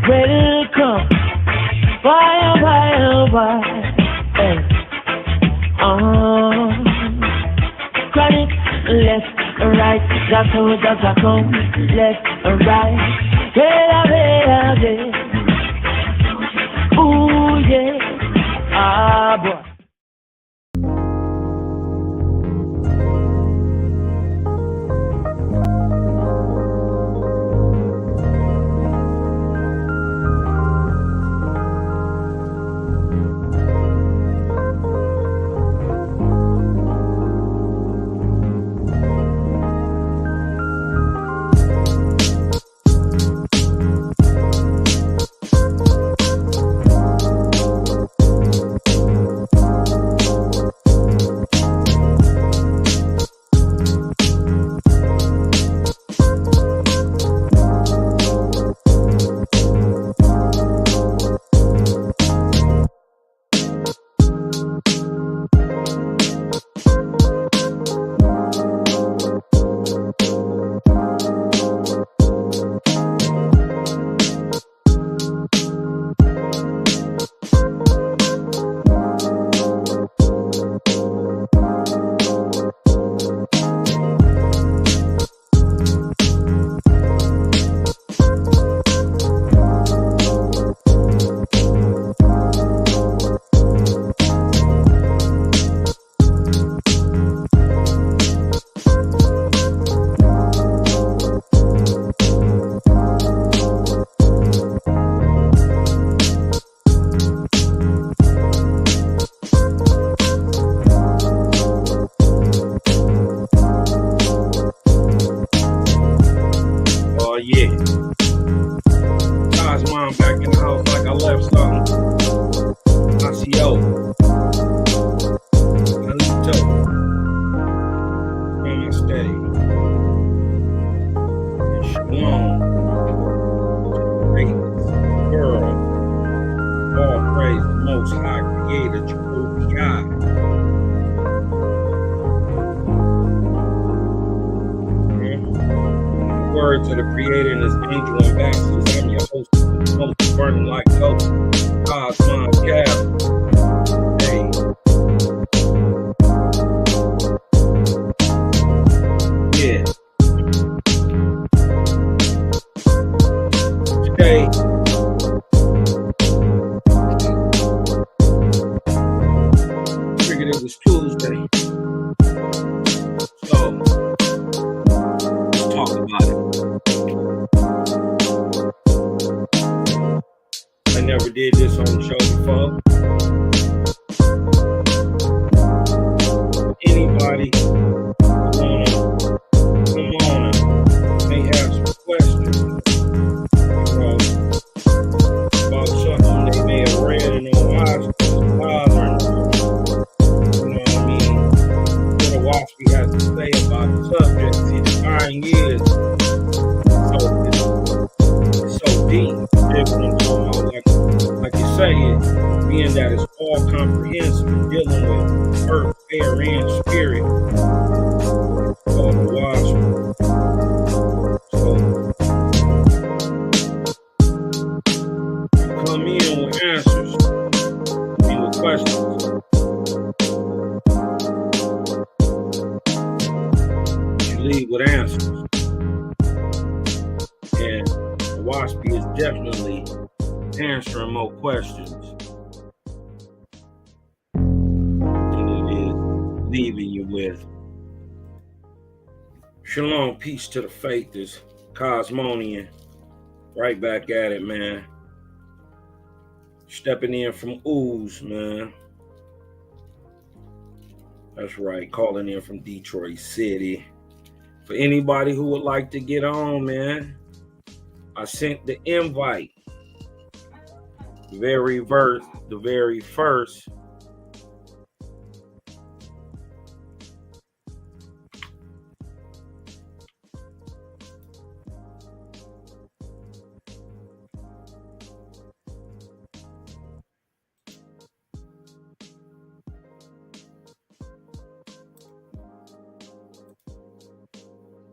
Welcome. Why, oh, why, oh, why? Hey. Chronic, left, right, that's how I come. Left, right, hey. Ooh, yeah. Ah, boy. To the Creator and His angel ambassadors. I'm your host, most burning like hope, Cosmon Cap. Hey. Yeah. Today, figured it was Tuesday. So, let's talk about it. I never did this on the show before. Anybody wanna come on and may have some questions, about something they may have read in their lives, father, you know what I mean? What a Waspy has to say about the subject. See, the dying years, it's so deep. Like you say, being that it's all comprehensive and dealing with earth, air, and spirit. Called the Wasp. So you come in with answers and with questions. You leave with answers. And the Waspy is definitely answering more questions than it is leaving you with. Shalom, peace to the faithers, Cosmonian, right back at it, man. Stepping in from Ooze, man. That's right, calling in from Detroit City. For anybody who would like to get on, man, I sent the invite. The very first.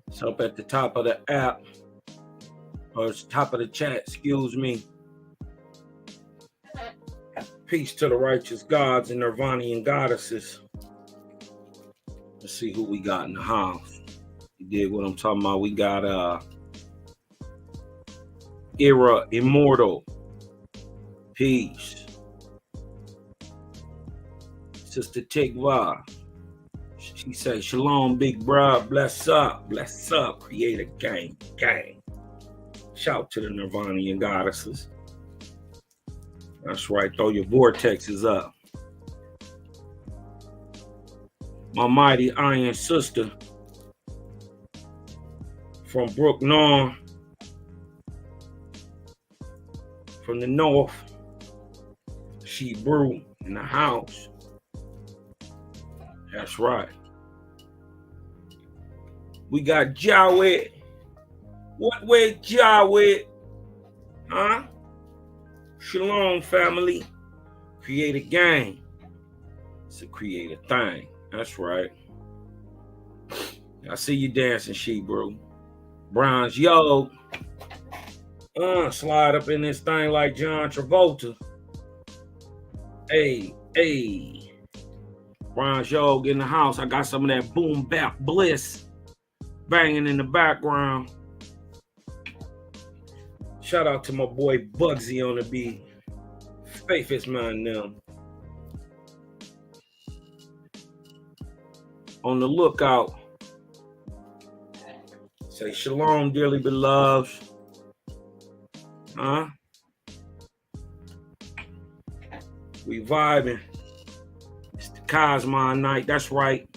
It's up at the top of the app, or it's top of the chat, excuse me. Peace to the righteous gods and Nirvanian goddesses. Let's see who we got in the house. You dig what I'm talking about? We got Era Immortal. Peace. Sister Tikva. She said, Shalom, big bruh. Bless up. Bless up. Creator gang. Gang. Shout to the Nirvanian goddesses. That's right. Throw your vortexes up. My mighty iron sister from Brook Norm, from the north, she brew in the house. That's right. We got Jawed. What way, Jawed? Huh? Shalom, family. Create a gang. It's a creative thing. That's right. I see you dancing, she brew. Bronze Yo. Slide up in this thing like John Travolta. Hey. Bronze Yo in the house. I got some of that boom bap bliss banging in the background. Shout out to my boy Bugsy on the beat. Faith is mine now. On the lookout. Say shalom, dearly beloved. Huh? We vibing. It's the Cosmon night. That's right.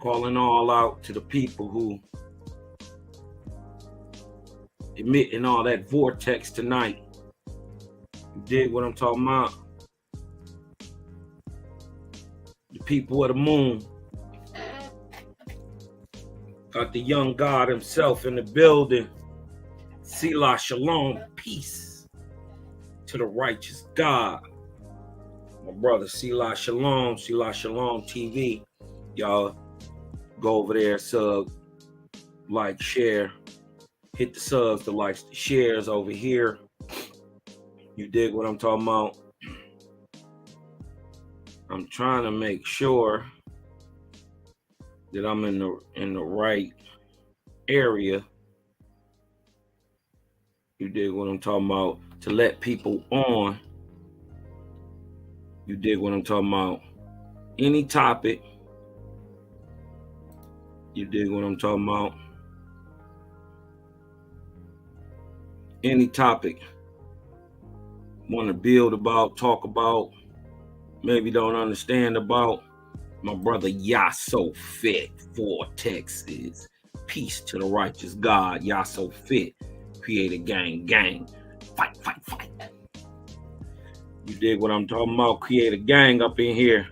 Calling all out to the people who emitting all that vortex tonight. You dig what I'm talking about? The people of the moon. Got the young God himself in the building. Selah Shalom, peace to the righteous God. My brother, Selah Shalom TV. Y'all go over there, sub, like, share. Hit the subs, the likes, the shares over here. You dig what I'm talking about? I'm trying to make sure that I'm in the right area. You dig what I'm talking about? To let people on. You dig what I'm talking about? Any topic. You dig what I'm talking about? Any topic. Want to build about, talk about, maybe don't understand about. My brother Yaso Fit Vortexes. Peace to the righteous God. Yaso Fit. Create a gang. Fight. You dig what I'm talking about? Create a gang up in here.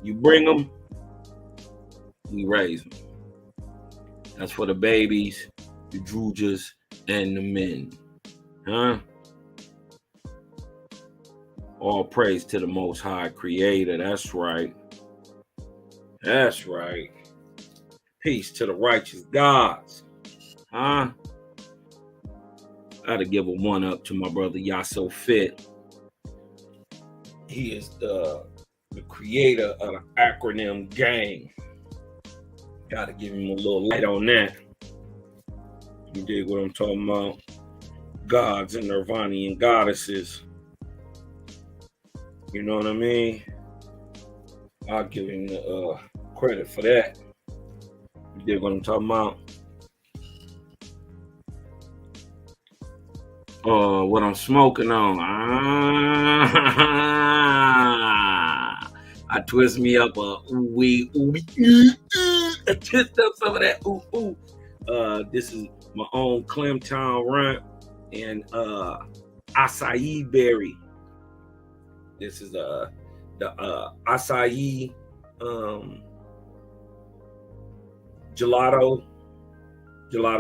You bring them, we raise them. That's for the babies, the drujas, and the men. Huh? All praise to the Most High Creator. That's right. That's right. Peace to the righteous gods. Huh? Gotta give a one up to my brother Yaso Fit. He is the creator of the acronym gang. Gotta give him a little light on that. You dig what I'm talking about? Gods and Nirvanian goddesses. You know what I mean? I'll give him the credit for that. You dig what I'm talking about? What I'm smoking on. I twist me up a I twist up some of that this is my own Clemtown Runt and acai berry. This is the acai gelato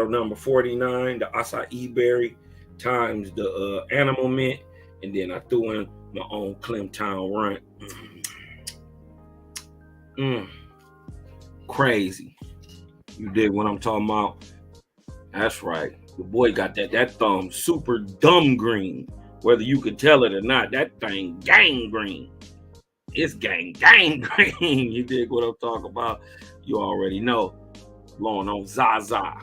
number 49, the acai berry times the animal mint, and then I threw in my own Clemtown Runt. Crazy. You dig what I'm talking about? That's right. The boy got that thumb super dumb green. Whether you could tell it or not, that thing gang green. It's gang green. You dig what I'm talking about? You already know. Blowing on Zaza.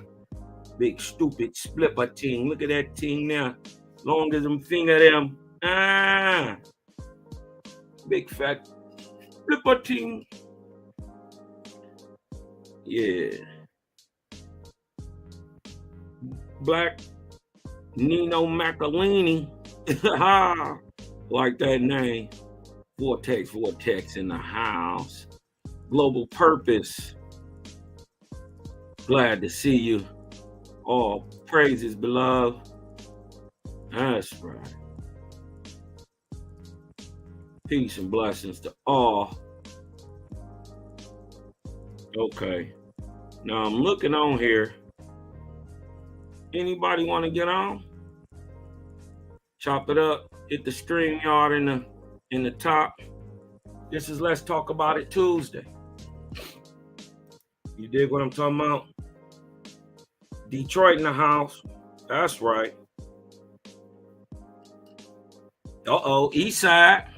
Big stupid splipper ting. Look at that ting now. Long as them finger them. Big fat splipper ting. Yeah. Black Nino Macolini. Like that name. Vortex in the house. Global Purpose. Glad to see you. All praises, beloved. That's right. Peace and blessings to all. Okay. Now I'm looking on here. Anybody want to get on? Chop it up. Hit the StreamYard in the top. This is Let's Talk About It Tuesday. You dig what I'm talking about? Detroit in the house. That's right. East Side.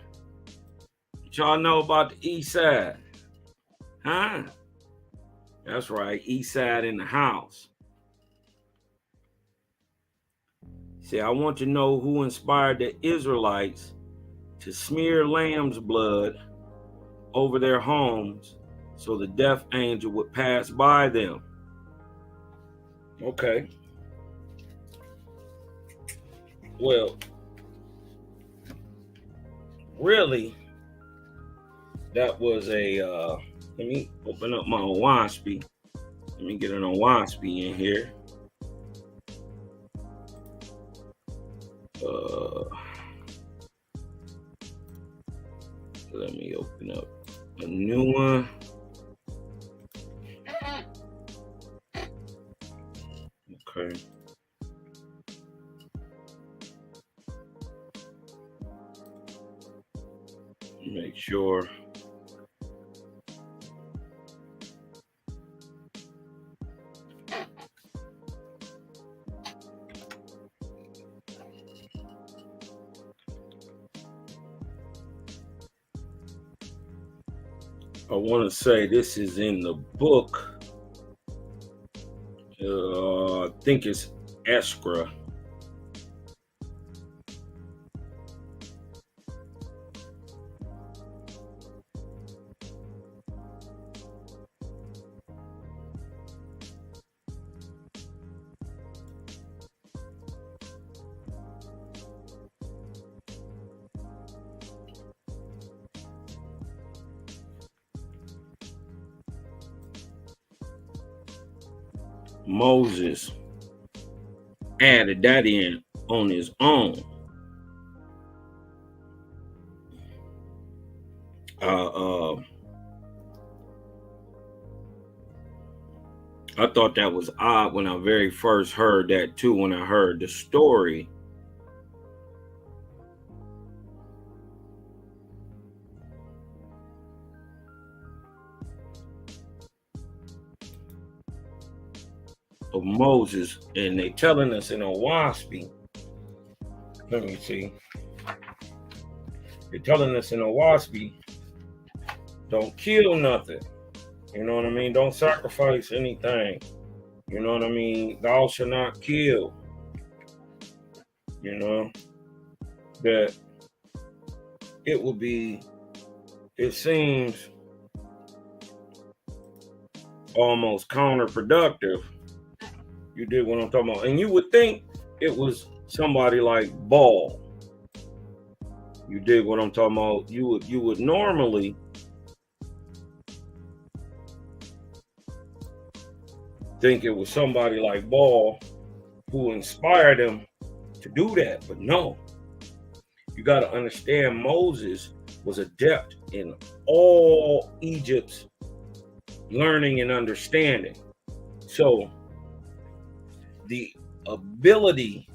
What y'all know about the East Side? Huh? That's right. East Side in the house. See, I want to know who inspired the Israelites to smear lamb's blood over their homes so the death angel would pass by them. Okay. Well, really, that was a, let me open up my Owaspy. Let me get an Owaspy in here. Let me open up a new one. Okay. Make sure. I want to say this is in the book. I think it's Esra. Moses added that in on his own. I thought that was odd when I very first heard that too, when I heard the story. Of Moses, and they telling us in Owaspy. Let me see. They're telling us in Owaspy, don't kill nothing. You know what I mean? Don't sacrifice anything. You know what I mean? Thou shalt not kill. You know? That it would be, it seems almost counterproductive. You did what I'm talking about. And you would think it was somebody like Ball. You dig what I'm talking about? You would normally think it was somebody like Ball who inspired him to do that. But no. You got to understand, Moses was adept in all Egypt's learning and understanding. So the ability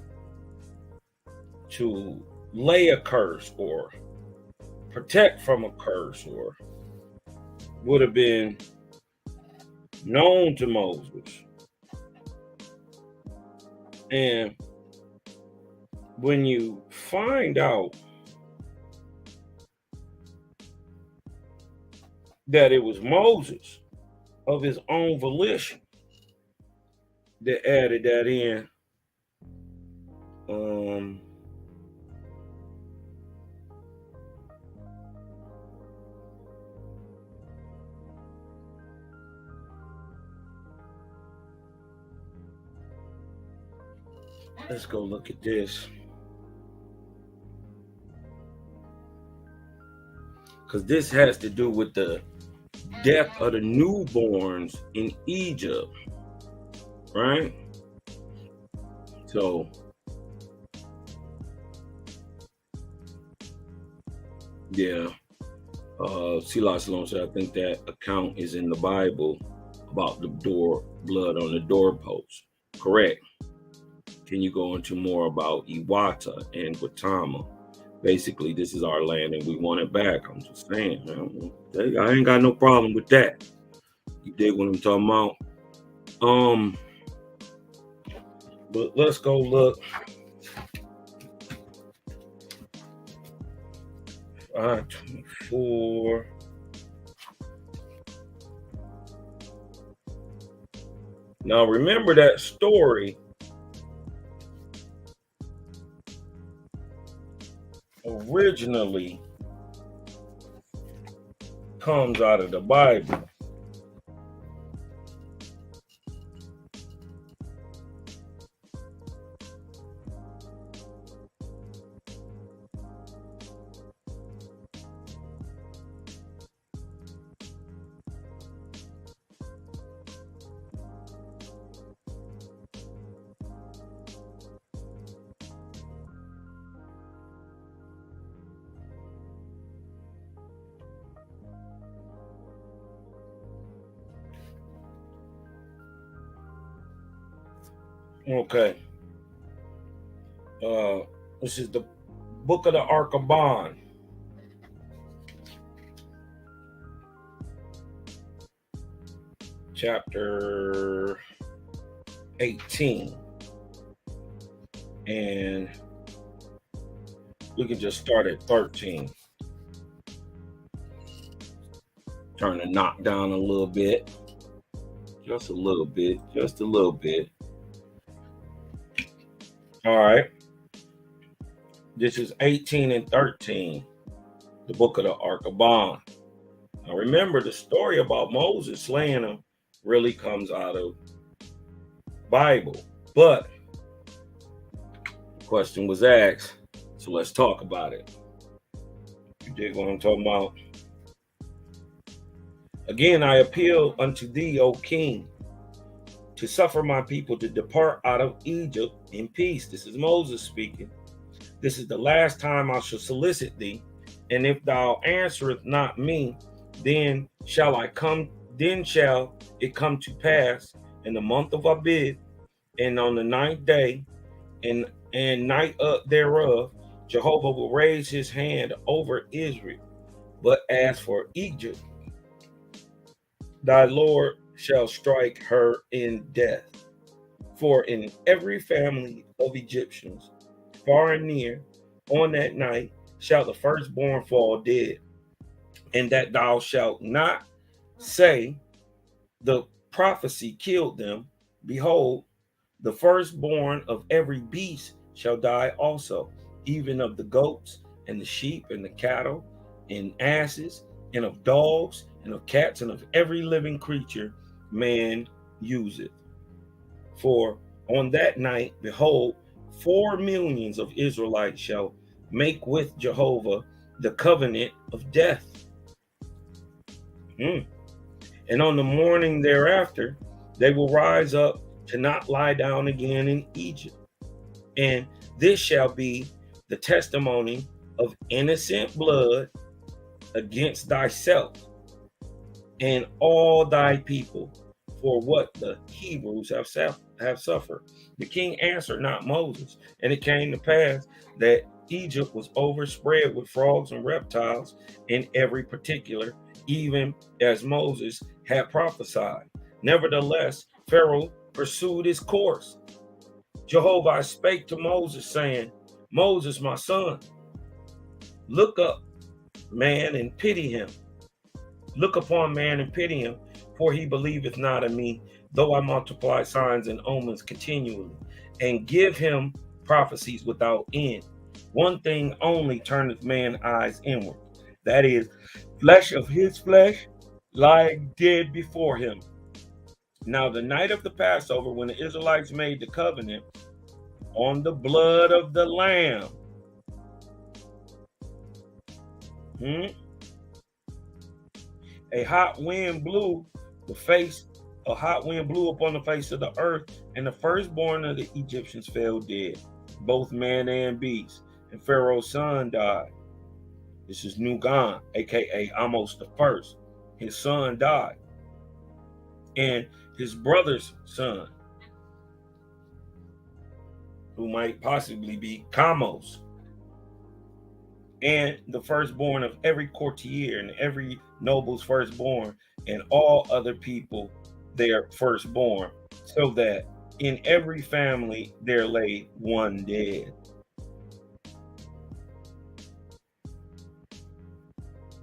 to lay a curse or protect from a curse or would have been known to Moses. And when you find out that it was Moses of his own volition that added that in, let's go look at this. Because this has to do with the death of the newborns in Egypt, right? So, yeah. Silas Salom said, I think that account is in the Bible about the blood on the doorpost. Correct. Can you go into more about Iwata and Gautama? Basically, this is our land and we want it back. I'm just saying, man. I ain't got no problem with that. You dig what I'm talking about? But let's go look. 524. Now remember that story originally comes out of the Bible. Okay. This is the book of the Arkaban. Chapter 18. And we can just start at 13. Trying to knock down a little bit. Just a little bit. Just a little bit. All right. This is 18 and 13, the book of the Arkaban. Now remember, the story about Moses slaying them really comes out of Bible. But the question was asked, so let's talk about it. You dig what I'm talking about? Again, I appeal unto thee, O king, to suffer my people to depart out of Egypt in peace. This is Moses speaking. This is the last time I shall solicit thee, and if thou answerest not me, then shall it come to pass in the month of Abib, and on the 9th day, and night thereof, Jehovah will raise his hand over Israel. But as for Egypt, thy Lord shall strike her in death. For in every family of Egyptians, far and near, on that night shall the firstborn fall dead. And that thou shalt not say, the prophecy killed them. Behold, the firstborn of every beast shall die also, even of the goats and the sheep and the cattle and asses and of dogs and of cats and of every living creature man useth. For on that night, behold, 4 millions of Israelites shall make with Jehovah the covenant of death. And on the morning thereafter, they will rise up to not lie down again in Egypt. And this shall be the testimony of innocent blood against thyself and all thy people for what the Hebrews have suffered. The king answered not Moses, and it came to pass that Egypt was overspread with frogs and reptiles in every particular, even as Moses had prophesied. Nevertheless, Pharaoh pursued his course Jehovah spake to Moses, saying, Moses, my son, look up man and pity him. Look upon man and pity him, for he believeth not in me, though I multiply signs and omens continually, and give him prophecies without end. One thing only turneth man's eyes inward, that is, flesh of his flesh, lying dead before him. Now the night of the Passover, when the Israelites made the covenant on the blood of the Lamb, a hot wind blew upon the face of the earth, and the firstborn of the Egyptians fell dead, both man and beast, and Pharaoh's son died. This is Nugan, aka Amos the first. His son died, and his brother's son, who might possibly be Kamos, and the firstborn of every courtier and every noble's firstborn, and all other people their firstborn, so that in every family there lay one dead.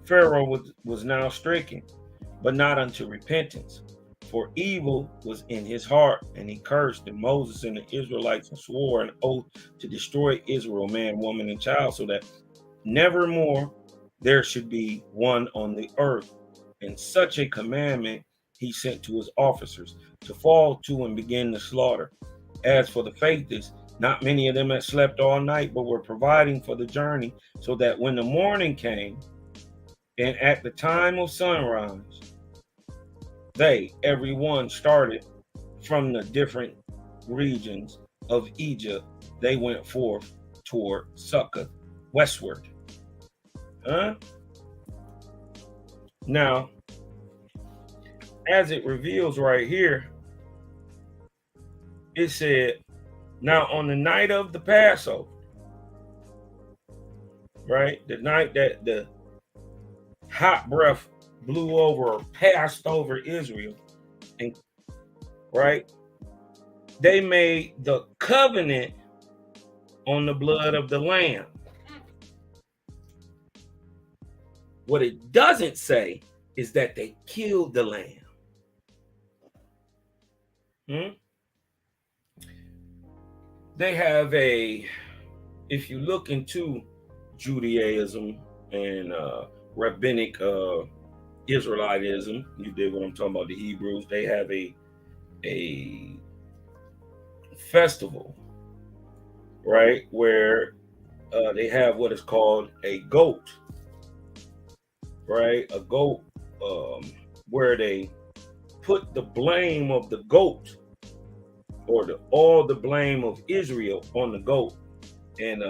Pharaoh was now stricken, but not unto repentance, for evil was in his heart, and he cursed and Moses and the Israelites and swore an oath to destroy Israel, man, woman, and child, so that never more there should be one on the earth. And such a commandment he sent to his officers to fall to and begin the slaughter. As for the faithless, not many of them had slept all night, but were providing for the journey, so that when the morning came, and at the time of sunrise, they, every one, started from the different regions of Egypt. They went forth toward Succoth, westward. Now, as it reveals right here, it said, now on the night of the Passover, right? The night that the hot breath blew over or passed over Israel, and right, they made the covenant on the blood of the Lamb. What it doesn't say is that they killed the lamb. They have if you look into Judaism and rabbinic Israelitism, you dig what I'm talking about, the Hebrews, they have a festival, right, where they have what is called a goat, right? A goat, where they put the blame of the goat, or all the blame of Israel on the goat, and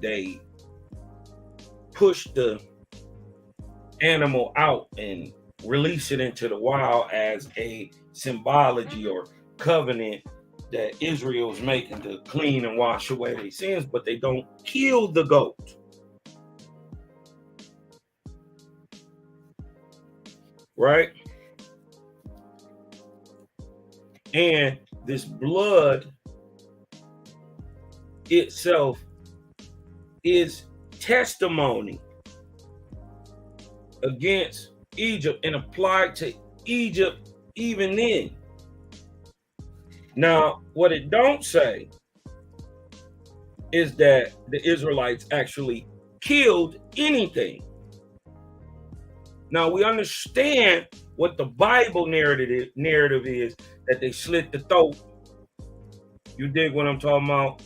they push the animal out and release it into the wild as a symbology or covenant that Israel's making to clean and wash away their sins, but they don't kill the goat. Right? And this blood itself is testimony against Egypt and applied to Egypt even then. Now, what it don't say is that the Israelites actually killed anything. Now, we understand what the Bible narrative is, that they slit the throat. You dig what I'm talking about?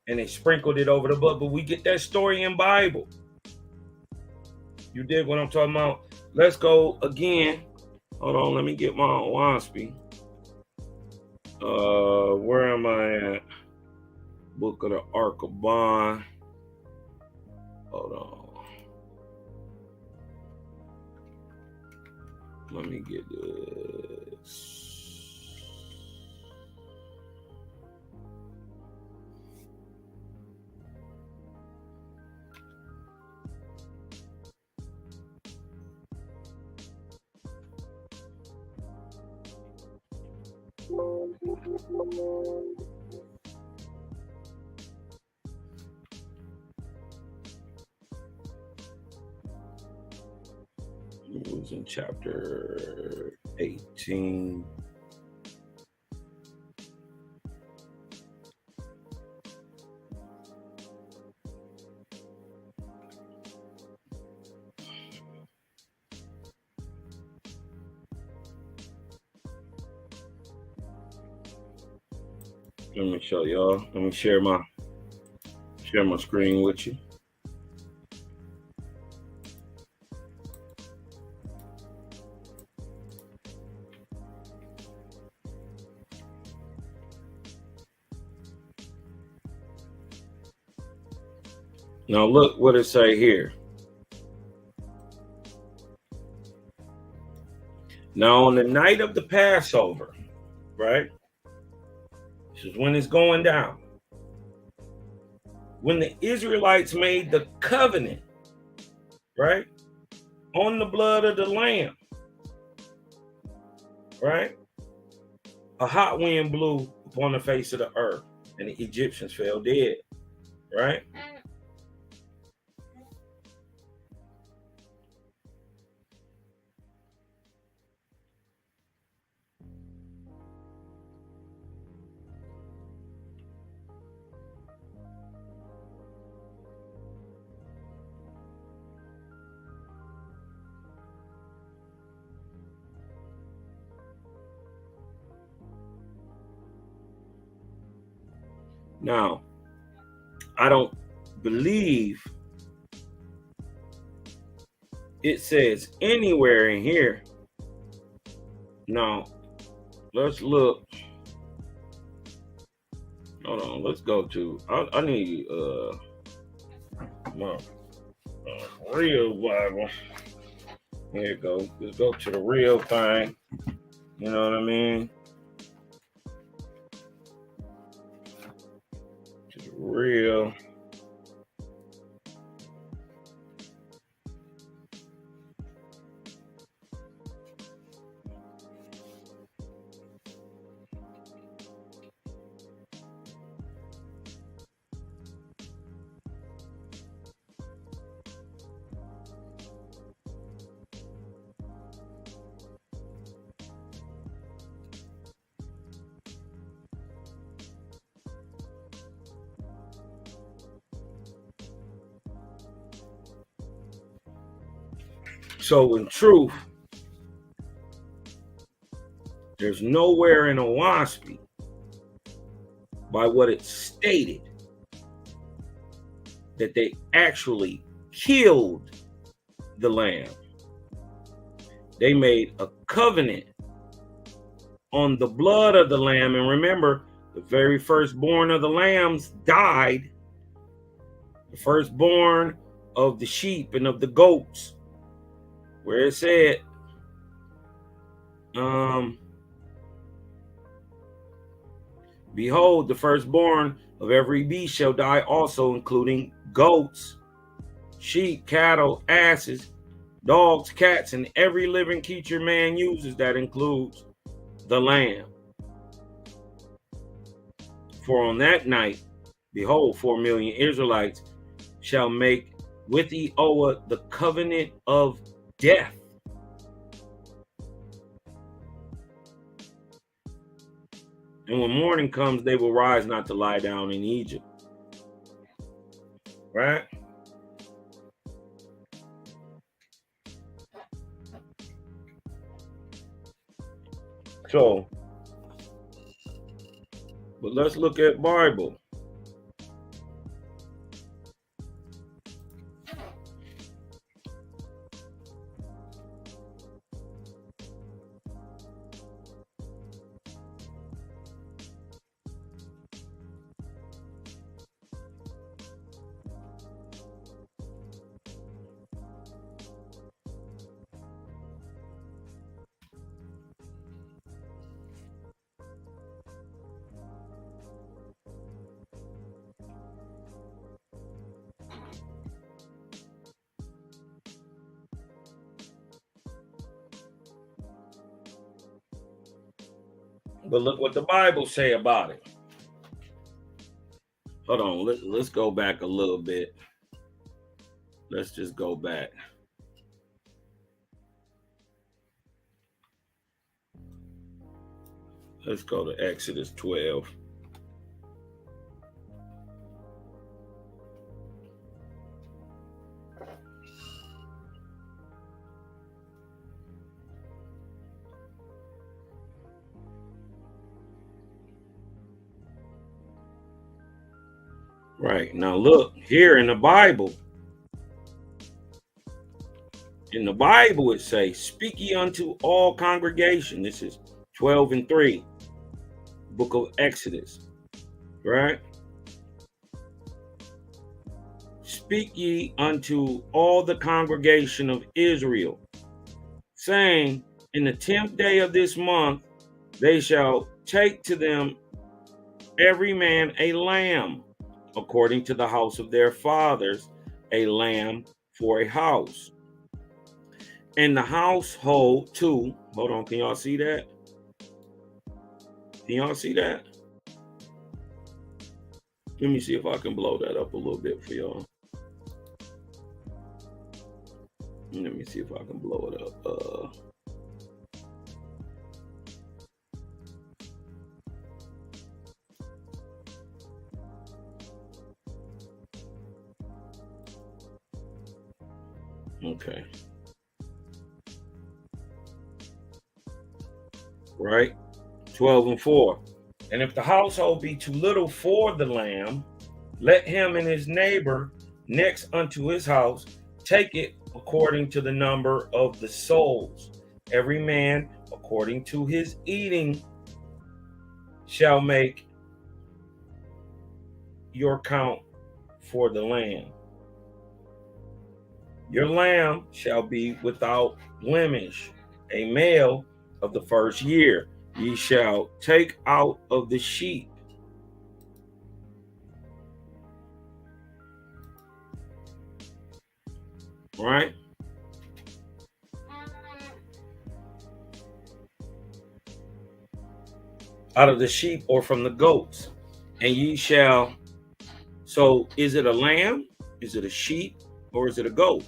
And they sprinkled it over the blood. But we get that story in Bible. You dig what I'm talking about? Let's go again. Hold on, let me get my Waspy. Where am I at? Book of the Ark of Bond. Hold on. Let me get this. It was in chapter 18. Let me show y'all. Let me share my screen with you. Now look what it say here. Now on the night of the Passover, right? This is when it's going down. When the Israelites made the covenant, right? On the blood of the lamb, right? A hot wind blew upon the face of the earth, and the Egyptians fell dead, right? Now, I don't believe it says anywhere in here. Now, let's look. Hold on, let's go to, I need my real Bible. Here it goes. Let's go to the real thing. You know what I mean? To the real. So in truth, there's nowhere in Owaspy by what it's stated that they actually killed the lamb. They made a covenant on the blood of the lamb. And remember, the very firstborn of the lambs died. The firstborn of the sheep and of the goats, where it said, behold, the firstborn of every beast shall die also, including goats, sheep, cattle, asses, dogs, cats, and every living creature man uses. That includes the lamb. For on that night, behold, 4 million Israelites shall make with Eoah the covenant of death. And when morning comes, they will rise not to lie down in Egypt. Right? So, but let's look at Bible. But look what the Bible say about it. Hold on, let's go back a little bit. Let's just go back. Let's go to Exodus 12. Right. Now look, here in the Bible. In the Bible it says, speak ye unto all congregation. This is 12:3. Book of Exodus. Right? Speak ye unto all the congregation of Israel, saying, in the 10th day of this month, they shall take to them every man a lamb, according to the house of their fathers, a lamb for a house. And the household too. Hold on, can y'all see that? Can y'all see that? Let me see if I can blow that up a little bit for y'all. Let me see if I can blow it up. Okay. Right? 12:4. And if the household be too little for the lamb, let him and his neighbor next unto his house take it according to the number of the souls. Every man according to his eating shall make your count for the lamb. Your lamb shall be without blemish, a male of the first year. Ye shall take out of the sheep. Right? Out of the sheep or from the goats. And ye shall, so is it a lamb? Is it a sheep? Or is it a goat?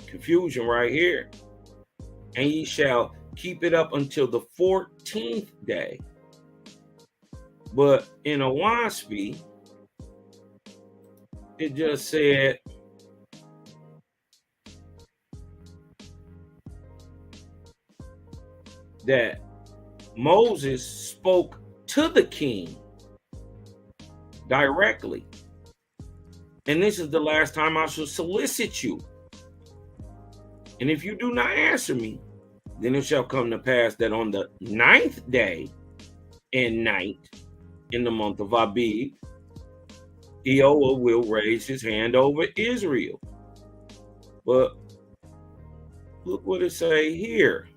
Confusion right here. And ye shall keep it up until the 14th day. But in a WASP, it just said that Moses spoke to the king directly. And this is the last time I shall solicit you. And if you do not answer me, then it shall come to pass that on the 9th day and night in the month of Abib, Jehovah will raise his hand over Israel. But look what it say here.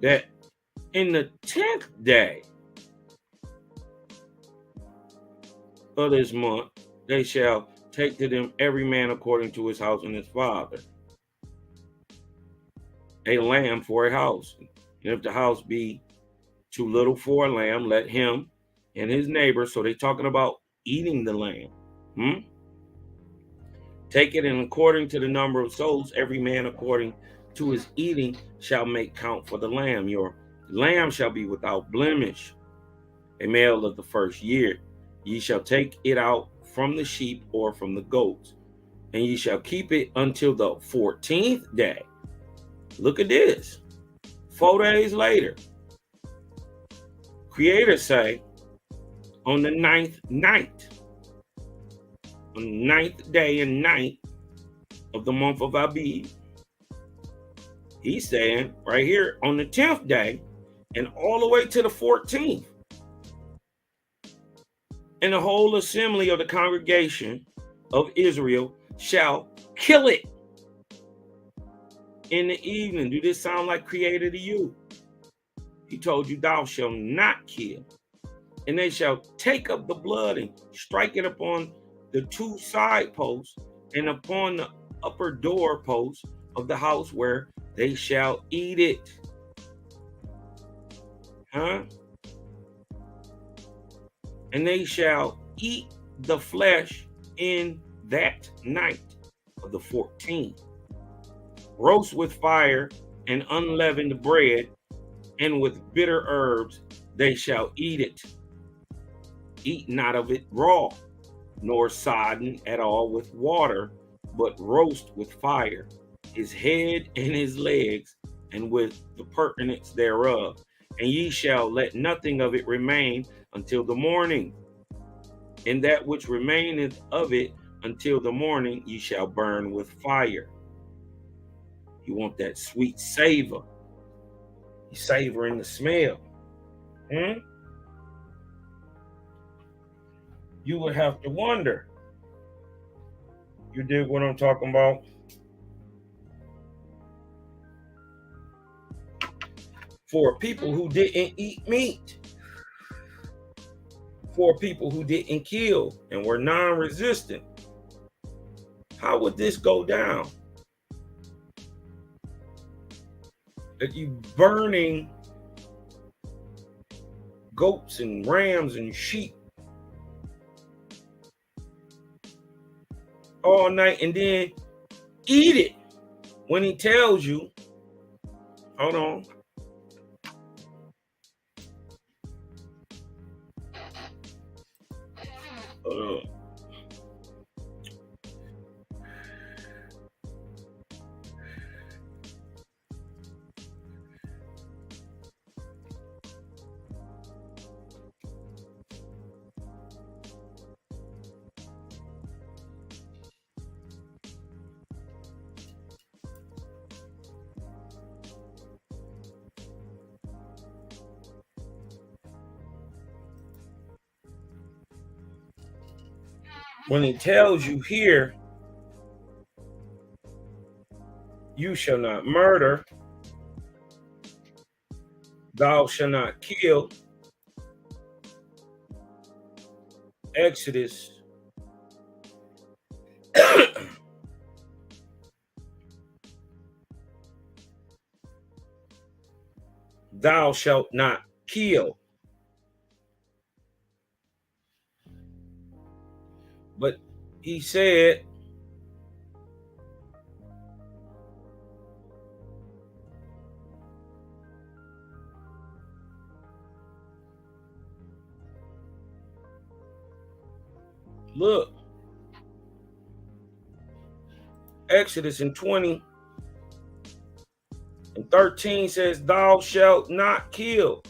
That in the 10th day of this month, they shall take to them every man according to his house and his father, a lamb for a house. And if the house be too little for a lamb, let him and his neighbor, so they're talking about eating the lamb, take it, and according to the number of souls, every man according to his eating shall make count for the lamb. Your lamb shall be without blemish, a male of the first year. Ye shall take it out from the sheep or from the goats, and ye shall keep it until the 14th day. Look at this. 4 days later, Creator say, on the 9th night, on the 9th day and night of the month of Abib, he's saying right here on the 10th day and all the way to the 14th. And the whole assembly of the congregation of Israel shall kill it in the evening. Do this sound like Creator to you? He told you, thou shalt not kill. And they shall take up the blood and strike it upon the two side posts, and upon the upper door posts of the house where they shall eat it. Huh? And they shall eat the flesh in that night of the 14th. Roast with fire and unleavened bread, and with bitter herbs they shall eat it. Eat not of it raw, nor sodden at all with water, but roast with fire his head and his legs, and with the purtenance thereof. And ye shall let nothing of it remain until the morning. And that which remaineth of it until the morning ye shall burn with fire. You want that sweet savor. You savoring the smell. You would have to wonder. You dig what I'm talking about? For people who didn't eat meat, for people who didn't kill and were non-resistant, how would this go down? That you burning goats and rams and sheep all night and then eat it when he tells you, hold on. When he tells you here, you shall not murder, thou shalt not kill, Exodus thou shalt not kill. But he said, look, Exodus in 20 and 13 says, thou shalt not kill.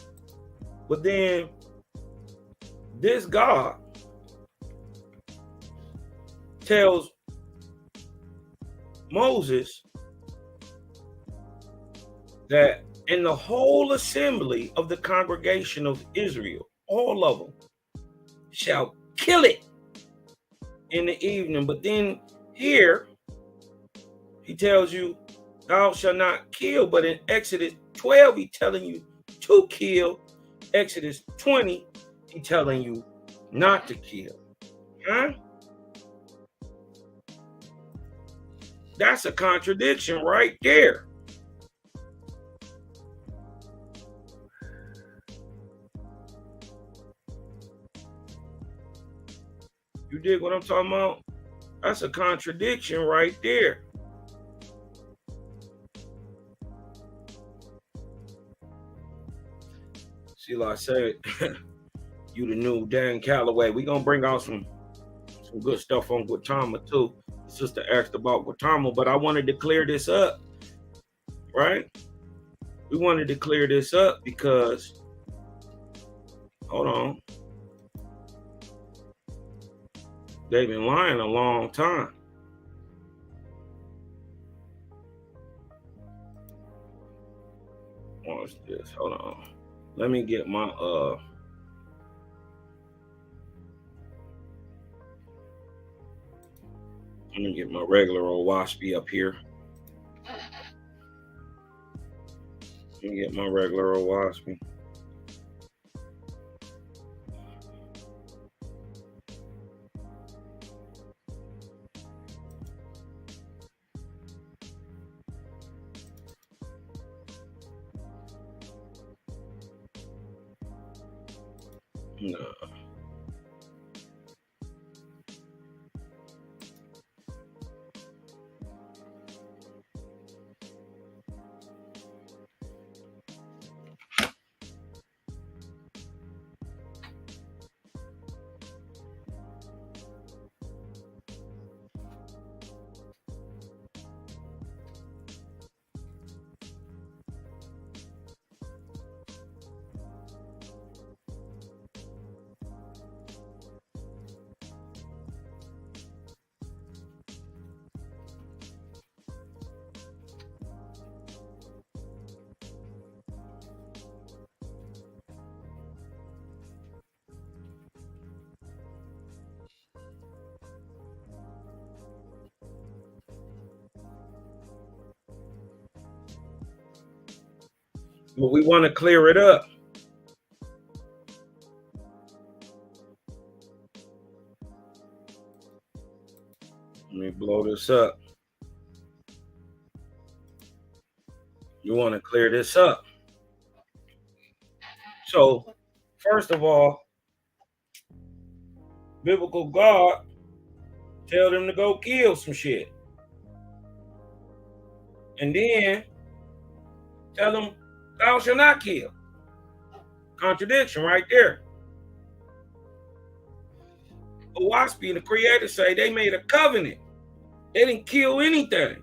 But then this God tells Moses that in the whole assembly of the congregation of Israel, all of them shall kill it in the evening. But then here he tells you thou shalt not kill. But in Exodus 12 he's telling you to kill. Exodus 20 he's telling you not to kill. Huh? That's a contradiction right there. You dig what I'm talking about? That's a contradiction right there. See, like I said, you the new Dan Calloway. We gonna bring out some good stuff on Gautama too. Sister asked about Gautama, but I wanted to clear this up, right? We wanted to clear this up because, hold on, they've been lying a long time. Watch this. Hold on. Let me get my let me get my regular old waspy up here. Let me get my regular old waspy. No. But we want to clear it up. Let me blow this up. You want to clear this up. So, first of all, biblical God tell them to go kill some shit. And then tell them, thou shalt not kill. Contradiction right there. But Waspy and the creator say they made a covenant. They didn't kill anything.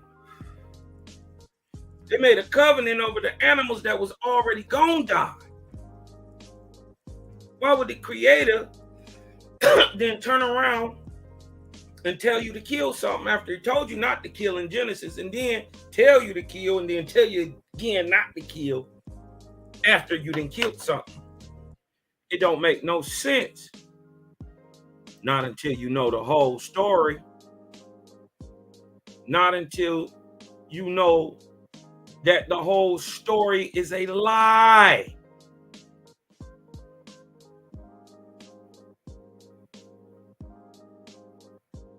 They made a covenant over the animals that was already gonna die. Why would the creator then turn around and tell you to kill something after he told you not to kill in Genesis, and then tell you to kill, and then tell you again not to kill after you done killed something? It don't make no sense. Not until you know the whole story. Not until you know that the whole story is a lie.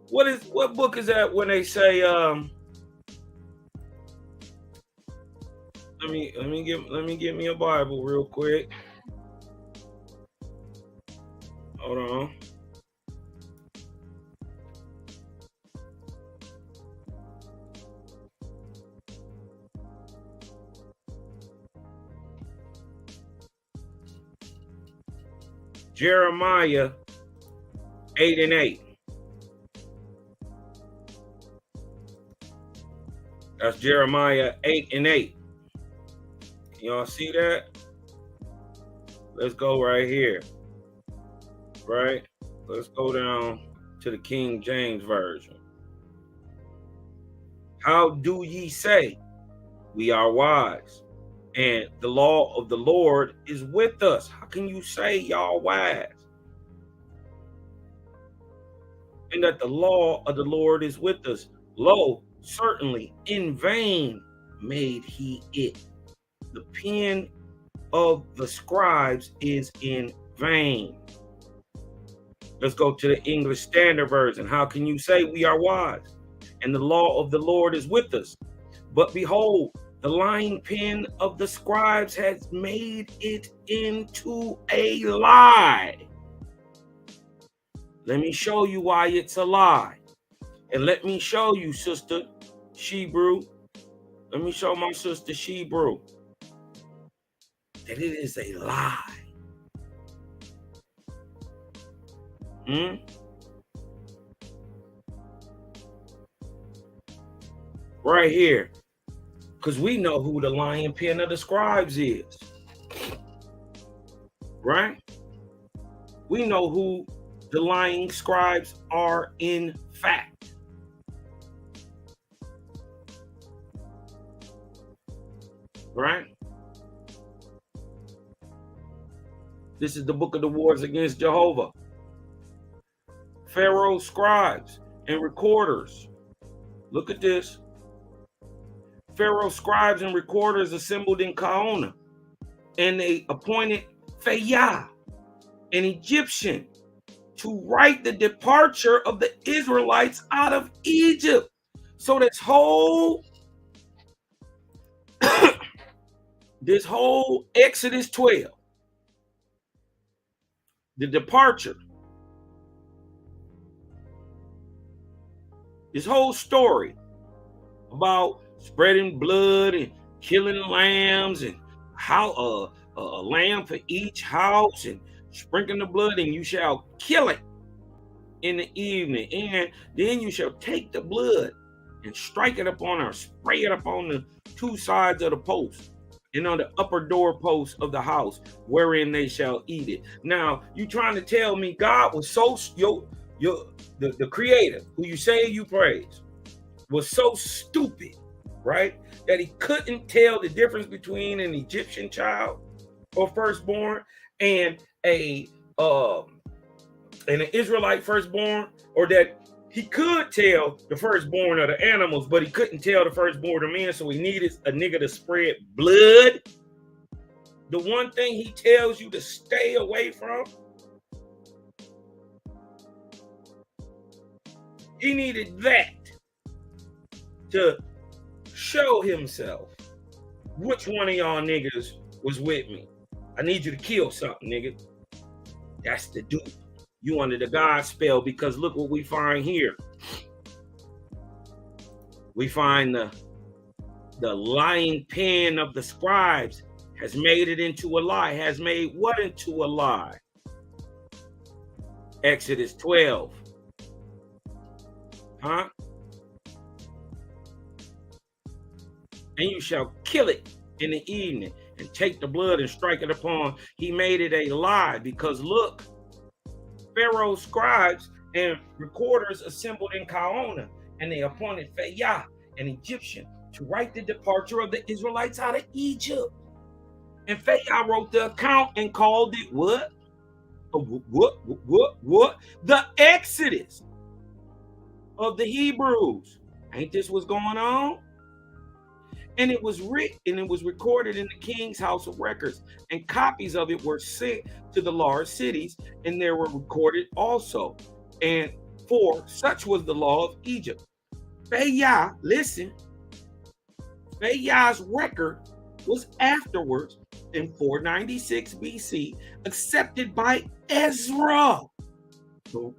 What book is that when they say let me get me a Bible real quick. Hold on. Jeremiah 8:8. That's Jeremiah 8:8. Can y'all see that? Let's go right here. Right? Let's go down to the King James Version. How do ye say, we are wise, and the law of the Lord is with us? How can you say y'all wise? And that the law of the Lord is with us. Lo, certainly in vain made he it. The pen of the scribes is in vain. Let's go to the English Standard Version. How can you say we are wise, and the law of the Lord is with us? But behold, the lying pen of the scribes has made it into a lie. Let me show you why it's a lie. And let me show you, sister Shebrew. Let me show my sister Shebrew that it is a lie. Right here. Because we know who the lying pen of the scribes is. Right? We know who the lying scribes are in fact. Right? This is the book of the wars against Jehovah. Pharaoh's scribes and recorders. Look at this. Pharaoh's scribes and recorders assembled in Kaona, and they appointed Phayah, an Egyptian, to write the departure of the Israelites out of Egypt. So this whole Exodus 12 the departure. This whole story about spreading blood and killing lambs and how a lamb for each house and sprinkling the blood, and you shall kill it in the evening, and then you shall take the blood and strike it upon or spray it upon the two sides of the post and on the upper doorpost of the house wherein they shall eat it. Now, you trying to tell me God was so the creator who you say you praise was so stupid, right, that he couldn't tell the difference between an Egyptian child or firstborn and an Israelite firstborn, or that he could tell the firstborn of the animals, but he couldn't tell the firstborn of men, so he needed a nigga to spread blood. The one thing he tells you to stay away from, he needed that to show himself. Which one of y'all niggas was with me? I need you to kill something, nigga. That's the dude. You under the God spell, because look what we find here. We find the lying pen of the scribes has made it into a lie. Has made what into a lie? Exodus 12. Huh? And you shall kill it in the evening and take the blood and strike it upon. He made it a lie, because look, Pharaoh's scribes and recorders assembled in Kaona, and they appointed Phayah, an Egyptian, to write the departure of the Israelites out of Egypt. And Phayah wrote the account and called it what? What? The Exodus of the Hebrews. Ain't this what's going on? And it was written and it was recorded in the king's house of records, and copies of it were sent to the large cities, and they were recorded also. And for such was the law of Egypt. Phayah, listen, Phayah's record was afterwards in 496 BC accepted by Ezra, the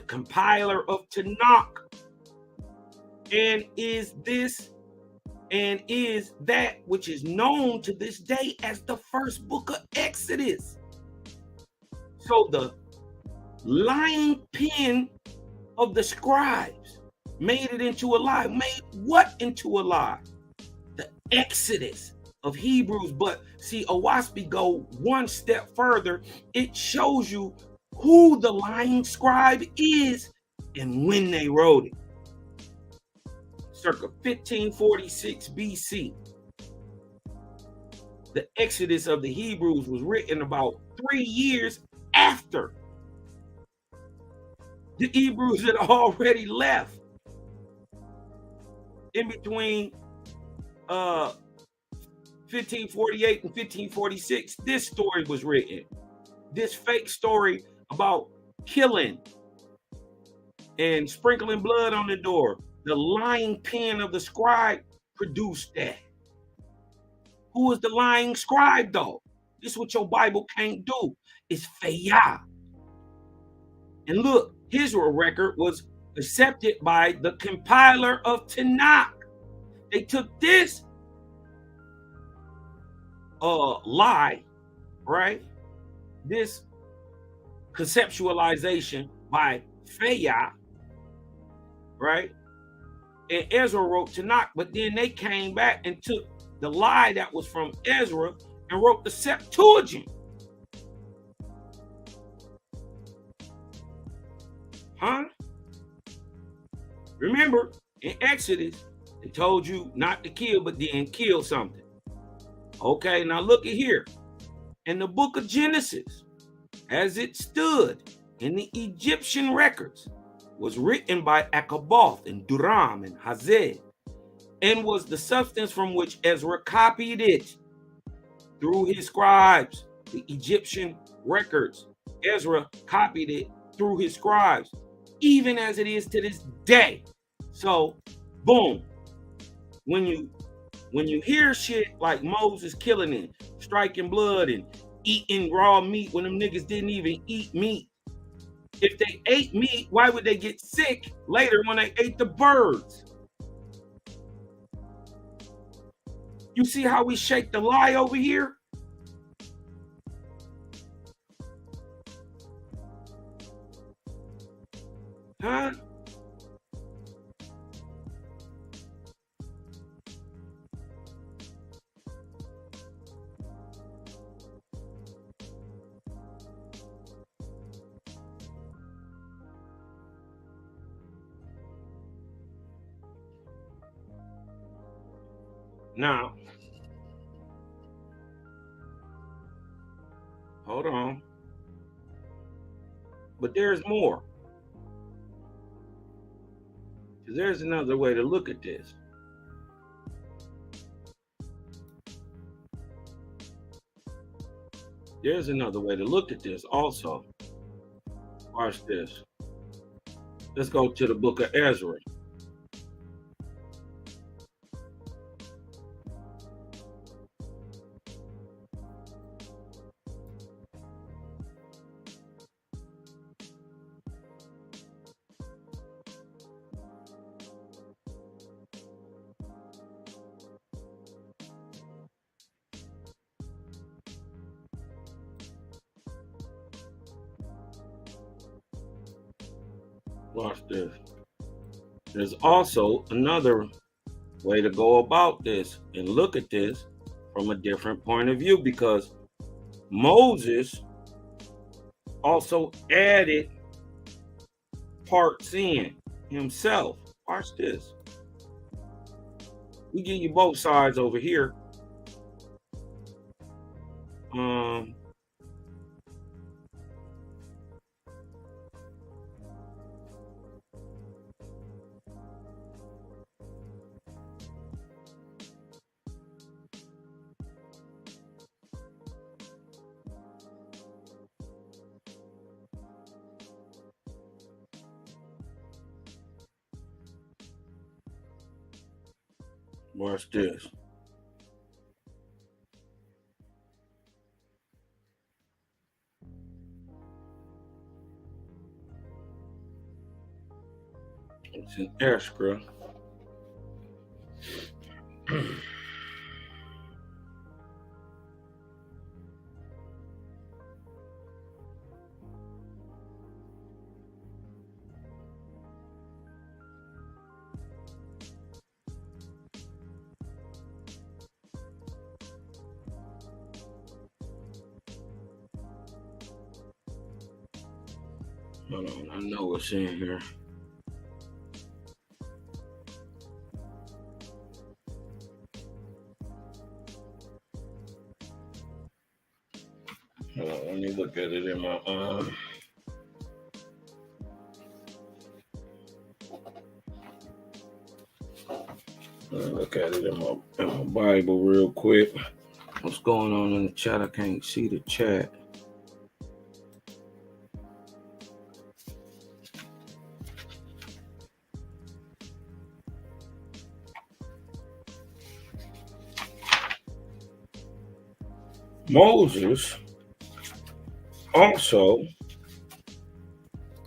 compiler of Tanakh, and is that which is known to this day as the first book of Exodus. So the lying pen of the scribes made it into a lie. Made what into a lie? The Exodus of Hebrews. But see, Owaspi go one step further. It shows you who the lying scribe is and when they wrote it. Circa 1546 BC. The Exodus of the Hebrews was written about 3 years after the Hebrews had already left. In between 1548 and 1546, this story was written. This fake story about killing and sprinkling blood on the door. The lying pen of the scribe produced that. Who is the lying scribe, though? This is what your Bible can't do. It's Phayah. And look, his record was accepted by the compiler of Tanakh. They took this lie, right? This conceptualization by Phayah, right? And Ezra wrote Tanakh, but then they came back and took the lie that was from Ezra and wrote the Septuagint. Huh? Remember, in Exodus, it told you not to kill, but then kill something. Okay, now look at here. In the book of Genesis, as it stood in the Egyptian records, was written by Akaboth and Duram and Hazed, and was the substance from which Ezra copied it through his scribes. The Egyptian records, Ezra copied it through his scribes, even as it is to this day. So, boom. When you hear shit like Moses killing and striking blood and eating raw meat when them niggas didn't even eat meat. If they ate meat, why would they get sick later when they ate the birds? You see how we shake the lie over here? Huh? Now, hold on. But there's more. There's another way to look at this. There's another way to look at this also. Watch this. Let's go to the book of Ezra. Watch this. There's also another way to go about this and look at this from a different point of view, because Moses also added parts in himself. Watch this. We give you both sides over here. Watch this. It's in Ezra. Hold on, I know what's in here. Hold on, let me look at it in my look at it in my Bible real quick. What's going on in the chat? I can't see the chat. Moses also,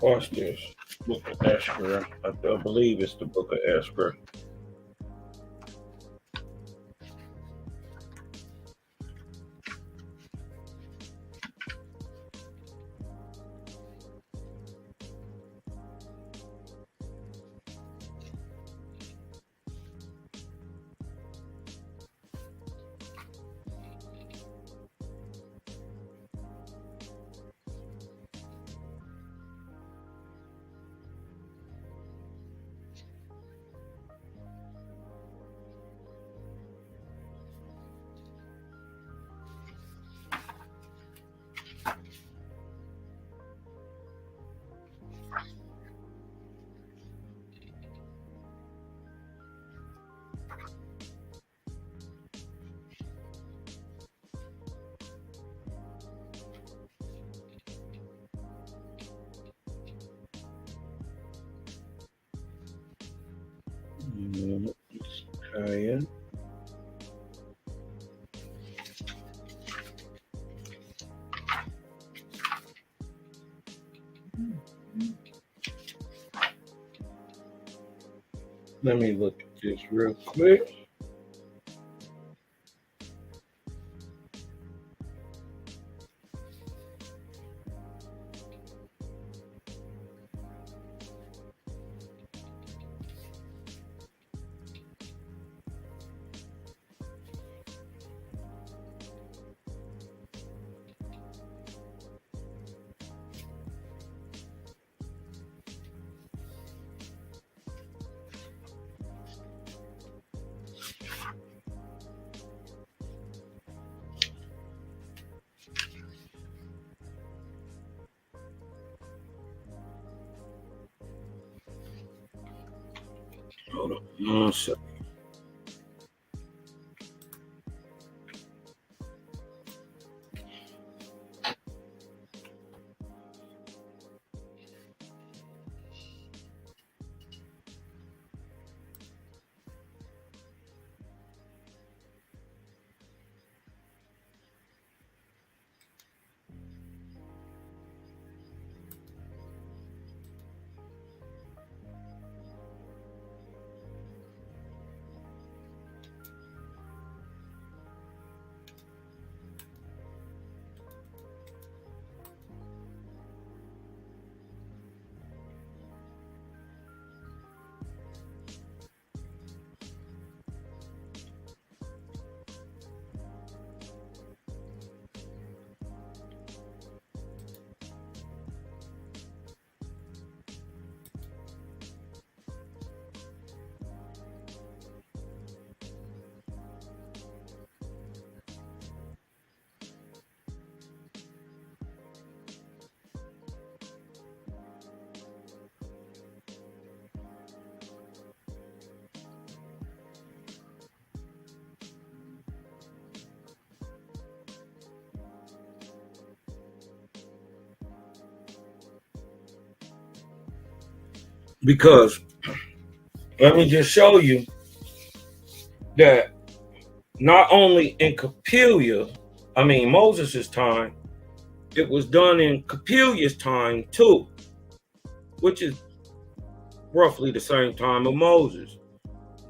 watch this, book of Ezra. I believe it's the book of Ezra. Let me look at this real quick. Hold on 1 second. Because let me just show you that not only in Moses' time, it was done in Capelia's time too, which is roughly the same time of Moses,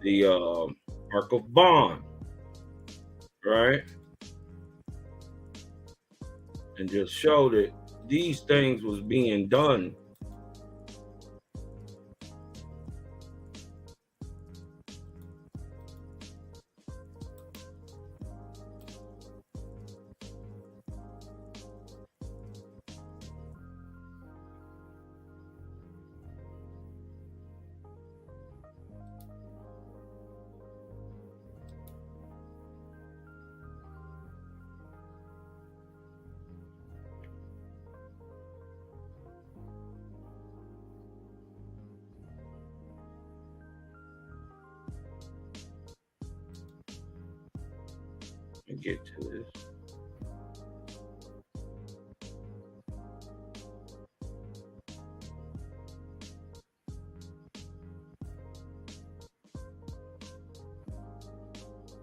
the Ark of Bond, right? And just show that these things was being done. Let me get to this.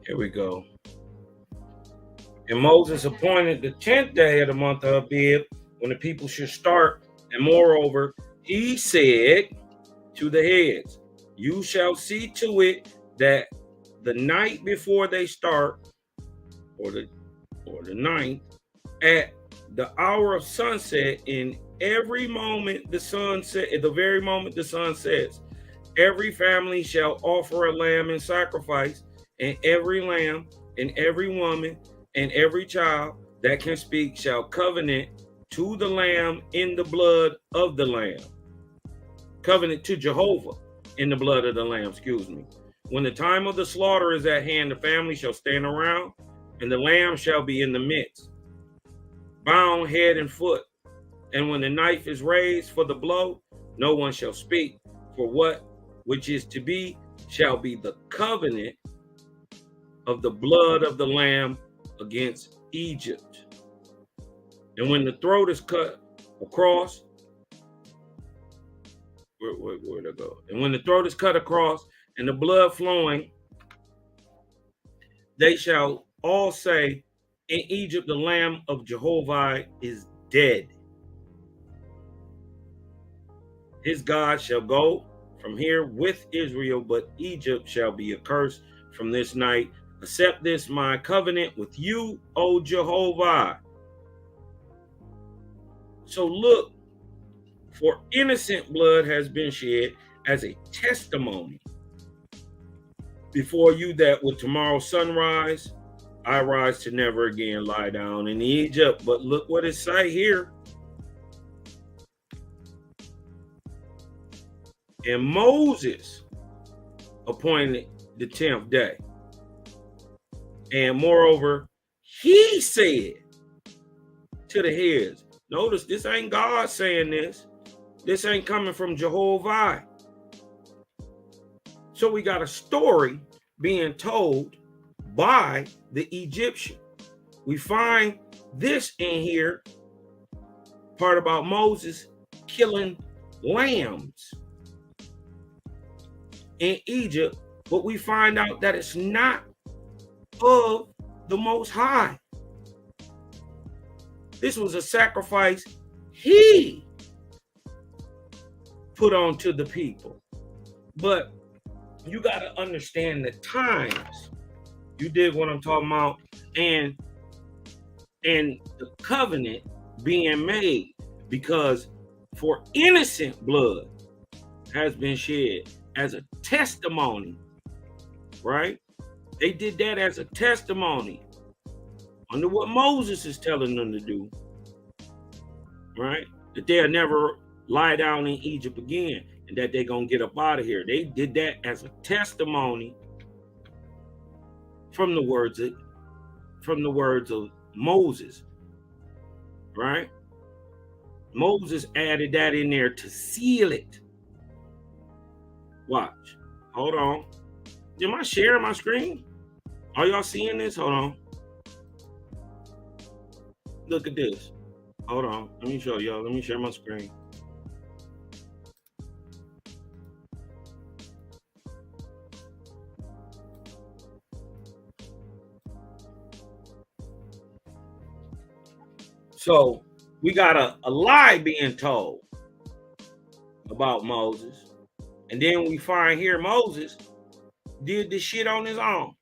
Here we go. And Moses appointed the 10th day of the month of Abib, when the people should start. And moreover, he said to the heads, you shall see to it that the night before they start, or the ninth, at the hour of sunset, in every moment the sun set, at the very moment the sun sets, every family shall offer a lamb in sacrifice, and every lamb and every woman and every child that can speak shall covenant to the lamb in the blood of the lamb. Covenant to Jehovah in the blood of the lamb, excuse me. When the time of the slaughter is at hand, the family shall stand around, and the lamb shall be in the midst, bound head and foot. And when the knife is raised for the blow, no one shall speak, for what which is to be shall be the covenant of the blood of the lamb against Egypt. And when the throat is cut across, where'd I go? And when the throat is cut across and the blood flowing, they shall all say, in Egypt the lamb of jehovih is dead. His God shall go from here with Israel, but Egypt shall be accursed from this night. Accept this my covenant with you, O Jehovah. So look, for innocent blood has been shed as a testimony before you, that with tomorrow's sunrise I rise to never again lie down in Egypt. But look what it say here. And Moses appointed the 10th day. And moreover, he said to the heads. Notice this ain't God saying this. This ain't coming from Jehovah. So we got a story being told by the Egyptian. We find this in here, part about Moses killing lambs in Egypt, but we find out that it's not of the Most High. This was a sacrifice he put onto the people. But you got to understand the times. You dig what I'm talking about? And the covenant being made, because for innocent blood has been shed as a testimony, right? They did that as a testimony under what Moses is telling them to do, right? That they'll never lie down in Egypt again, and that they're going to get up out of here. They did that as a testimony from the words of Moses, right? Moses added that in there to seal it. Watch. Hold on. Am I sharing my screen? Are y'all seeing this? Hold on. Look at this. Hold on. Let me show y'all. Let me share my screen. So we got a lie being told about Moses. And then we find here Moses did this shit on his own.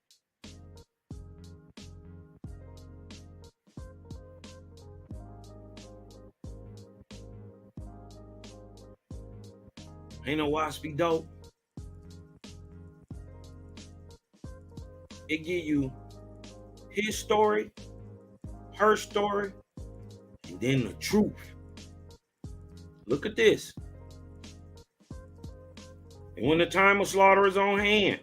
Ain't no waspy dope. It give you his story, her story, and then the truth. Look at this. And when the time of slaughter is on hand,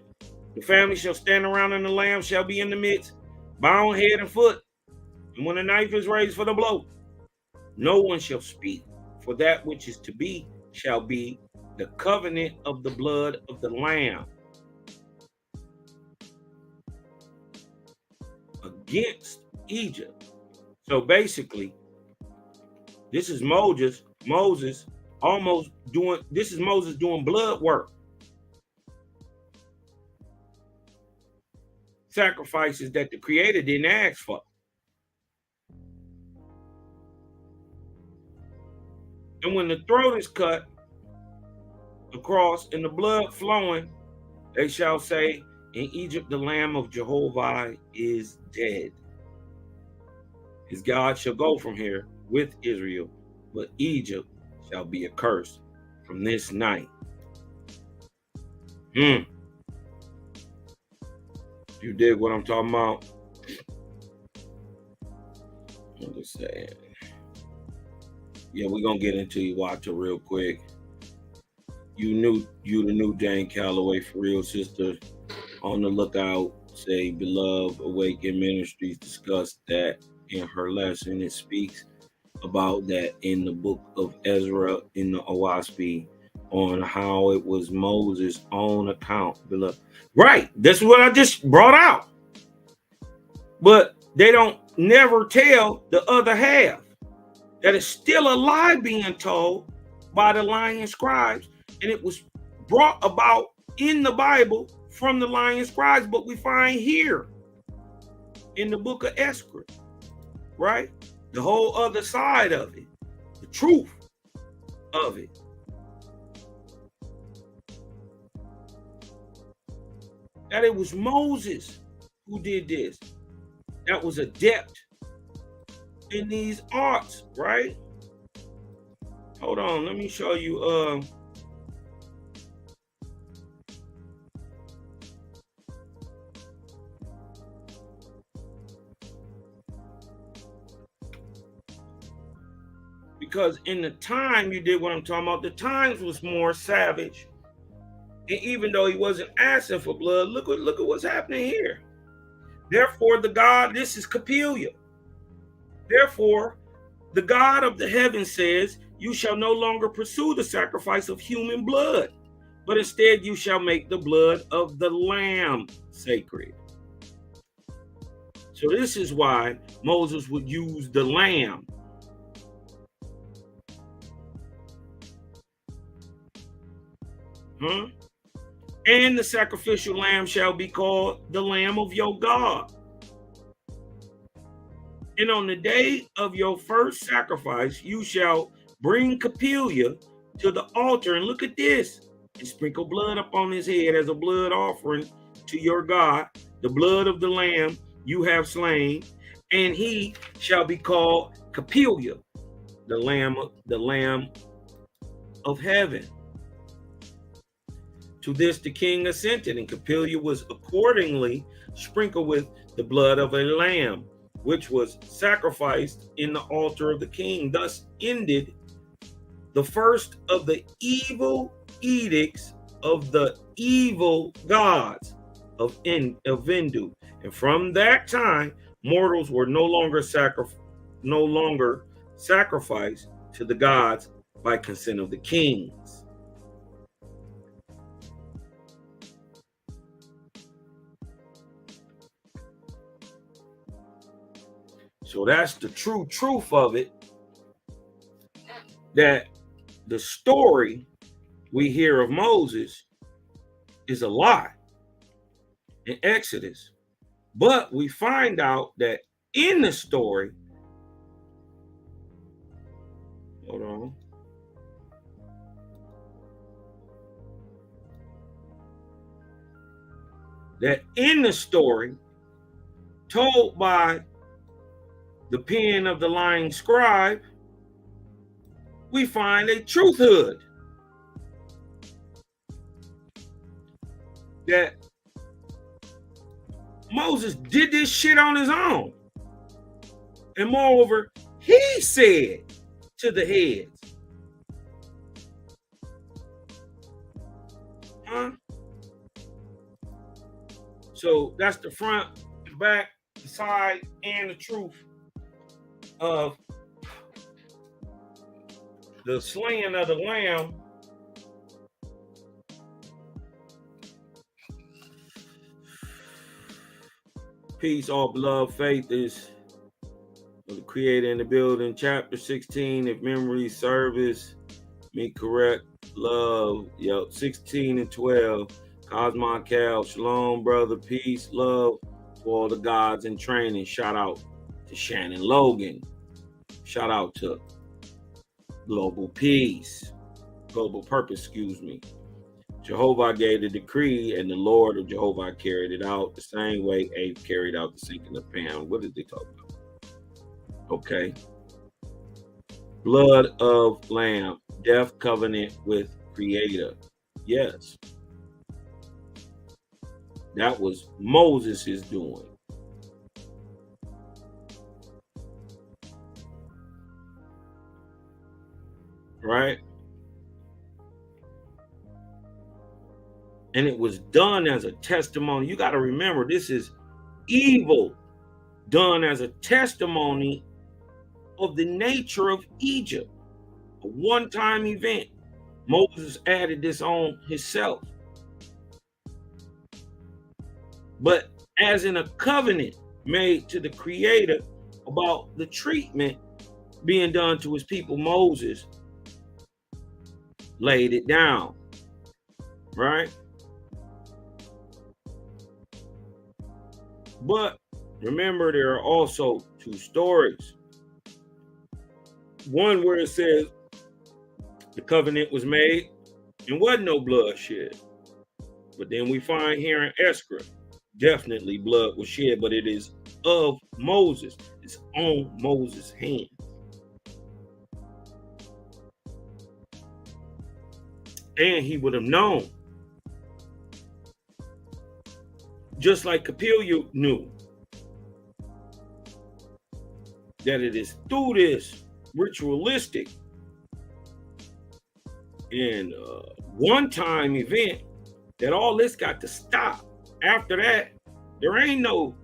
the family shall stand around, and the lamb shall be in the midst, bound head and foot. And when the knife is raised for the blow, no one shall speak, for that which is to be shall be the covenant of the blood of the lamb against Egypt. So basically, this is Moses doing blood work. Sacrifices that the Creator didn't ask for. And when the throat is cut across and the blood flowing, they shall say, in Egypt the Lamb of Jehovah is dead. His God shall go from here with Israel, but Egypt shall be accursed from this night. You dig what I'm talking about? I'm just saying. Yeah, we're gonna get into you watcher real quick. You the new Jane Calloway for real, sister. On the lookout. Say Beloved Awaken Ministries discussed that in her lesson. It speaks about that in the book of Ezra in the Owaspi, on how it was Moses' own account, beloved. Right, that's what I just brought out. But they don't never tell the other half. That is still a lie being told by the lying scribes, and it was brought about in the Bible from the lying scribes, but we find here in the book of Esther, right? The whole other side of it, the truth of it. that it was Moses who did this. That was adept in these arts, right? Hold on, let me show you. Because in the time you did what I'm talking about, the times was more savage. And even though he wasn't asking for blood, look at what's happening here. Therefore, the God, this is Capelia. Therefore, the God of the heavens says, you shall no longer pursue the sacrifice of human blood, but instead you shall make the blood of the lamb sacred. So this is why Moses would use the lamb. And the sacrificial lamb shall be called the Lamb of your God. And on the day of your first sacrifice, you shall bring Capelia to the altar. And look at this. And sprinkle blood upon his head as a blood offering to your God, the blood of the lamb you have slain. And he shall be called Capelia, the lamb of heaven. To this the king assented, and Capelia was accordingly sprinkled with the blood of a lamb, which was sacrificed in the altar of the king. Thus ended the first of the evil edicts of the evil gods of Vindu. And from that time, mortals were no longer sacrificed to the gods by consent of the kings. So that's the true truth of it, that the story we hear of Moses is a lie in Exodus. But we find out that in the story, hold on, that in the story told by the pen of the lying scribe, we find a truthhood that Moses did this shit on his own. And moreover, he said to the heads, So that's the front, the back, the side, and the truth of the slaying of the lamb. Peace, all beloved, faith is the creator in the building. Chapter 16, if memory serves me correct, love. 16 and 12. Cosmon Cal, shalom, brother, peace, love to all the gods in training. Shout out to Shannon Logan. Shout out to Global Peace, Global Purpose, excuse me. Jehovah gave the decree, and the Lord of Jehovah carried it out the same way Abe carried out the sinking of Pam. What did they talk about? Okay. Blood of lamb, death covenant with creator. Yes. That was Moses' doing. Right? And it was done as a testimony. You got to remember, this is evil done as a testimony of the nature of Egypt. A one-time event. Moses added this on himself. But as in a covenant made to the creator about the treatment being done to his people, Moses laid it down. Right? But remember, there are also two stories. One where it says the covenant was made and wasn't no bloodshed. But then we find here in Ezra, definitely blood was shed, but it is of Moses. It's on Moses' hand. And he would have known, just like Capilio knew, that it is through this ritualistic and one-time event that all this got to stop. After that, there ain't no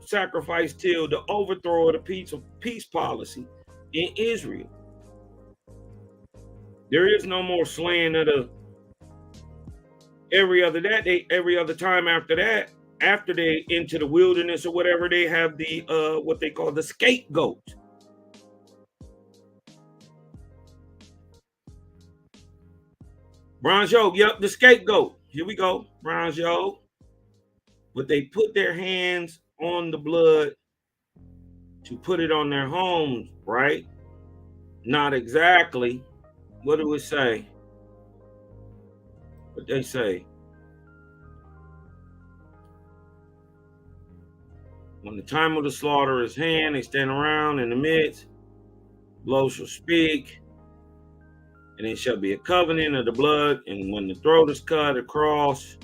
sacrifice till the overthrow of the peace policy in Israel. There is no more slaying of the every other time after that. After they into the wilderness or whatever, they have the what they call the scapegoat. Bronze yoke, yep, the scapegoat. Here we go, bronze yoke. But they put their hands on the blood to put it on their homes, right? Not exactly. What do it say? What they say? When the time of the slaughter is hand, they stand around in the midst. Blow shall speak, and it shall be a covenant of the blood. And when the throat is cut across,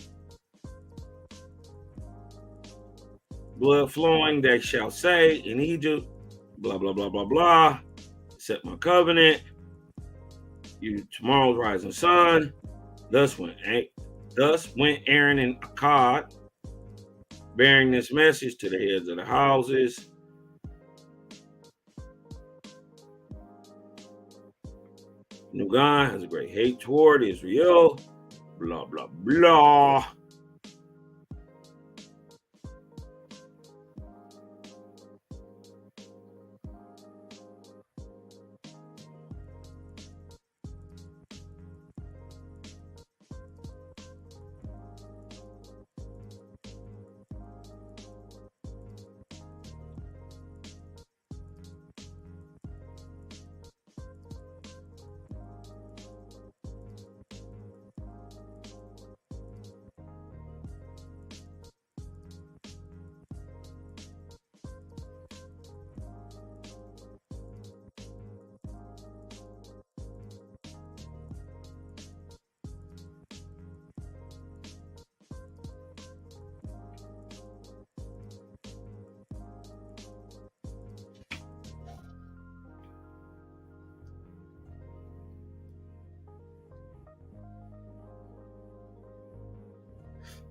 blood flowing, they shall say in Egypt, blah, blah, blah, blah, blah, set my covenant, you tomorrow's rising sun. Thus went Aaron and Akkad, bearing this message to the heads of the houses. Nugan has a great hate toward Israel, blah, blah, blah.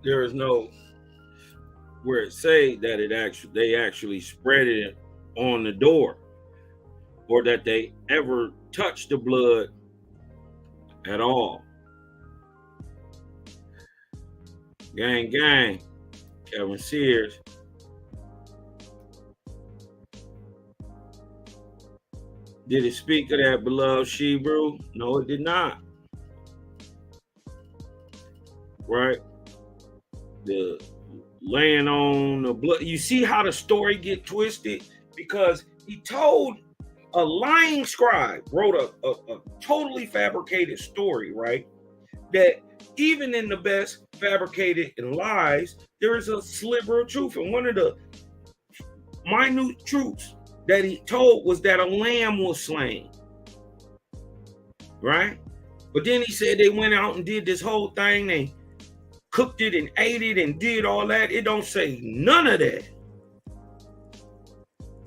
There is no where it say that they actually spread it on the door, or that they ever touched the blood at all. Gang, gang, Kevin Sears. Did it speak of that beloved Hebrew? No, it did not. Right? The laying on the blood. You see how the story get twisted? Because he told a lying scribe, wrote a totally fabricated story, right? That even in the best fabricated and lies, there is a sliver of truth. And one of the minute truths that he told was that a lamb was slain, right? But then he said they went out and did this whole thing. They cooked it and ate it and did all that. It don't say none of that.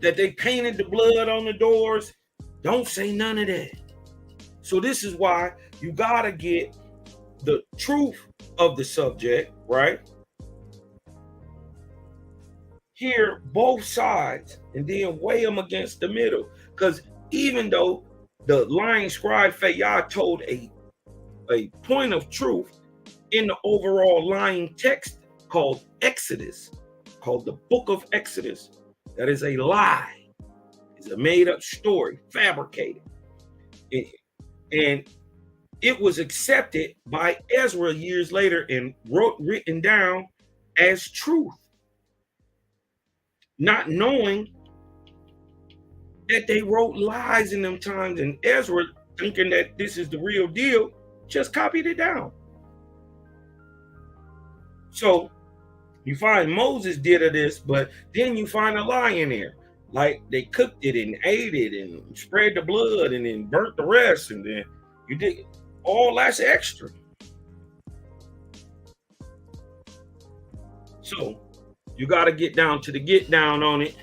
That they painted the blood on the doors. Don't say none of that. So this is why you gotta get the truth of the subject, right? Hear both sides and then weigh them against the middle. Because even though the lying scribe Fayah told a point of truth in the overall lying text called Exodus, called the Book of Exodus, that is a lie. It's a made-up story, fabricated. And it was accepted by Ezra years later and written down as truth, not knowing that they wrote lies in them times, and Ezra, thinking that this is the real deal, just copied it down. So you find Moses did of this, but then you find a lie in there. Like they cooked it and ate it and spread the blood and then burnt the rest, and then you did all that's extra. So you got to get down to the get down on it.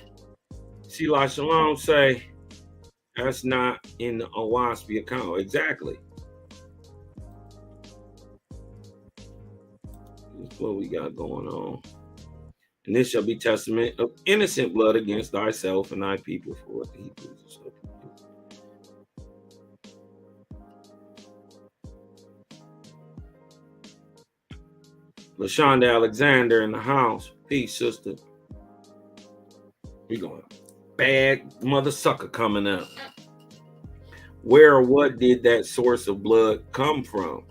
See, like Shalom say, that's not in the Owaspi account. Exactly. That's what we got going on. And this shall be testament of innocent blood against thyself and thy people, for what the Hebrews are so. LaShonda Alexander in the house. Peace, sister. We going bad mother sucker coming up. Where or what did that source of blood come from?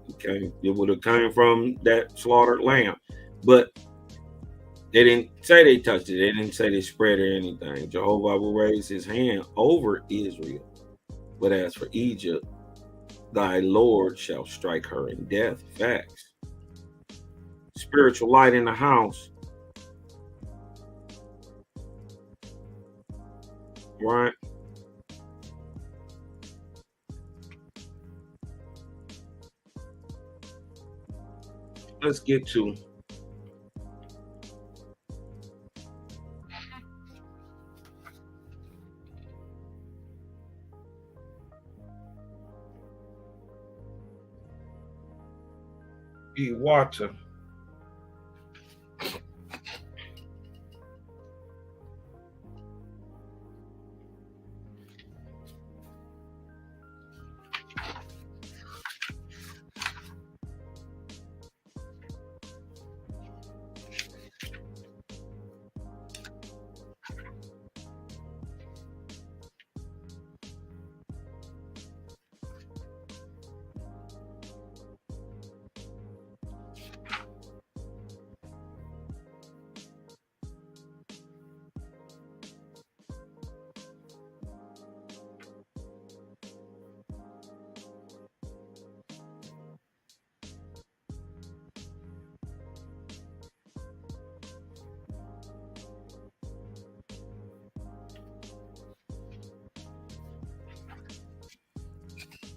Okay, it would have come from that slaughtered lamb, but they didn't say they touched it. They didn't say they spread or anything. Jehovah will raise his hand over Israel, but as for Egypt, thy Lord shall strike her in death. Facts. Spiritual light in the house. Right. Let's get to water.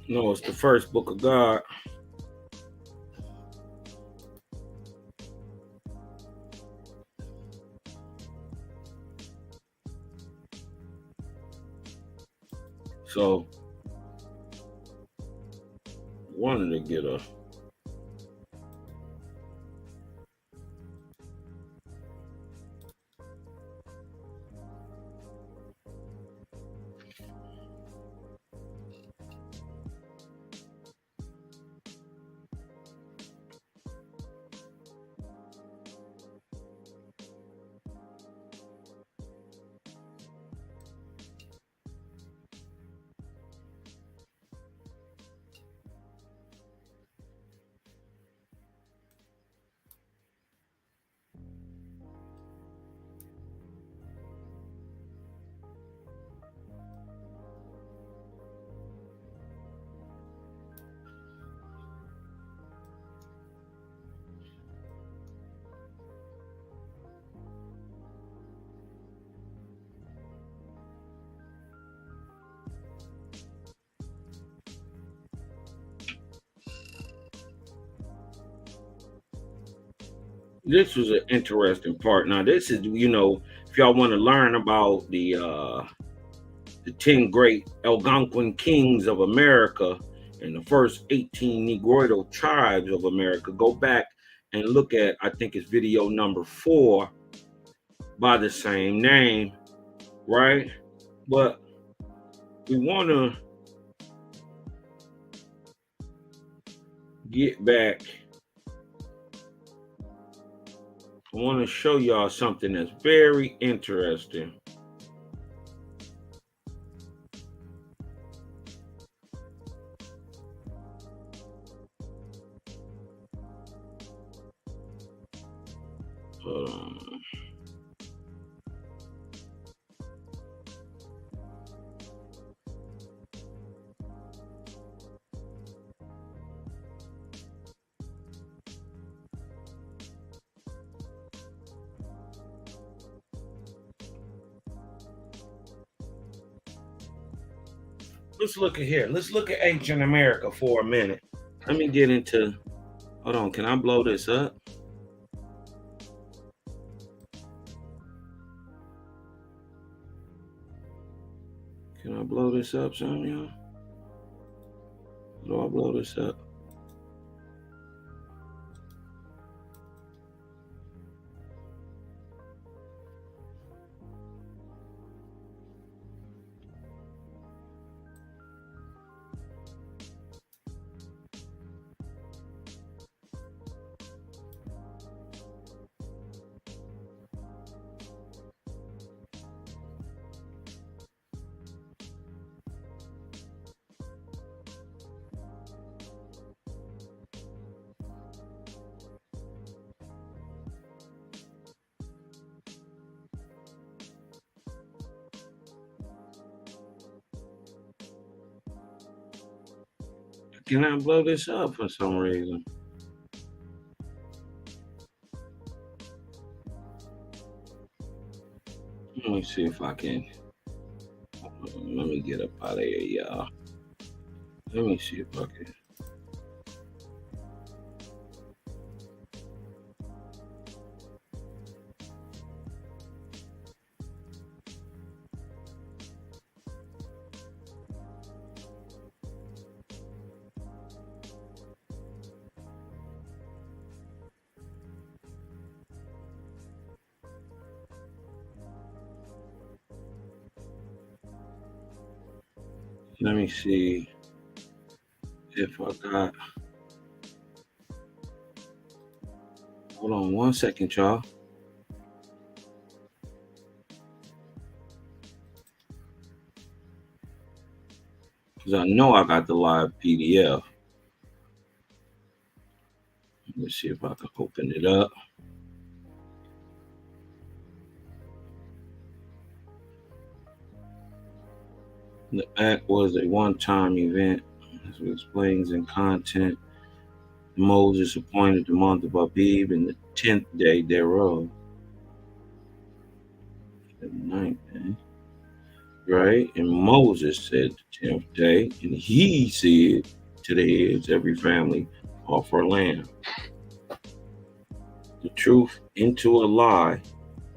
No, it's the first book of God. So wanted to get a this was an interesting part. Now, this is, if y'all want to learn about the 10 great Algonquin kings of America and the first 18 Negroidal tribes of America, go back and look at, I think it's video number 4 by the same name, right? But we want to get back. I want to show y'all something that's very interesting. Hold on. let's look at here. Let's look at ancient America for a minute. Let me get into. Hold on. Can I blow this up? Can I blow this up, some of y'all? How do I blow this up? Can I blow this up for some reason? Let me see if I can. Let me get up out of here, y'all. Let me see if I can. Let me see if I got. Hold on 1 second, y'all. Because I know I got the live PDF. Let me see if I can open it up. The act was a one-time event, as it explains in content. Moses appointed the month of Abib and the 10th day thereof. The 9th day. Right? And Moses said the 10th day, and he said to the heads, every family, offer a lamb. The truth into a lie,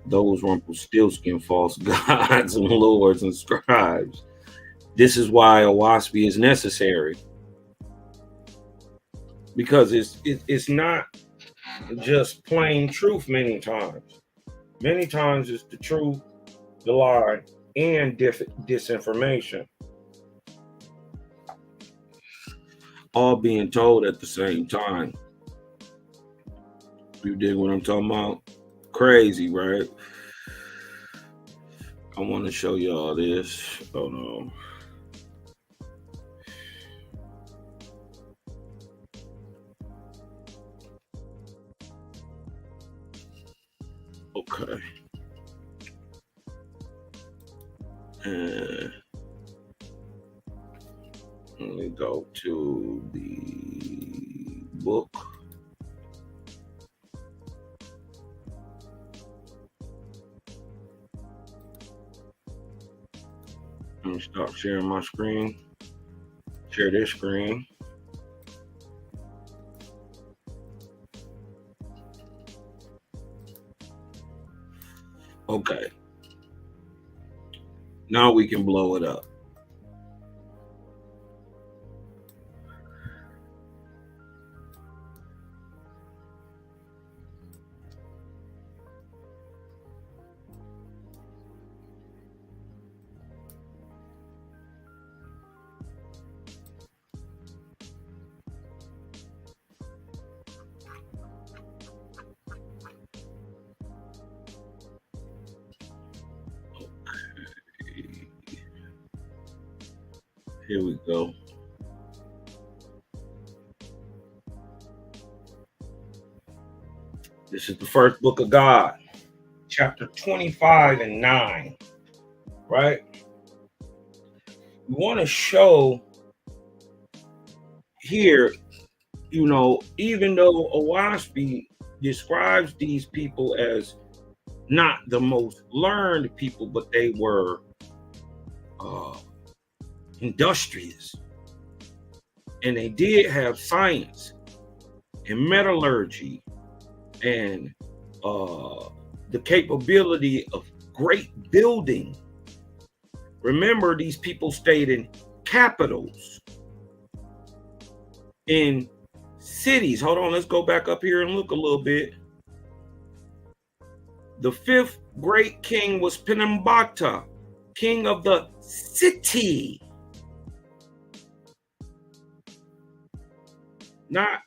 those Rumpelstiltskin false gods and lords and scribes. This is why a WASPy is necessary. Because it's not just plain truth many times. Many times it's the truth, the lie, and disinformation. All being told at the same time. You dig what I'm talking about? Crazy, right? I want to show y'all this. Oh no. Okay. And let me go to the book. Let me stop sharing my screen. Share this screen. Okay. Now we can blow it up. Here we go. This is the first book of God, chapter 25 and 9, right? We want to show here, even though Owaspy describes these people as not the most learned people, but they were industries. And they did have science and metallurgy and the capability of great building. Remember, these people stayed in capitals, in cities. Hold on, let's go back up here and look a little bit. The fifth great king was Penambata, king of the city. Not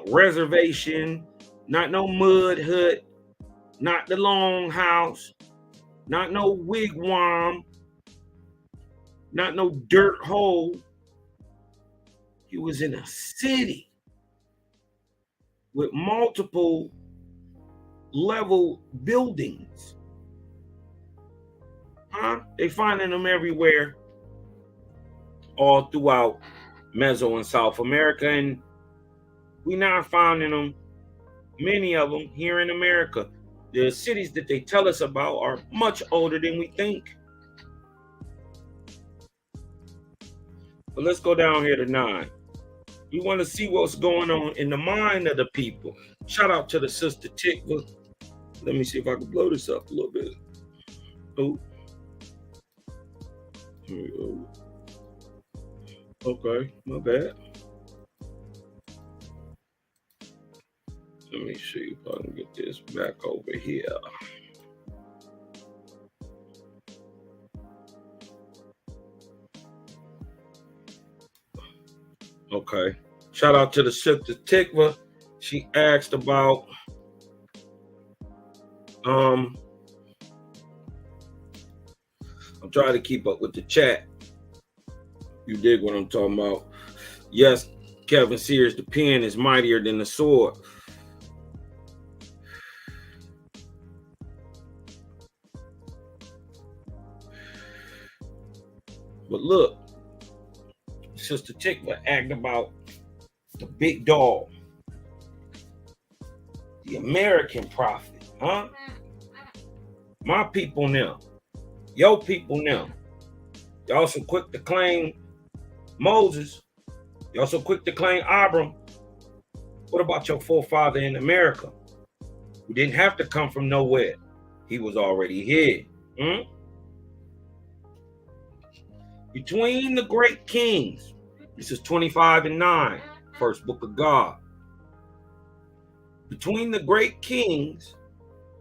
reservation, not no mud hut, not the long house, not no wigwam, not no dirt hole. He was in a city with multiple level buildings. They finding them everywhere, all throughout Meso and South America, and we now finding them, many of them here in America. The cities that they tell us about are much older than we think. But let's go down here to 9. We want to see what's going on in the mind of the people. Shout out to the sister Tikva. Let me see if I can blow this up a little bit. Oh. Here we go. Okay, my bad. Let me see if I can get this back over here. Okay. Shout out to the sister Tikva. She asked about I'm trying to keep up with the chat. You dig what I'm talking about? Yes, Kevin Sears, the pen is mightier than the sword. But look, Sister Tikva asked about the big dog, the American prophet, huh? My people now, your people now. Y'all so quick to claim Moses. Y'all so quick to claim Abram. What about your forefather in America, who didn't have to come from nowhere? He was already here. Between the great kings, this is 25:9, first book of God. Between the great kings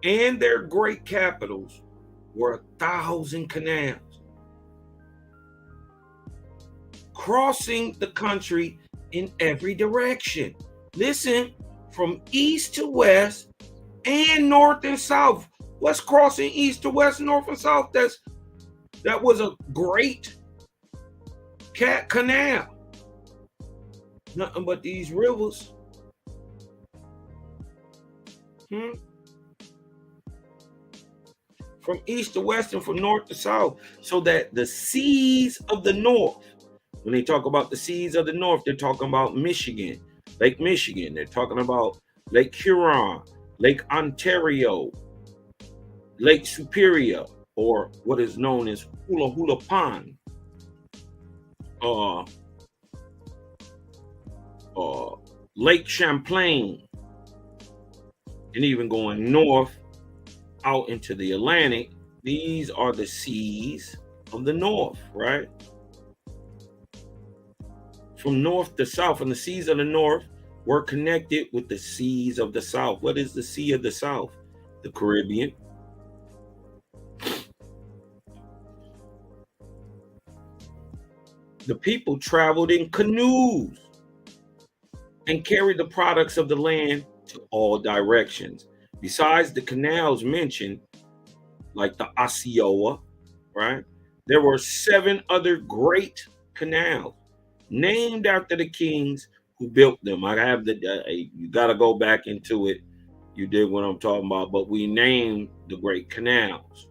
and their great capitals were 1,000 canals, crossing the country in every direction. Listen, from east to west and north and south. What's crossing east to west, north and south? That was a great canal. Nothing but these rivers. From east to west and from north to south. So that the seas of the north, when they talk about the seas of the north, they're talking about Michigan, Lake Michigan. They're talking about Lake Huron, Lake Ontario, Lake Superior, or what is known as Hula Hula Pond. Lake Champlain, and even going north out into the Atlantic. These are the seas of the north, right? From north to south, and the seas of the north were connected with the seas of the south. What is the sea of the south? The Caribbean. The people traveled in canoes and carried the products of the land to all directions. Besides the canals mentioned, like the Osceola, right? There were 7 other great canals named after the kings who built them. I have you got to go back into it. You did what I'm talking about, but we named the great canals,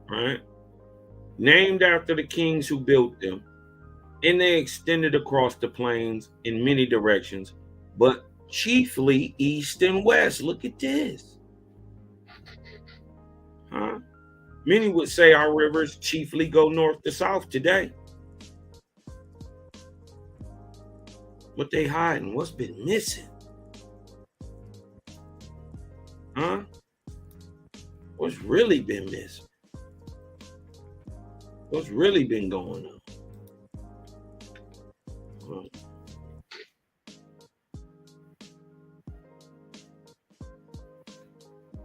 right? Named after the kings who built them, and they extended across the plains in many directions, but chiefly east and west. Look at this. Many would say our rivers chiefly go north to south today. What they hiding? What's been missing? Huh? What's really been missing? What's really been going on? Huh?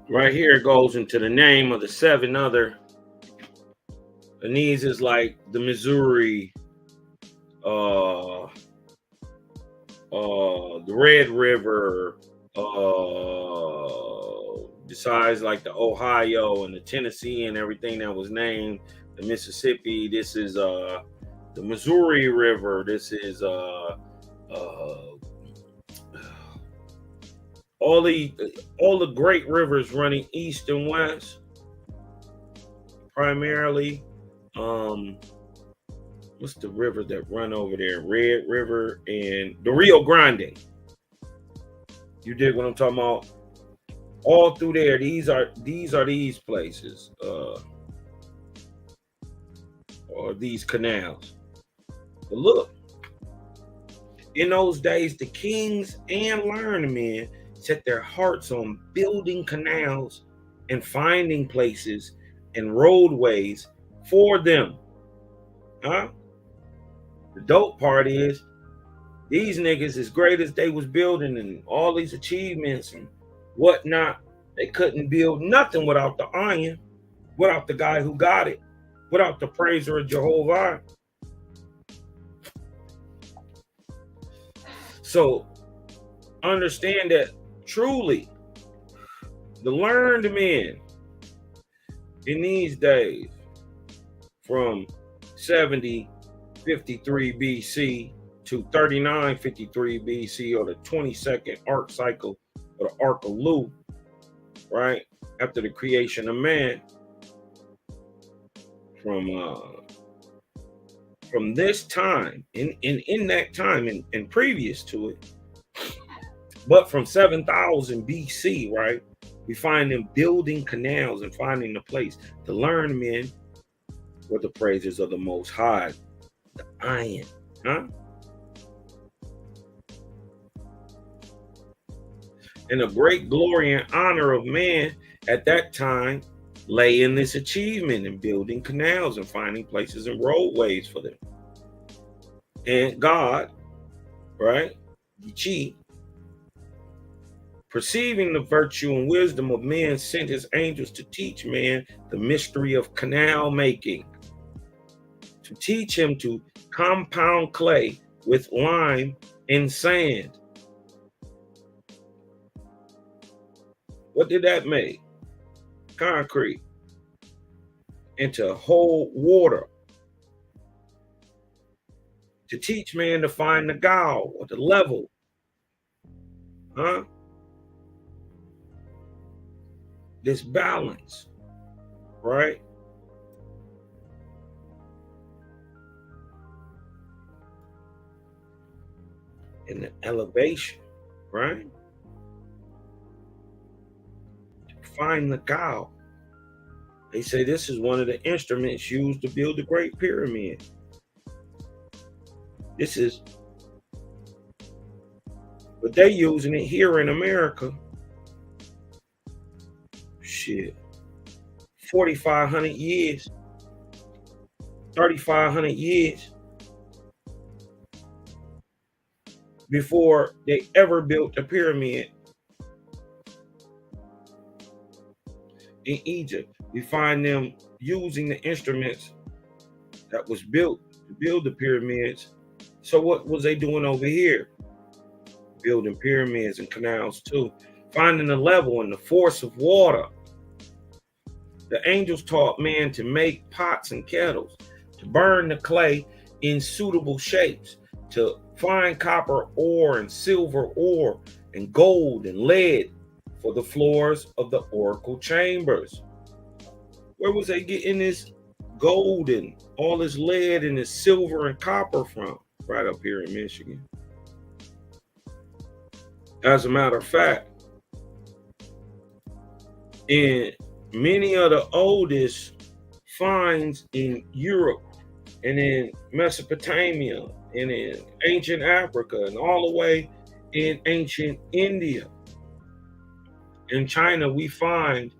Right here it goes into the name of the 7 other. And these is like the Missouri, the Red River, besides like the Ohio and the Tennessee and everything that was named, the Mississippi. This is the Missouri River. This is all the great rivers running east and west, primarily. What's the river that run over there? Red River and the Rio Grande. You dig what I'm talking about? All through there, these are these places, or these canals. But look, in those days, the kings and learned men set their hearts on building canals and finding places and roadways for them. Huh? The dope part is these niggas, as great as they was building and all these achievements and whatnot, they couldn't build nothing without the iron, without the guy who got it, without the praiser of Jehovah. So understand that truly the learned men in these days, from 7053 BC to 3953 BC, or the 22nd arc cycle, or the arc of Lu, right after the creation of man, from this time, in that time and previous to it, but from 7000 BC, right, we find them building canals and finding the place. The learned men were the praisers of the Most High, the iron, huh? And the great glory and honor of man at that time lay in this achievement in building canals and finding places and roadways for them. And God, right, Yichi, perceiving the virtue and wisdom of men, sent his angels to teach man the mystery of canal making, to teach him to compound clay with lime and sand. What did that make? Concrete. And to hold water. To teach man to find the gal, or the level. Huh? This balance, right? And the elevation, right? To find the gal. They say this is one of the instruments used to build the Great Pyramid. This is, but they using it here in America. Shit, 4,500 years, 3,500 years before they ever built a pyramid. In Egypt, we find them using the instruments that was built to build the pyramids. So what was they doing over here? Building pyramids and canals too. Finding the level and the force of water. The angels taught man to make pots and kettles, to burn the clay in suitable shapes, to find copper ore and silver ore and gold and lead for the floors of the oracle chambers. Where was they getting this gold and all this lead and this silver and copper from? Right up here in Michigan. As a matter of fact, in many of the oldest finds in Europe and in Mesopotamia and in ancient Africa and all the way in ancient India. In China, we find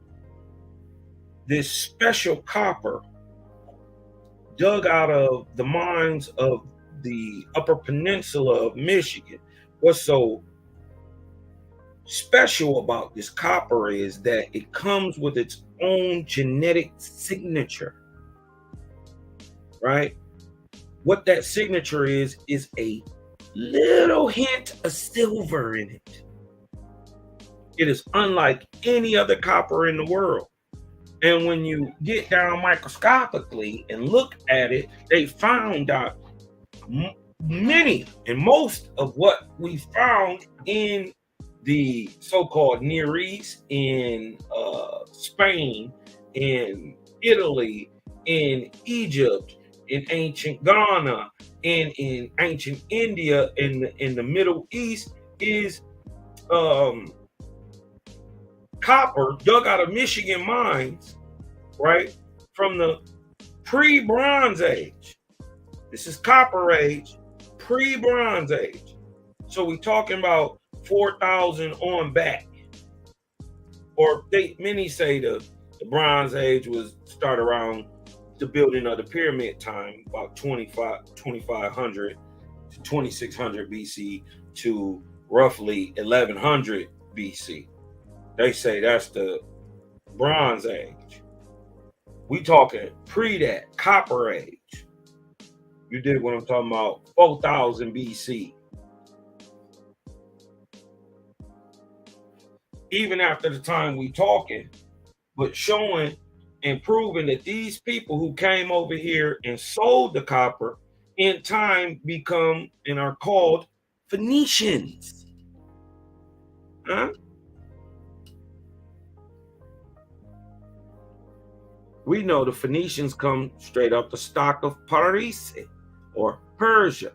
this special copper dug out of the mines of the Upper Peninsula of Michigan. What's so special about this copper is that it comes with its own genetic signature, right? What that signature is a little hint of silver in it. It is unlike any other copper in the world. And when you get down microscopically and look at it, they found out many and most of what we found in the so-called Near East, in Spain, in Italy, in Egypt, in ancient Ghana, and in ancient India, in the Middle East, is copper dug out of Michigan mines, right, from the pre-Bronze Age. This is Copper Age, pre-Bronze Age. So we're talking about 4,000 on back. Or many say the Bronze Age was start around the building of the pyramid time, about 2,500 to 2,600 BC to roughly 1,100 BC. They say that's the Bronze Age. We talking pre that, Copper Age. You dig what I'm talking about? 4,000 BC. Even after the time we talking, but showing and proving that these people who came over here and sold the copper in time become and are called Phoenicians. Huh? We know the Phoenicians come straight up the stock of Paris or Persia.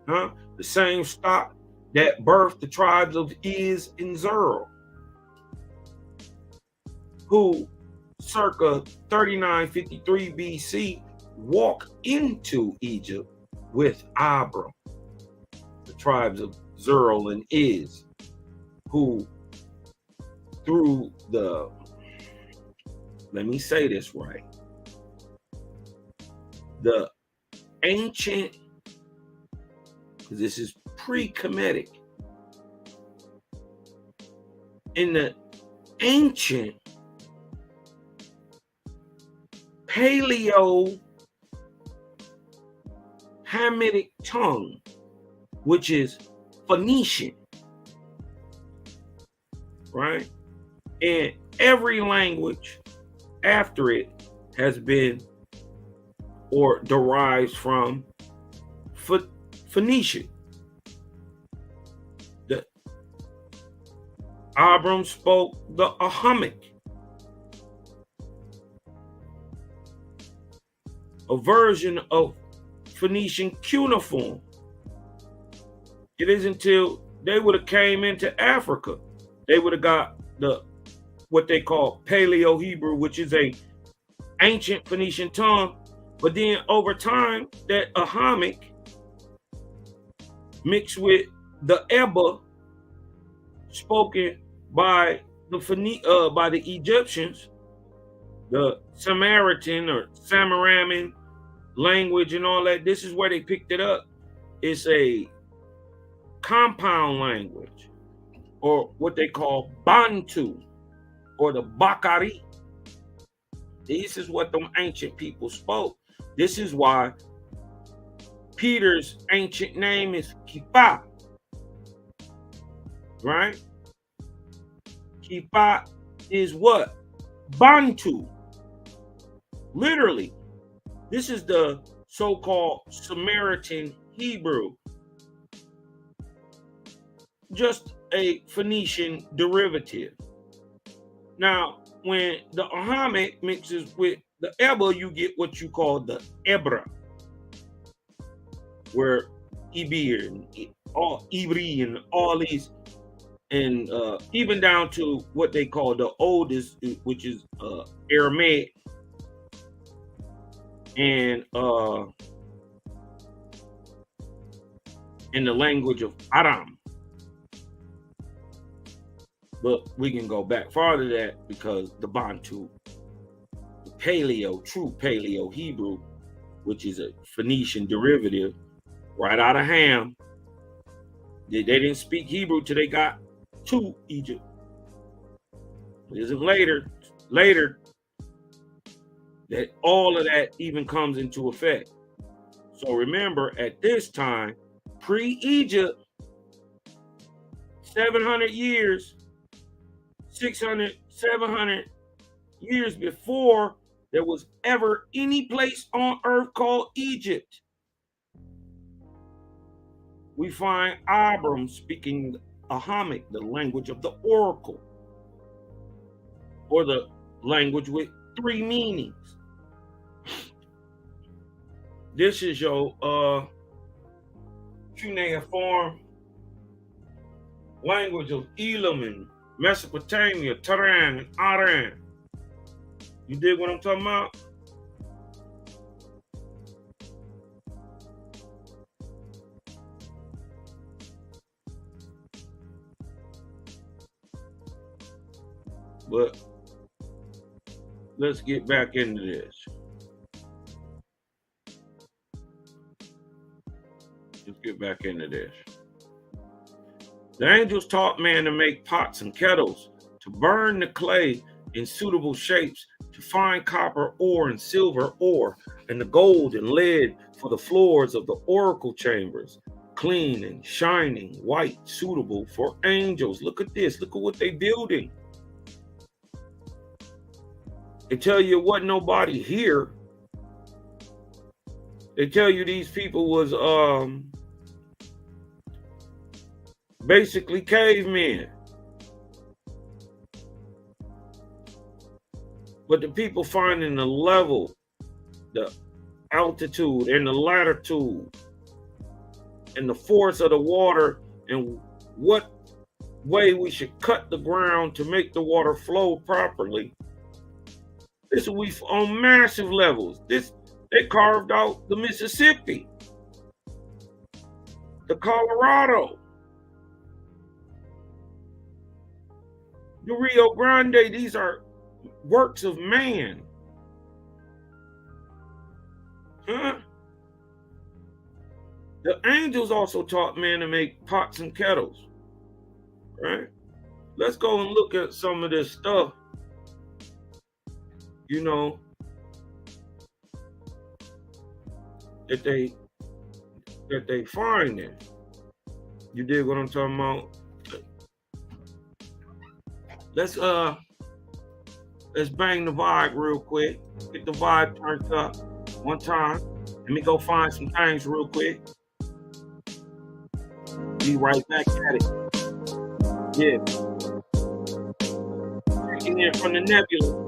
Huh? The same stock that birthed the tribes of Iz and Zerl, who circa 3953 BC walk into Egypt with Abram, the tribes of Zerl and Iz, who through the, let me say this right, the ancient, this is pre-Kemetic, in the ancient Paleo-Hamitic tongue, which is Phoenician, right? And every language after it has been or derives from Phoenician. The Abram spoke the Ahamic, a version of Phoenician cuneiform. It isn't until they would have came into Africa, they would have got the what they call Paleo Hebrew, which is a ancient Phoenician tongue. But then over time, that Ahamic mixed with the Eba spoken by the Egyptians, the Samaritan or Samaraman language and all that. This is where they picked it up. It's a compound language, or what they call Bantu, or the Bakari. This is what them ancient people spoke. This is why Peter's ancient name is Kippah, right? Kippah is what? Bantu. Literally, this is the so-called Samaritan Hebrew, just a Phoenician derivative. Now, when the Ahamic mixes with the Eba, you get what you call the Ebra, where Ibir and all Ibri and all these and even down to what they call the oldest, which is Aramaic, and in the language of Aram. But we can go back farther than that because the Bantu, the true Paleo Hebrew, which is a Phoenician derivative, right out of Ham. They didn't speak Hebrew till they got to Egypt. It isn't later that all of that even comes into effect. So remember, at this time, pre-Egypt, 700 years, 600, 700 years before there was ever any place on earth called Egypt, we find Abram speaking Ahamic, the language of the oracle, or the language with three meanings. This is your cuneiform language of Elam and Mesopotamia, Tehran and Iran. You dig what I'm talking about? But let's get back into this. Let's get back into this. The angels taught man to make pots and kettles, to burn the clay in suitable shapes, to find copper ore and silver ore, and the gold and lead for the floors of the oracle chambers, clean and shining, white, suitable for angels. Look at this. Look at what they building. They tell you it wasn't nobody here. They tell you these people was basically cavemen. But the people finding the level, the altitude and the latitude and the force of the water and what way we should cut the ground to make the water flow properly. This we on massive levels. They carved out the Mississippi, the Colorado, the Rio Grande. These are works of man. Huh? The angels also taught man to make pots and kettles. Right? Let's go and look at some of this stuff. You know, that they find there. You dig what I'm talking about? Let's bang the vibe real quick. Get the vibe turned up one time. Let me go find some things real quick. Be right back at it. Yeah. Taking in from the nebula.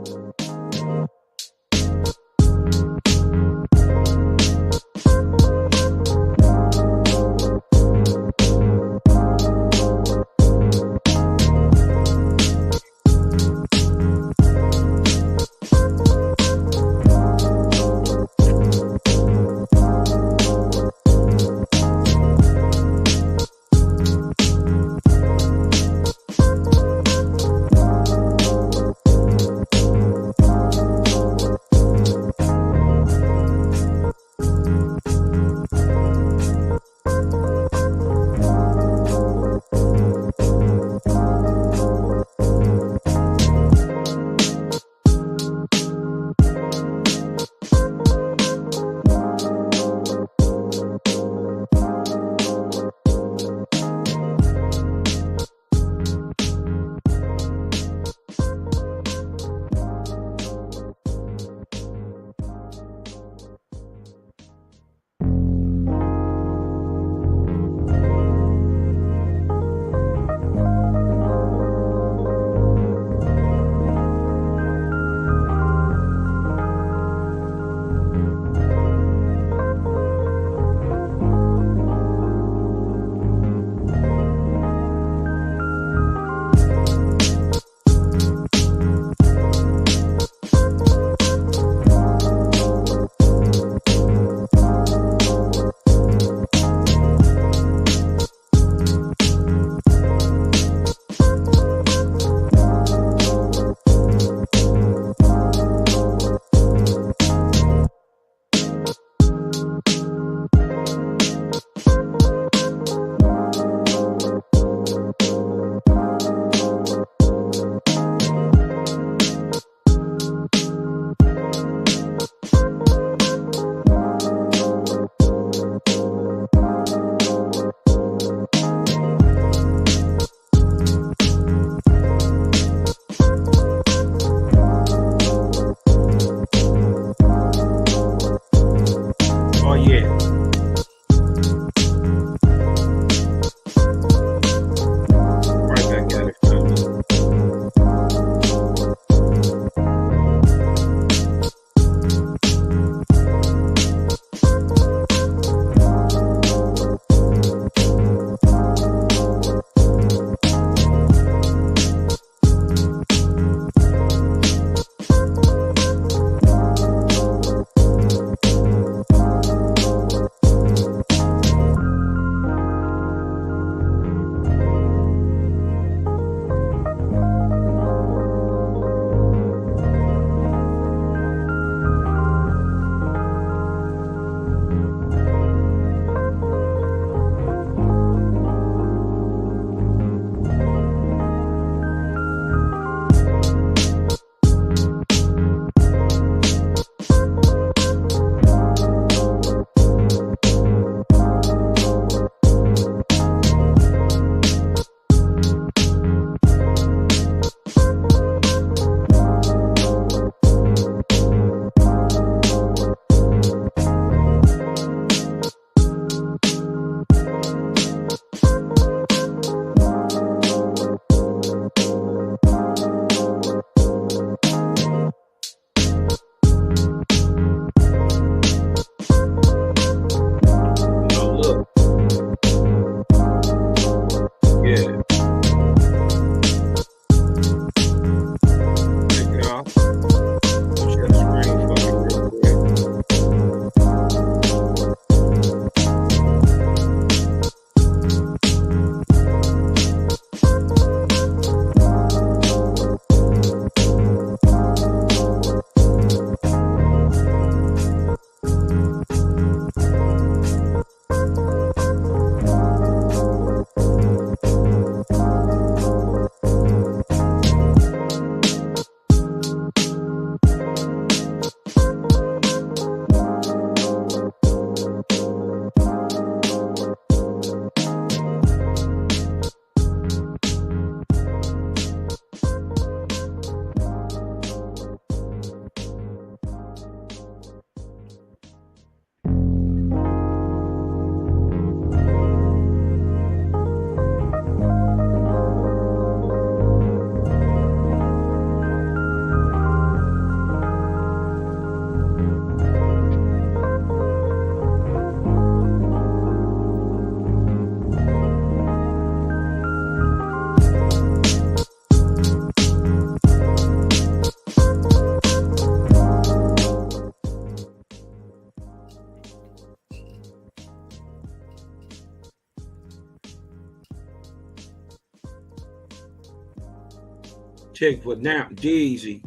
Check for now, Daisy.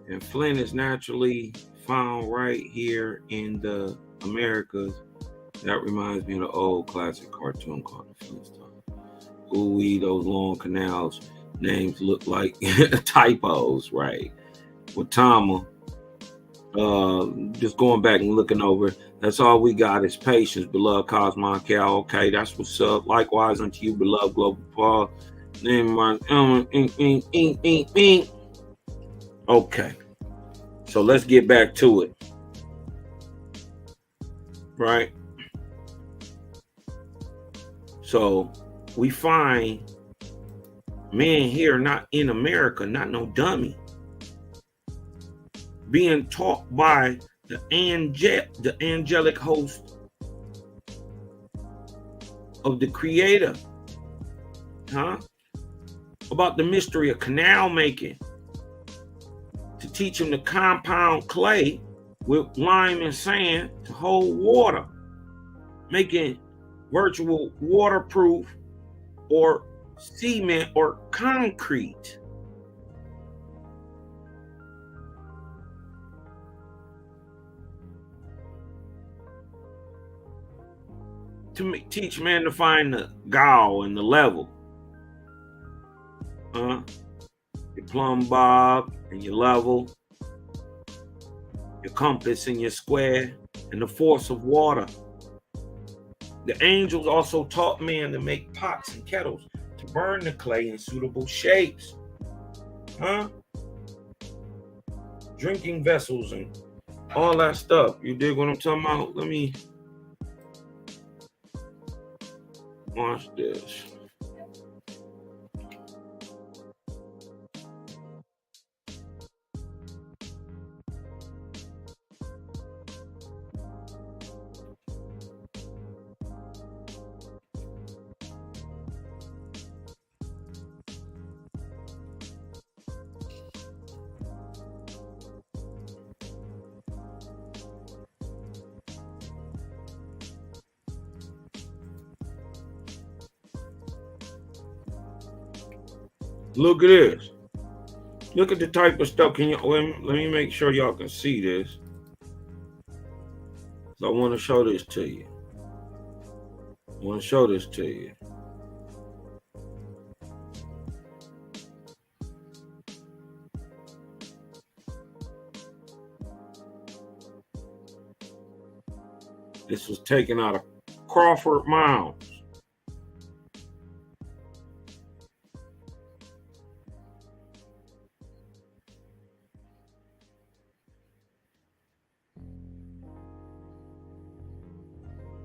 And Flint is naturally found right here in the Americas. That reminds me of the old classic cartoon called The Flintstones. Ooh, those long canals. Names look like typos, right? Watama. Just going back and looking over. That's all we got is patience, beloved Cosmon Cal. Okay, that's what's up. Likewise unto you, beloved Global Paul. Okay, so let's get back to it. Right? So we find man here, not in America, not no dummy, being taught by the angelic host of the Creator, about the mystery of canal making, to teach him to compound clay with lime and sand to hold water, making virtual waterproof or cement or concrete. To teach man to find the gall and the level. Your plumb bob and your level, your compass and your square, and the force of water. The angels also taught man to make pots and kettles to burn the clay in suitable shapes. Drinking vessels and all that stuff. You dig what I'm talking about? Let me watch this. Look at this. Look at the type of stuff. Can you let me make sure y'all can see this. So I want to show this to you. This was taken out of Crawford Mounds.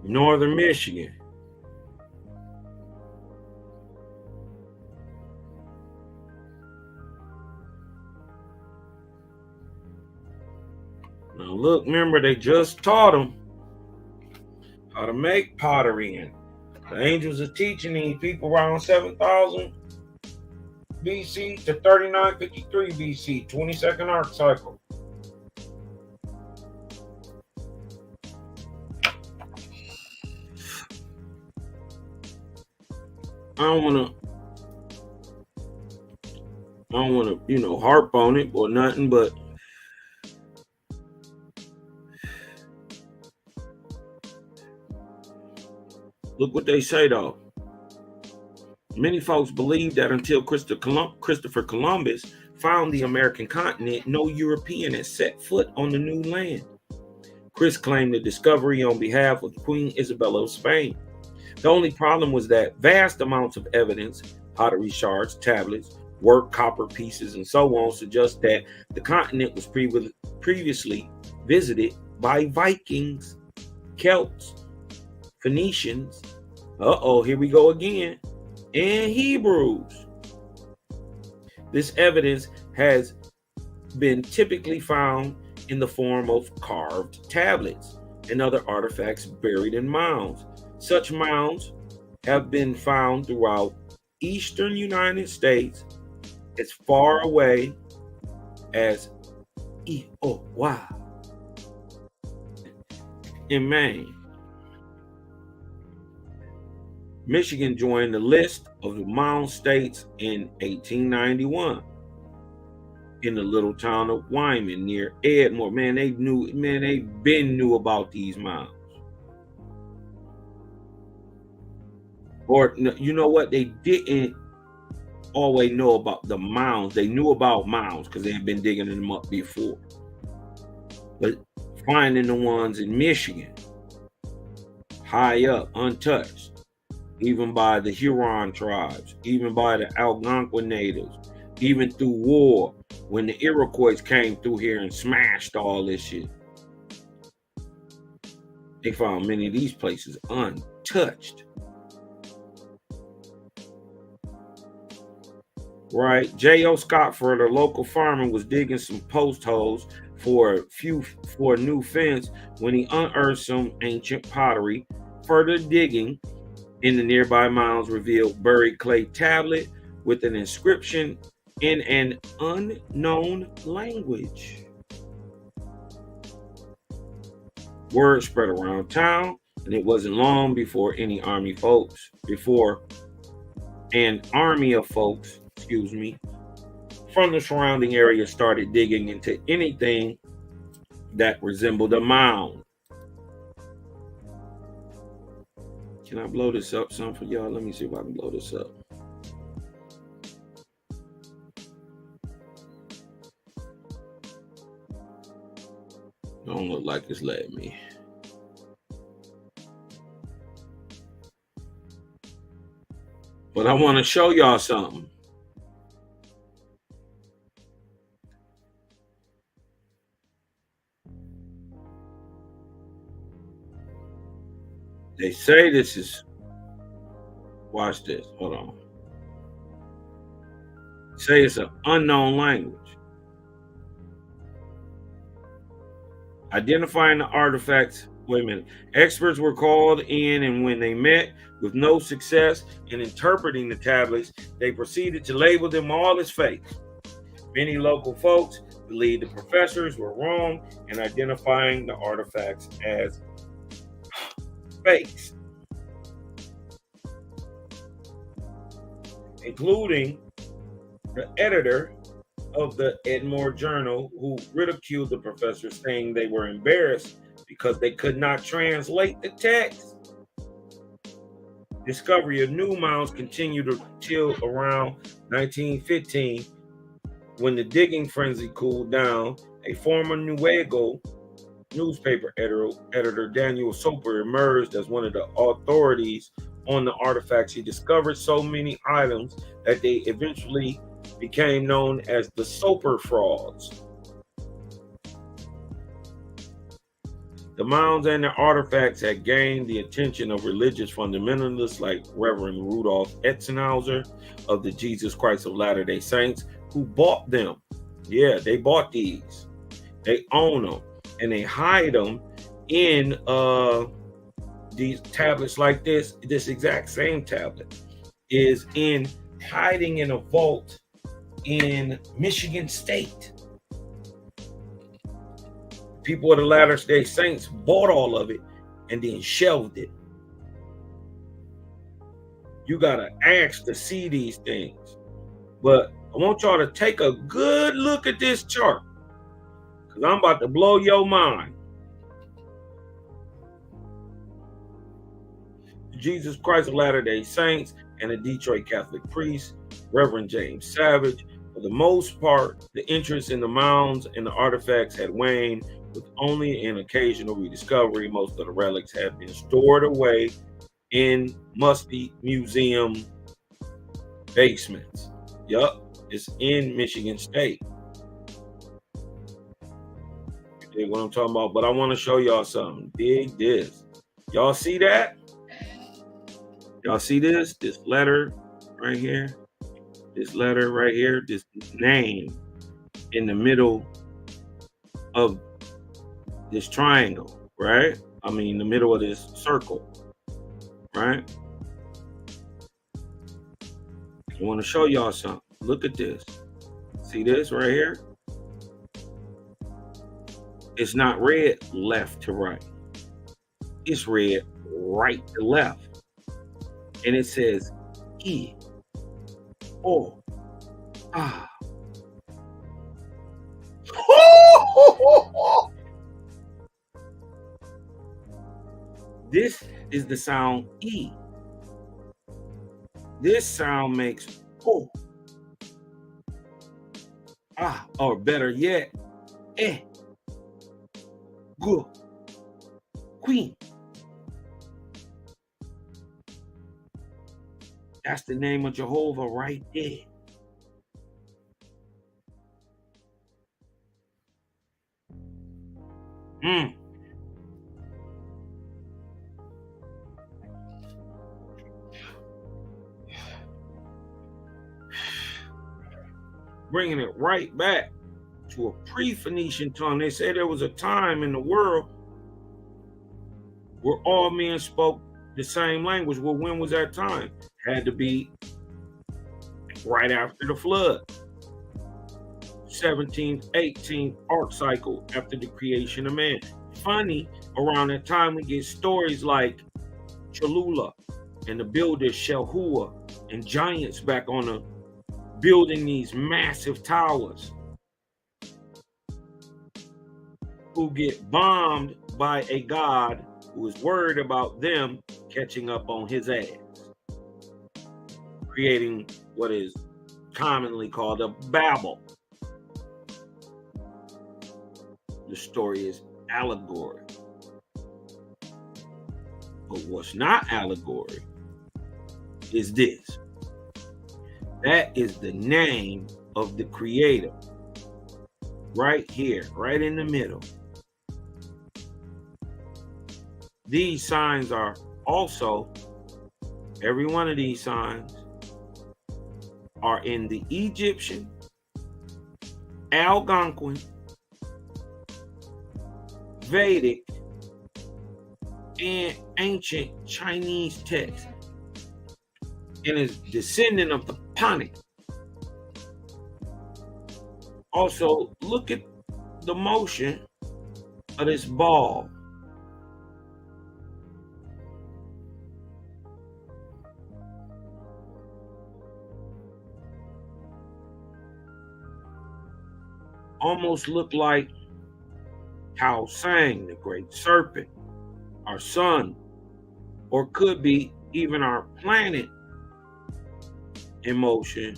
Northern Michigan. Now look, remember they just taught them how to make pottery, and the angels are teaching these people around 7,000 BC to 3953 BC, 22nd arc cycle. I don't want to, harp on it or nothing, but look what they say though. Many folks believe that until Christopher Columbus found the American continent, no European had set foot on the new land. Chris claimed the discovery on behalf of Queen Isabella of Spain. The only problem was that vast amounts of evidence, pottery shards, tablets, worked copper pieces, and so on, suggest that the continent was previously visited by Vikings, Celts, Phoenicians, here we go again, and Hebrews. This evidence has been typically found in the form of carved tablets and other artifacts buried in mounds. Such mounds have been found throughout eastern United States as far away as in Maine. Michigan joined the list of the Mound States in 1891 in the little town of Wyman near Edmore. Man, they knew about these mounds. Or you know what? They didn't always know about the mounds. They knew about mounds because they had been digging them up before. But finding the ones in Michigan, high up, untouched, even by the Huron tribes, even by the Algonquin natives, even through war, when the Iroquois came through here and smashed all this shit. They found many of these places untouched. Right? J.O. Scottford, a local farmer, was digging some post holes for a new fence when he unearthed some ancient pottery. Further digging in the nearby mounds revealed buried clay tablet with an inscription in an unknown language. Word spread around town, and it wasn't long before an army of folks, from the surrounding area started digging into anything that resembled a mound. Can I blow this up some for y'all? Let me see if I can blow this up. Don't look like it's letting me. But I want to show y'all something. They say this is, watch this, hold on. Say it's an unknown language. Identifying the artifacts, wait a minute. Experts were called in, and when they met with no success in interpreting the tablets, they proceeded to label them all as fake. Many local folks believed the professors were wrong in identifying the artifacts as fakes, including the editor of the Edmore Journal, who ridiculed the professors, saying they were embarrassed because they could not translate the text. Discovery of new mounds continued until around 1915, when the digging frenzy cooled down. A former Nuevo newspaper editor Daniel Soper emerged as one of the authorities on the artifacts. He discovered so many items that they eventually became known as the Soper frauds. The mounds and their artifacts had gained the attention of religious fundamentalists like Reverend Rudolph Etzenhauser of the Jesus Christ of Latter-day Saints, who bought them. Yeah, they bought these. They own them, and they hide them in these tablets like this. This exact same tablet is hiding in a vault in Michigan State. People of the Latter-day Saints bought all of it and then shelved it. You gotta ask to see these things. But I want y'all to take a good look at this chart, because I'm about to blow your mind. Jesus Christ of Latter-day Saints and a Detroit Catholic priest, Reverend James Savage. For the most part, the interest in the mounds and the artifacts had waned, with only an occasional rediscovery. Most of the relics have been stored away in musty museum basements. Yup, it's in Michigan State. You dig what I'm talking about? But I want to show y'all something. Dig this. Y'all see that? Y'all see this? This letter right here? This letter right here? This name in the middle of this triangle, right? I mean, the middle of this circle, right? I want to show y'all something. Look at this. See this right here? It's not read left to right. It's read right to left. And it says E, O, Ah. This is the sound E. This sound makes O, Ah, or better yet, E, G, Queen. That's the name of Jehovah right there. Bringing it right back to a pre-Phoenician tongue. They say there was a time in the world where all men spoke the same language. Well, when was that time? Had to be right after the flood. 17th, 18th arc cycle after the creation of man. Funny, around that time we get stories like Cholula and the builders Shelhua and giants back on the building these massive towers who get bombed by a god who is worried about them catching up on his ass, creating what is commonly called a Babel. The story is allegory. But what's not allegory is this. That is the name of the creator. Right here, right in the middle. These signs are also, every one of these signs are in the Egyptian, Algonquin, Vedic, and ancient Chinese text, and is descendant of the Punic. Also, look at the motion of this ball. Almost look like Tao Sang, the great serpent, our sun, or could be even our planet in motion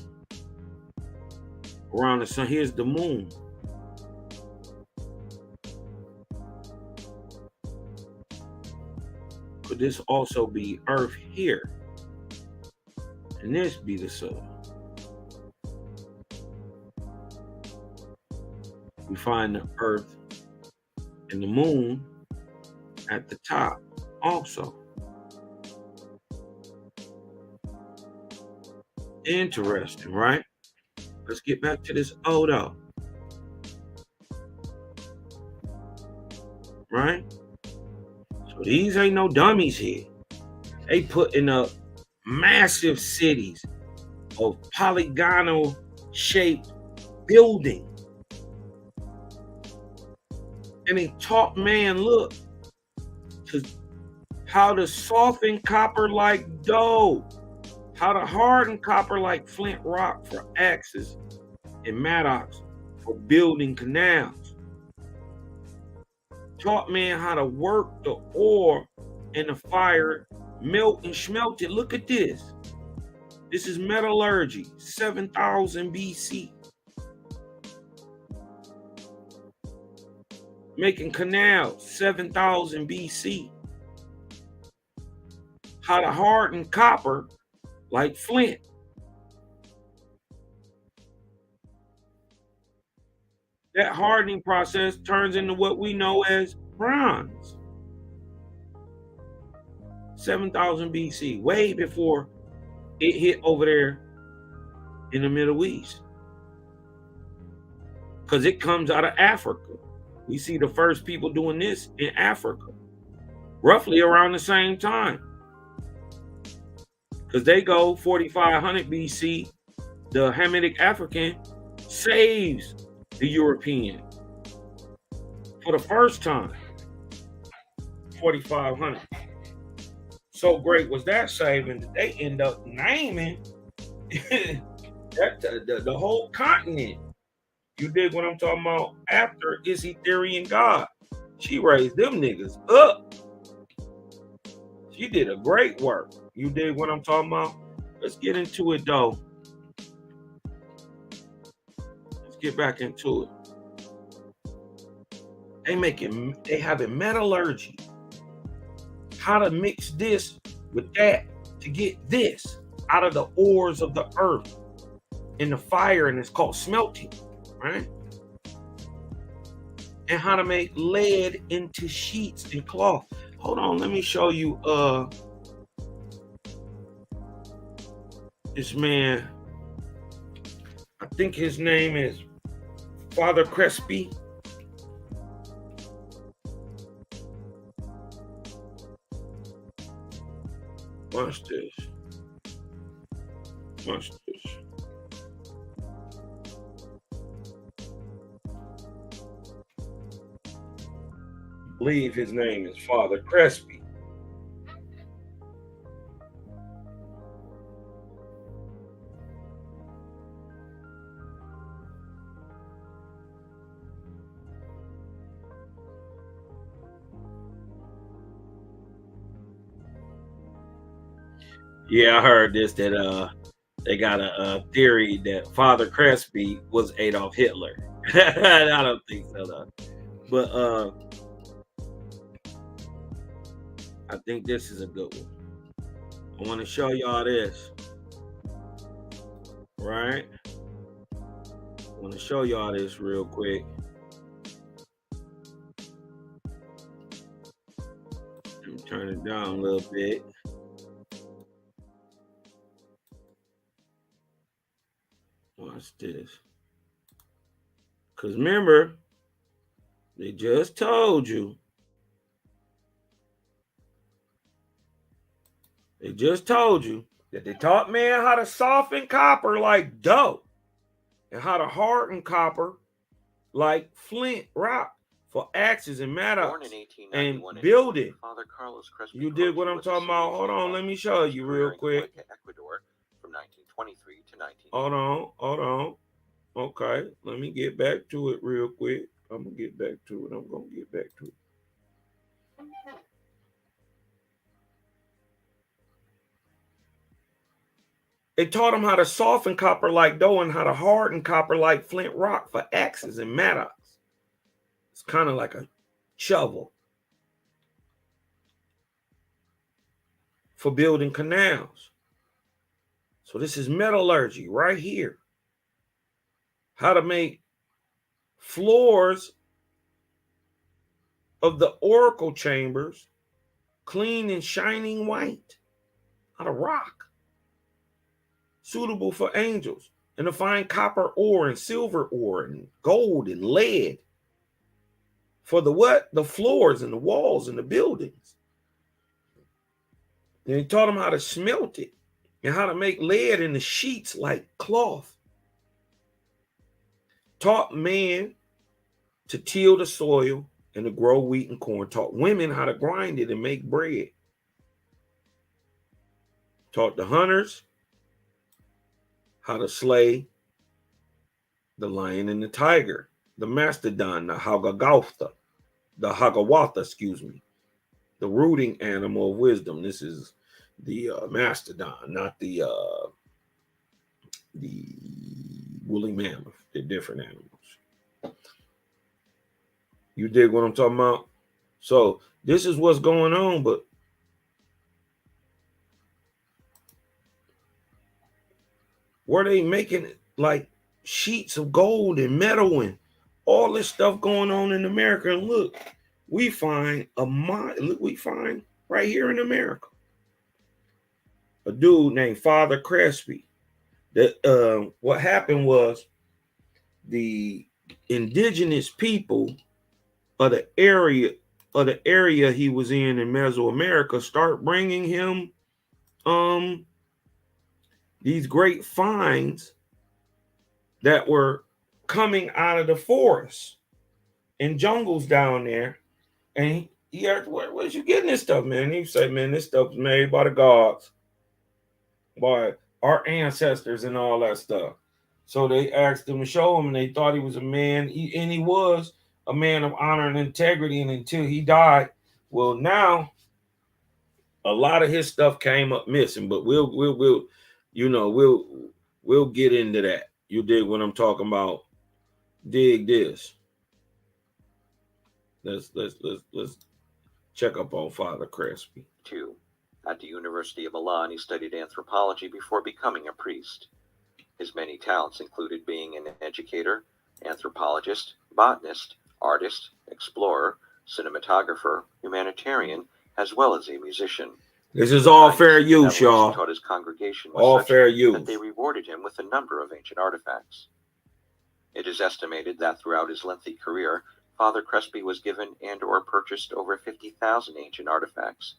around the sun. Here's the moon. Could this also be Earth here? And this be the sun. We find the Earth and the moon at the top also. Interesting, right? Let's get back to this Odo. Right? So these ain't no dummies here. They putting up massive cities of polygonal shaped buildings. And he taught man, look, to how to soften copper like dough, how to harden copper like flint rock for axes and mattocks for building canals. Taught man how to work the ore in the fire, melt and smelt it. Look at this. This is metallurgy, 7,000 BC. Making canals, 7,000 BC. How to harden copper like flint. That hardening process turns into what we know as bronze. 7,000 BC, way before it hit over there in the Middle East. Because it comes out of Africa. We see the first people doing this in Africa, roughly around the same time. Because they go 4,500 BC, the Hamitic African saves the European for the first time, 4,500. So great was that saving that they end up naming the whole continent. You dig what I'm talking about? After this Ethereum God, she raised them niggas up. She did a great work. You dig what I'm talking about? Let's get into it though. Let's get back into it. They having metallurgy. How to mix this with that to get this out of the ores of the earth in the fire, and it's called smelting, right? And how to make lead into sheets and cloth. Hold on, let me show you this man. I think his name is Father Crespi. Watch this. Watch this. I believe his name is Father Crespi. Yeah, I heard this that they got a theory that Father Crespi was Adolf Hitler. I don't think so though. But I think this is a good one. I want to show y'all this. Right? I want to show y'all this real quick. Let me turn it down a little bit. Watch this. Because remember, they just told you. They just told you that they taught man how to soften copper like dough and how to harden copper like flint rock for axes and mattocks and building. You dig what I'm talking about? Hold on, let me show you real quick. From 1923 to 19. Hold on. Okay, let me get back to it real quick. I'm gonna get back to it. They taught him how to soften copper like dough and how to harden copper like flint rock for axes and mattocks. It's kind of like a shovel for building canals. So this is metallurgy right here. How to make floors of the oracle chambers clean and shining white out of rock, suitable for angels, and to find copper ore and silver ore and gold and lead for the what? The floors and the walls and the buildings. And he taught them how to smelt it and how to make lead in the sheets like cloth. Taught man to till the soil and to grow wheat and corn. Taught women how to grind it and make bread. Taught the hunters how to slay the lion and the tiger, the mastodon, the hagawatha, the rooting animal of wisdom. This is the mastodon, not the woolly mammoth. They're different animals. You dig what I'm talking about? So this is what's going on, but were they making like sheets of gold and metal and all this stuff going on in America? And look, we find right here in America a dude named Father Crespi. That what happened was the indigenous people of the area he was in Mesoamerica start bringing him these great finds that were coming out of the forests and jungles down there, and he asked, where's you getting this stuff, man? He said, man, this stuff was made by the gods, by our ancestors and all that stuff. So they asked him to show him, and they thought he was a man, and he was a man of honor and integrity, and until he died. Well, now a lot of his stuff came up missing, but we'll get into that. You dig what I'm talking about? Dig this. Let's check up on Father Crespi. 2. At the University of Milan, he studied anthropology before becoming a priest. His many talents included being an educator, anthropologist, botanist, artist, explorer, cinematographer, humanitarian, as well as a musician. This is all fair use, y'all. Taught his congregation all fair use. That they rewarded him with a number of ancient artifacts. It is estimated that throughout his lengthy career, Father Crespi was given and or purchased over 50,000 ancient artifacts.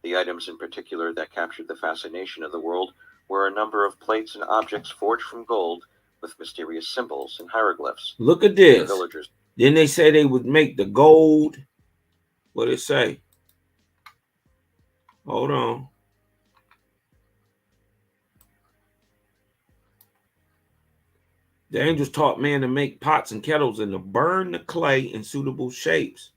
The items in particular that captured the fascination of the world were a number of plates and objects forged from gold with mysterious symbols and hieroglyphs. Look at this. The villagers. Then they say they would make the gold. What did it say? Hold on. The angels taught man to make pots and kettles and to burn the clay in suitable shapes,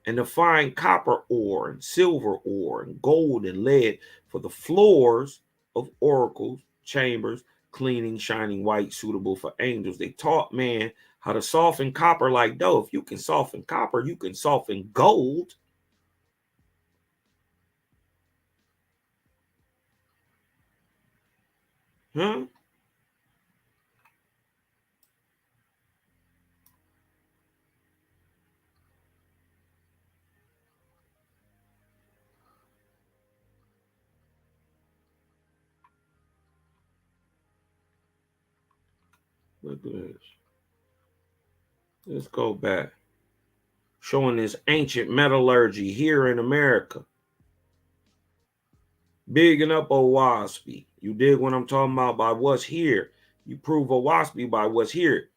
and to find copper ore and silver ore and gold and lead for the floors of oracles, chambers, cleaning, shining white, suitable for angels. They taught man how to soften copper like dough. If you can soften copper, you can soften gold. Huh? Look at this. Let's go back. Showing this ancient metallurgy here in America. Bigging up Owaspy. You dig what I'm talking about by what's here. You prove Owaspy by what's here.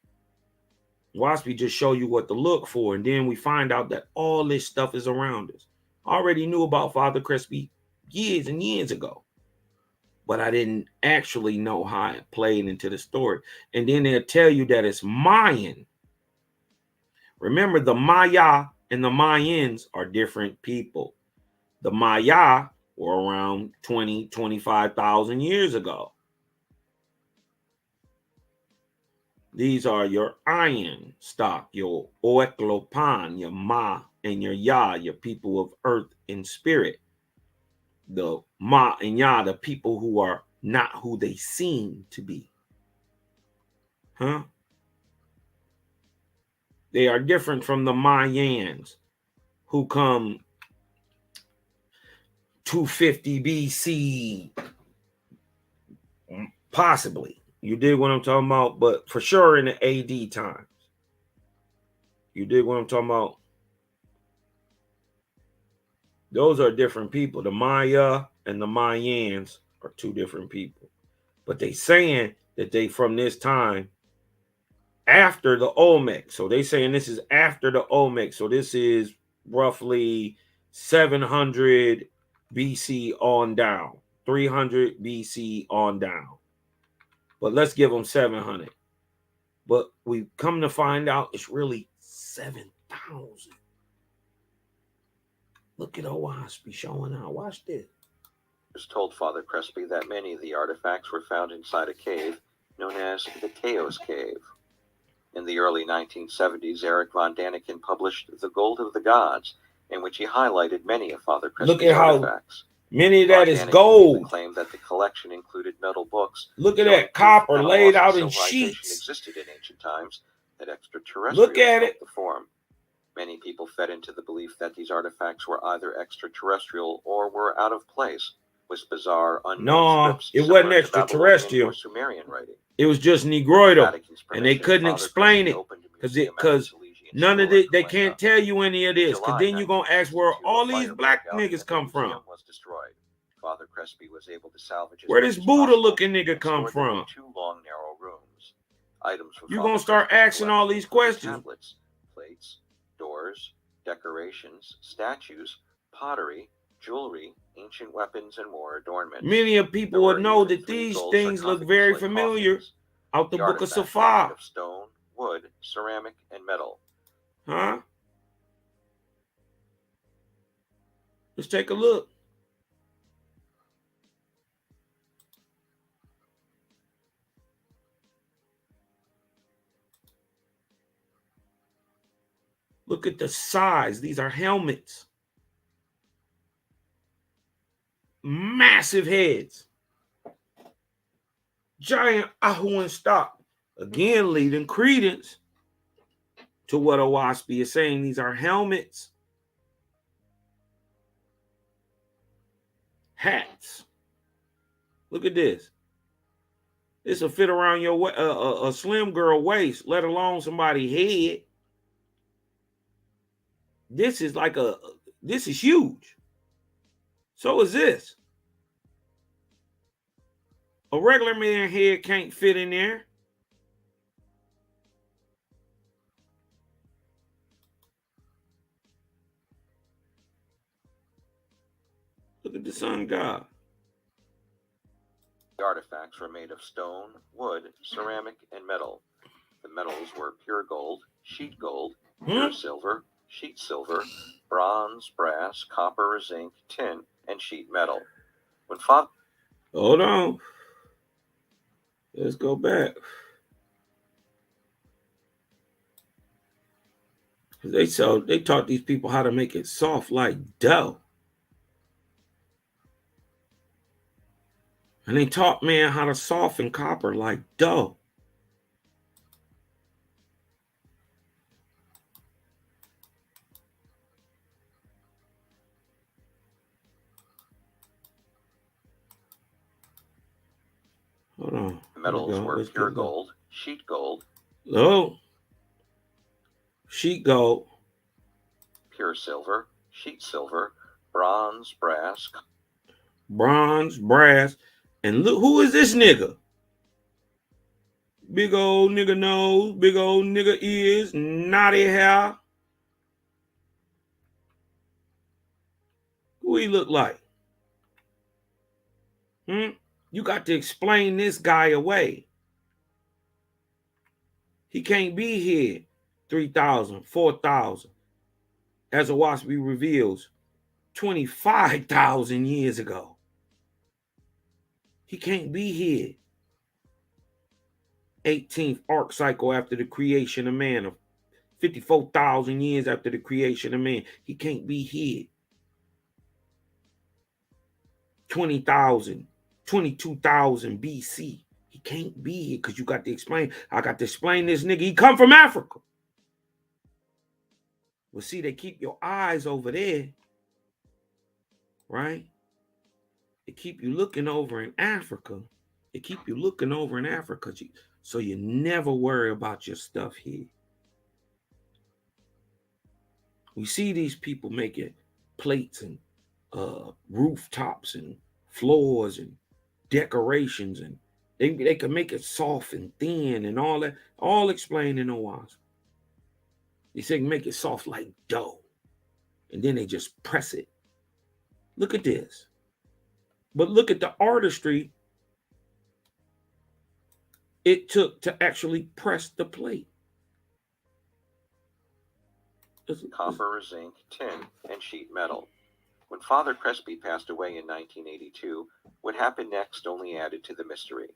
Owaspy just show you what to look for, and then we find out that all this stuff is around us. I already knew about Father Crespi years and years ago, but I didn't actually know how it played into the story. And then they'll tell you that it's Mayan. Remember, the Maya and the Mayans are different people. The Maya were around 25,000 years ago. These are your iron stock, your Oeklopan, your Ma, and your Ya, your people of earth and spirit. The Ma and Ya, the people who are not who they seem to be. Huh? They are different from the Mayans who come 250 BC, possibly. You dig what I'm talking about? But for sure in the AD times. You dig what I'm talking about? Those are different people. The Maya and the Mayans are two different people. But they saying that they from this time after the Olmec. So they saying this is after the Olmec. So this is roughly 700 BC on down. 300 BC on down. But let's give them 700. But we come to find out it's really 7,000. Look at Owaspy showing out. Watch this. Told Father Crespi that many of the artifacts were found inside a cave known as the Chaos Cave. In the early 1970s, Eric von Daniken published The Gold of the Gods, in which he highlighted many of Father Crespi's artifacts. Many of that is gold. Claimed that the collection included metal books. Look at that copper laid out in sheets. Existed in ancient times, that extraterrestrials look at it. The form. Many people fed into the belief that these artifacts were either extraterrestrial or were out of place, with bizarre unknown scripts. No, it wasn't extraterrestrial. Or Sumerian writing. It was just Negroido, and they couldn't explain it because none of it. They can't tell you any of this. Because then you're gonna ask where all these black niggas come from. Was destroyed. Father Crespi was able to salvage. Where this Buddha-looking nigga come from? Two long, narrow rooms. Items. You're gonna start asking all these questions. Tablets, plates, doors, decorations, statues, pottery, jewelry, ancient weapons, and more adornments. Many of There people would were know even that 3 these gold things look very sarcophagus-like familiar coffins. out the The book of artifacts were made Safar. of stone, wood, ceramic, and metal. Huh? Let's take a look. Look at the size. These are helmets. Massive heads. Giant Ahuan stock. Again, leading credence to what Owaspi is saying. These are helmets. Hats. Look at this. This will fit around your a slim girl waist, let alone somebody's head. This is huge. So is this. A regular man head can't fit in there. Look at the sun god. The artifacts were made of stone, wood, ceramic, and metal. The metals were pure gold, sheet gold, pure silver, sheet silver, bronze, brass, copper, zinc, tin, and sheet metal. When Father Hold on. Let's go back. They taught these people how to make it soft like dough. And they taught man how to soften copper like dough. Hold on. metals were pure gold, sheet gold, sheet gold, pure silver, sheet silver, bronze, brass, and look, who is this nigga? Big old nigga nose, big old nigga ears, knotty hair. Who he look like? You got to explain this guy away. He can't be here 3,000, 4,000. As Owaspi reveals, 25,000 years ago. He can't be here 18th arc cycle after the creation of man, of 54,000 years after the creation of man. He can't be here 20,000, 22,000 BC. He can't be here because you got to explain. I got to explain this nigga. He come from Africa. Well, see, they keep your eyes over there, right? They keep you looking over in Africa. They keep you looking over in Africa, so you never worry about your stuff here. We see these people making plates and rooftops and floors and decorations, and they can make it soft and thin and all that, all explained in Owaspi. They say make it soft like dough, and then they just press it. Look at this. But look at the artistry it took to actually press the plate. Copper, zinc, tin, and sheet metal. When Father Crespi passed away in 1982, what happened next only added to the mystery.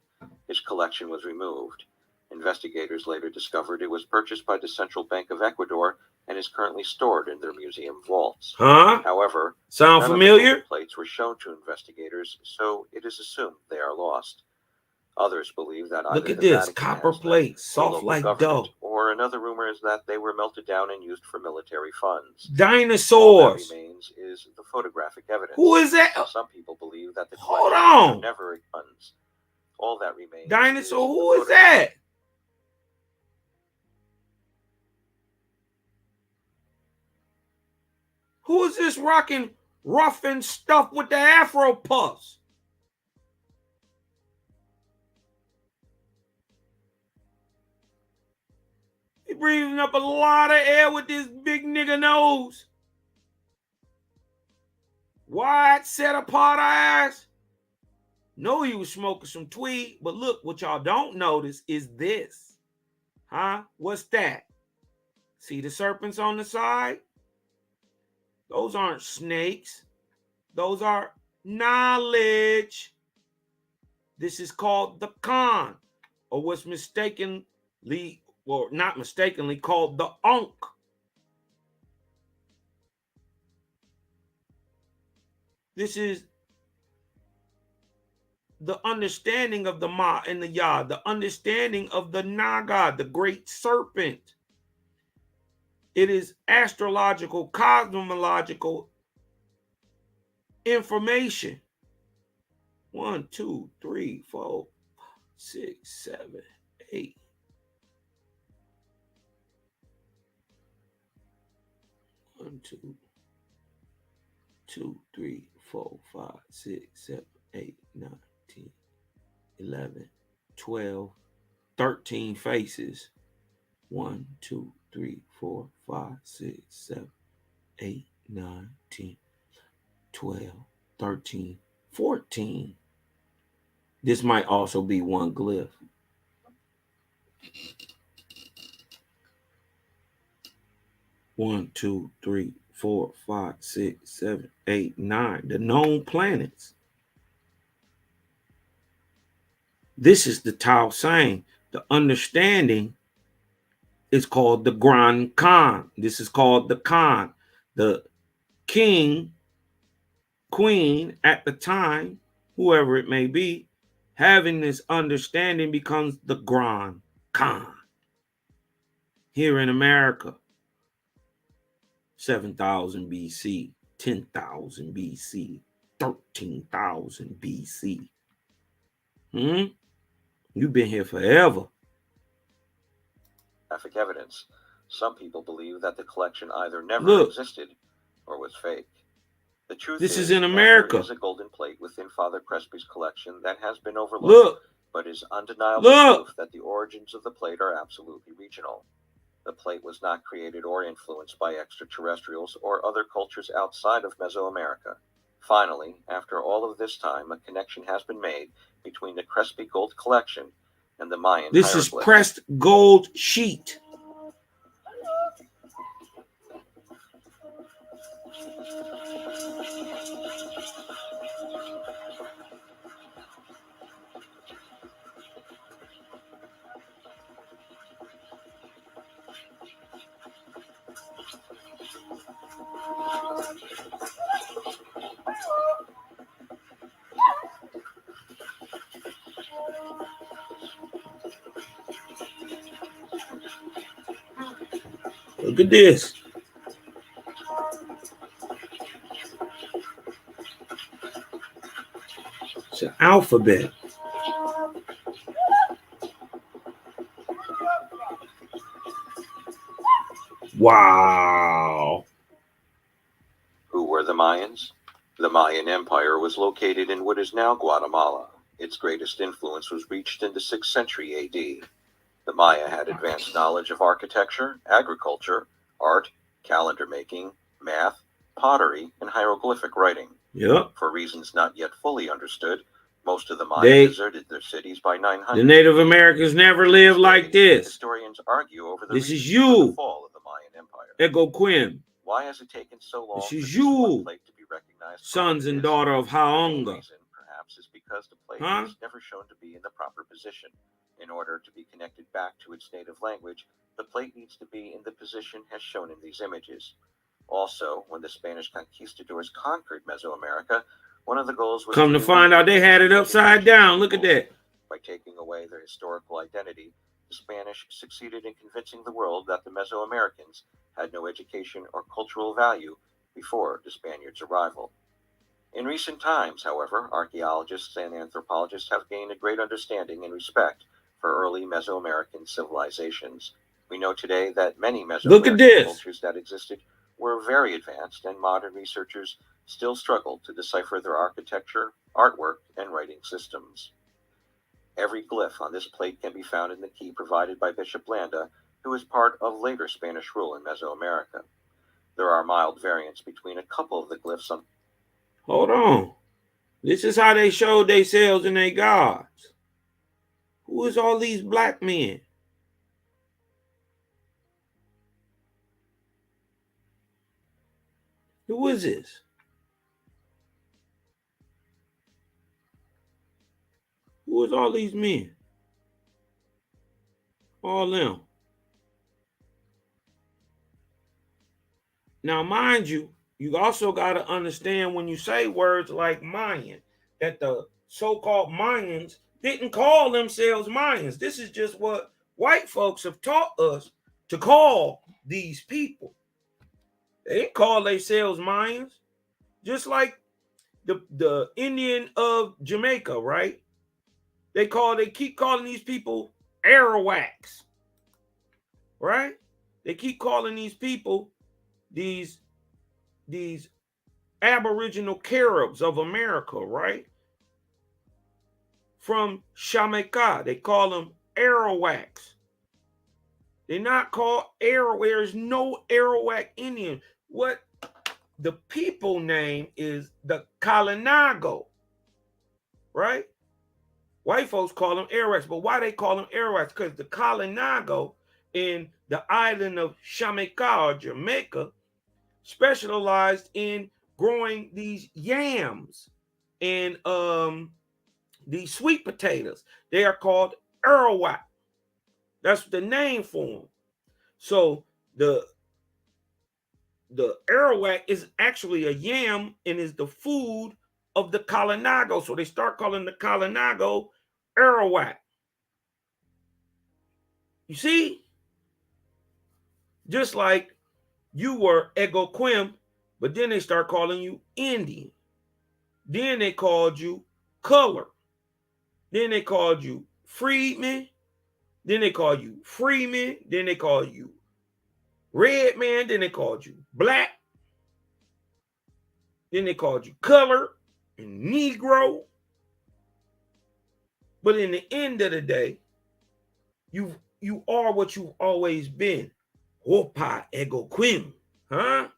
His collection was removed. Investigators later discovered it was purchased by the Central Bank of Ecuador and is currently stored in their museum vaults. However, sound familiar? None of the plates were shown to investigators, so it is assumed they are lost. Others believe that look at this copper plate, soft like dough. Or another rumor is that they were melted down and used for military funds. Dinosaurs. All that remains is the photographic evidence. Who is that? Some people believe that the hold on never funds. All that remains. Dinosaur. Who is that? Who is this rocking rough and stuff with the afro puffs? breathing up a lot of air with this big nigga nose. Wide, set apart eyes. Know he was smoking some tweed, but look, what y'all don't notice is this. Huh? What's that? See the serpents on the side? Those aren't snakes. Those are knowledge. This is called the Khan, or what's mistakenly, or not mistakenly, called the Ankh. This is the understanding of the Ma and the Ya, the understanding of the Naga, the great serpent. It is astrological, cosmological information. 1, 2, 3, 4, 6, 7, 8. One, 2, 3, 4, 5, 6, 7, 8, 9, 10, 11, 12, 13 faces. 1, 2, 3, 4, 5, 6, 7, 8, 9, 10, 12, 13, 14. This might also be one glyph. One, 2, 3, 4, 5, 6, 7, 8, 9. The known planets. This is the Tao saying. The understanding is called the Grand Khan. This is called the Khan. The king, queen at the time, whoever it may be, having this understanding becomes the Grand Khan. Here in America, 7,000 BC, 10,000 BC, 13,000 BC. You've been here forever. Graphic evidence. Some people believe that the collection either never existed or was fake. The truth is in America. There is a golden plate within Father Crespi's collection that has been overlooked, but is undeniable proof that the origins of the plate are absolutely regional. The plate was not created or influenced by extraterrestrials or other cultures outside of Mesoamerica. Finally, after all of this time, a connection has been made between the Crespi gold collection and the Mayan This is pressed gold sheet. Look at this. It's an alphabet. Wow. Who were the Mayans? The Mayan Empire was located in what is now Guatemala. Its greatest influence was reached in the 6th century AD. The Maya had advanced knowledge of architecture, agriculture, art, calendar making, math, pottery, and hieroglyphic writing. Yep. For reasons not yet fully understood, most of the Maya deserted their cities by 900. The Native Americans never lived like this. Historians argue over the this is reasons for the you, fall of the Mayan Empire. Ego Quim. Why has it taken so long This for is this you, one plate to be recognized? sons and daughter of Haonga. Reason, perhaps, is because the plate was never shown to be in the proper position. In order to be connected back to its native language, the plate needs to be in the position as shown in these images. Also, when the Spanish conquistadors conquered Mesoamerica, one of the goals was come to find out they had it upside down. Look at that. By taking away their historical identity, the Spanish succeeded in convincing the world that the Mesoamericans had no education or cultural value before the Spaniards' arrival. In recent times, however, archaeologists and anthropologists have gained a great understanding and respect for early Mesoamerican civilizations. We know today that many Mesoamerican cultures that existed were very advanced, and modern researchers still struggle to decipher their architecture, artwork, and writing systems. Every glyph on this plate can be found in the key provided by Bishop Landa, who was part of later Spanish rule in Mesoamerica. There are mild variants between a couple of the glyphs on. Hold on. This is how they showed themselves and their gods. Who is all these black men? Who is this? Who is all these men? All them. Now, mind you, you also got to understand when you say words like Mayan, that the so-called Mayans didn't call themselves Mayans. This is just what white folks have taught us to call these people. They didn't call themselves Mayans. Just like the Indian of Jamaica, right? They keep calling these people Arawaks, right? They keep calling these people these Aboriginal Caribs of America, right? From Jamaica, they call them Arawaks. They're not called Arawak. There's no Arawak Indian. What the people name is the Kalinago, right? White folks call them Arawaks, but why they call them Arawaks? Because the Kalinago in the island of Jamaica or Jamaica specialized in growing these yams and these sweet potatoes. They are called Arawak. That's the name for them. So the Arawak is actually a yam and is the food of the Kalinago. So they start calling the Kalinago Arawak. You see? Just like you were Egoquim, but then they start calling you Indian. Then they called you color. Then they called you freedman. Then they called you freeman. Then they called you red man. Then they called you black. Then they called you color and Negro. But in the end of the day, you are what you've always been. Hopa Egoquim, huh?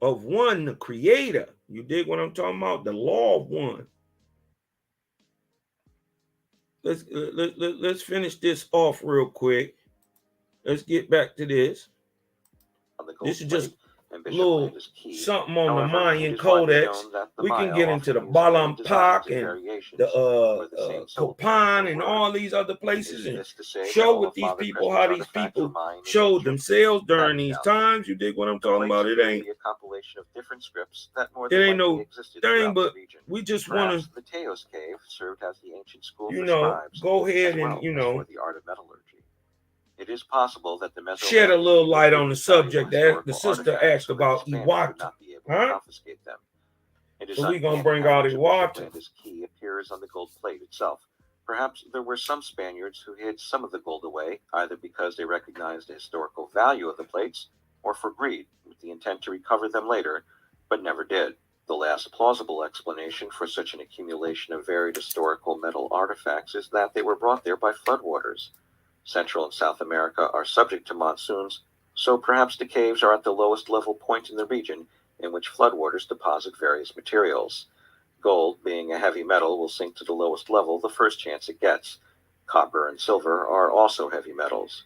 Of one, the creator. You dig what I'm talking about? The law of one. Let's finish this off real quick. Let's get back to this. This is just a little something on the Mayan Codex. We can get into the Balam Pak and the Copan and all these other places and show with these people how these people showed themselves during these times. You dig what I'm talking about? It ain't no thing, but we just want to, the Teos cave served as the ancient school you for know, scribes, go ahead as well and, you as know, for the art of metallurgy. It is possible that the shed a little light on the subject that the historical sister artifacts asked about Spanish would Iwata. not be able to Huh? confiscate them. It is So we gonna uncanny bring how out much of Iwata. Atlantis key appears on the gold plate itself. Perhaps there were some Spaniards who hid some of the gold away, either because they recognized the historical value of the plates, or for greed, with the intent to recover them later, but never did. The last plausible explanation for such an accumulation of varied historical metal artifacts is that they were brought there by floodwaters. Central and South America are subject to monsoons, so perhaps the caves are at the lowest level point in the region in which floodwaters deposit various materials. Gold, being a heavy metal, will sink to the lowest level the first chance it gets. Copper and silver are also heavy metals.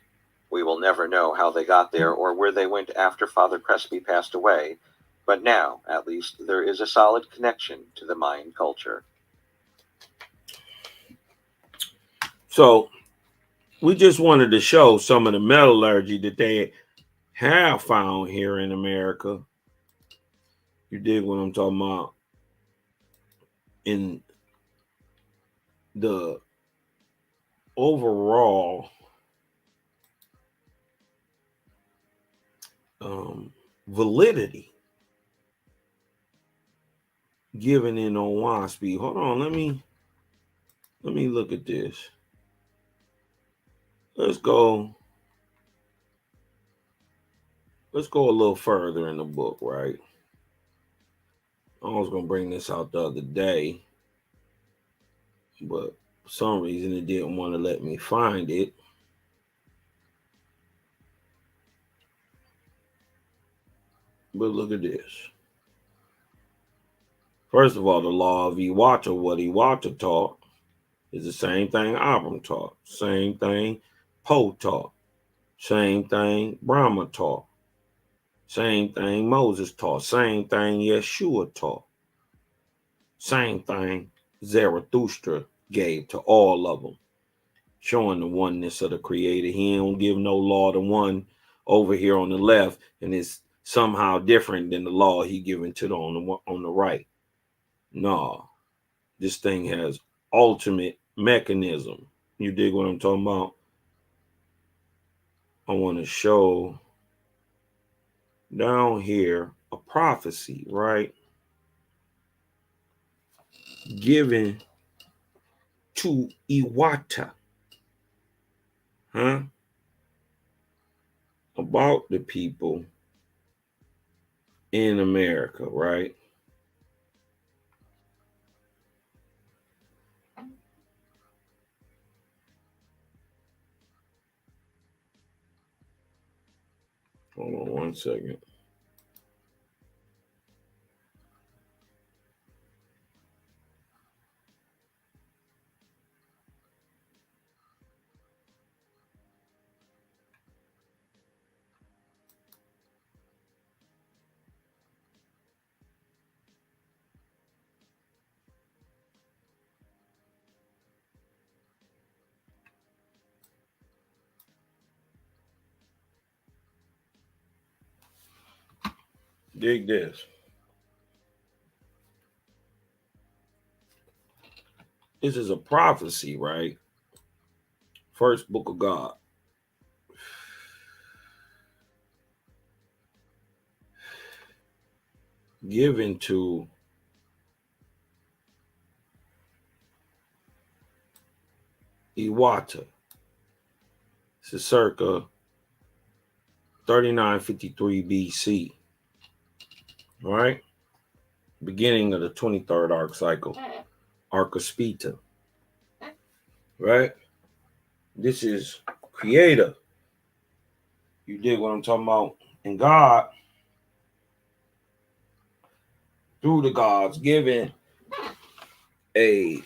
We will never know how they got there or where they went after Father Crespi passed away, but now, at least, there is a solid connection to the Mayan culture. So we just wanted to show some of the metallurgy that they have found here in America. You dig what I'm talking about? In the overall validity given in on WASP. Hold on, let me look at this. Let's go a little further in the book, right? I was gonna bring this out the other day, but for some reason it didn't want to let me find it. But look at this. First of all, the law of Iwata, what Iwata taught, is the same thing Abram taught, same thing Po taught, same thing Brahma taught, same thing Moses taught, same thing Yeshua taught, same thing Zarathustra gave to all of them, showing the oneness of the Creator. He don't give no law to one over here on the left, and it's somehow different than the law he given to the on the right. No, this thing has ultimate mechanism. You dig what I'm talking about? I want to show down here a prophecy, right? Given to Iwata, huh? About the people in America, right? Hold on one second. Dig this. This is a prophecy, right? First book of God. Given to Iwata. This is circa 3953 BC. All right? Beginning of the 23rd arc cycle. Arcaspita. Right? This is Creator. You dig what I'm talking about? And God, through the gods, giving a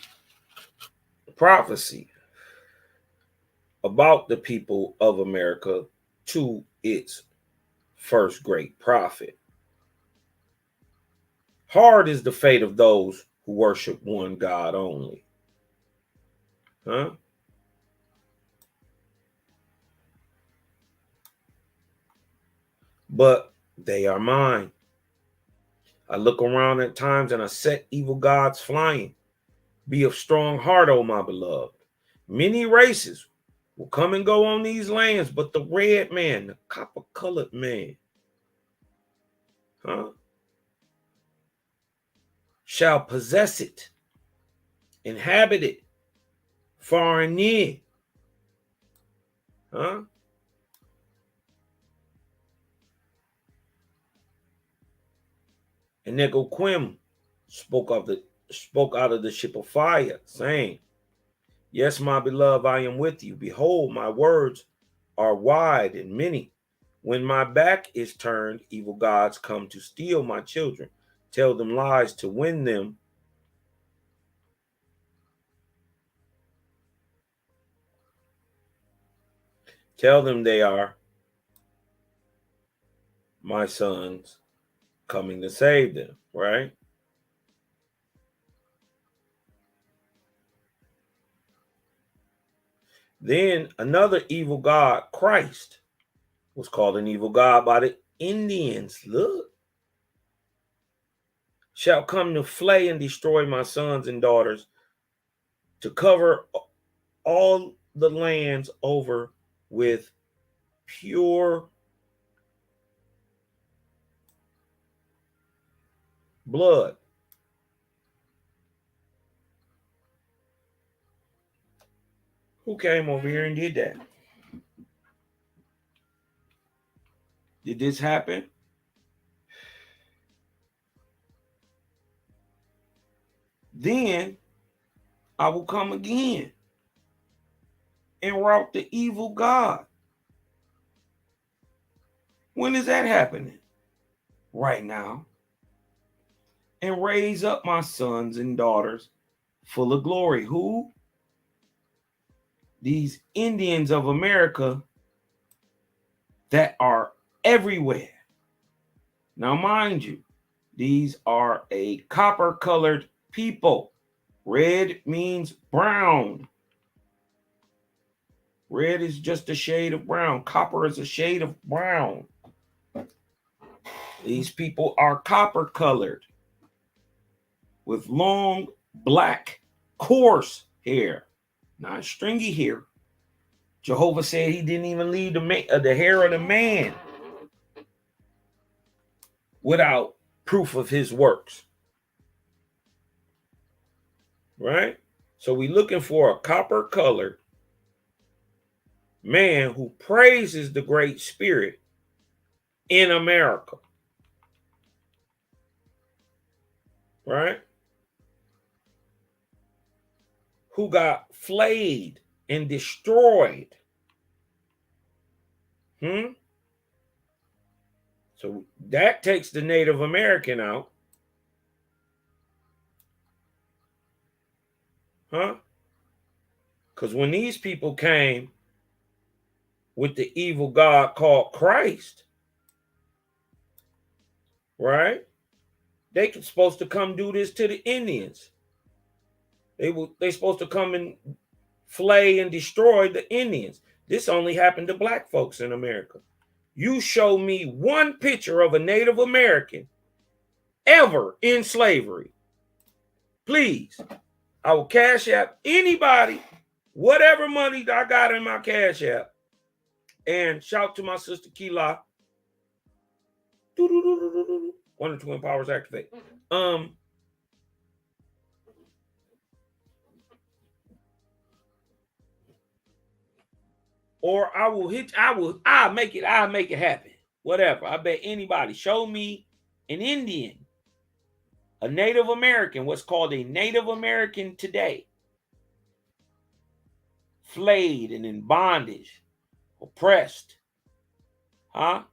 prophecy about the people of America to its first great prophet. Hard is the fate of those who worship one God only. Huh? But they are mine. I look around at times and I set evil gods flying. Be of strong heart, O my beloved. Many races will come and go on these lands, but the red man, the copper-colored man, huh, shall possess it, inhabit it, far and near. Huh? And Negoquim spoke out of the ship of fire, saying, yes, my beloved, I am with you. Behold, my words are wide and many. When my back is turned, evil gods come to steal my children, tell them lies to win them. Tell them they are my sons coming to save them, right? Then another evil god, Christ, was called an evil god by the Indians. Look, shall come to flay and destroy my sons and daughters, to cover all the lands over with pure blood. Who came over here and did that? Did this happen? Then I will come again and rout the evil god. When is that happening? right now and raise up my sons and daughters full of glory. Who? These Indians of America that are everywhere. Now, mind you, these are a copper-colored people. Red means brown. Red is just a shade of brown. Copper is a shade of brown. These people are copper-colored with long, black, coarse hair, not stringy hair. Jehovah said he didn't even leave the hair of the man without proof of his works. Right? So we're looking for a copper-colored man who praises the Great Spirit in America. Right? Who got flayed and destroyed. So that takes the Native American out. Because when these people came with the evil God called Christ, right? They were supposed to come do this to the Indians. They supposed to come and flay and destroy the Indians. This only happened to black folks in America. You show me one picture of a Native American ever in slavery. Please. I will cash app anybody, whatever money I got in my cash app. And shout to my sister Kila. One of the twin powers activate. Or I'll make it happen. Whatever. I bet anybody. Show me an Indian, a Native American, what's called a Native American today, flayed and in bondage, oppressed. After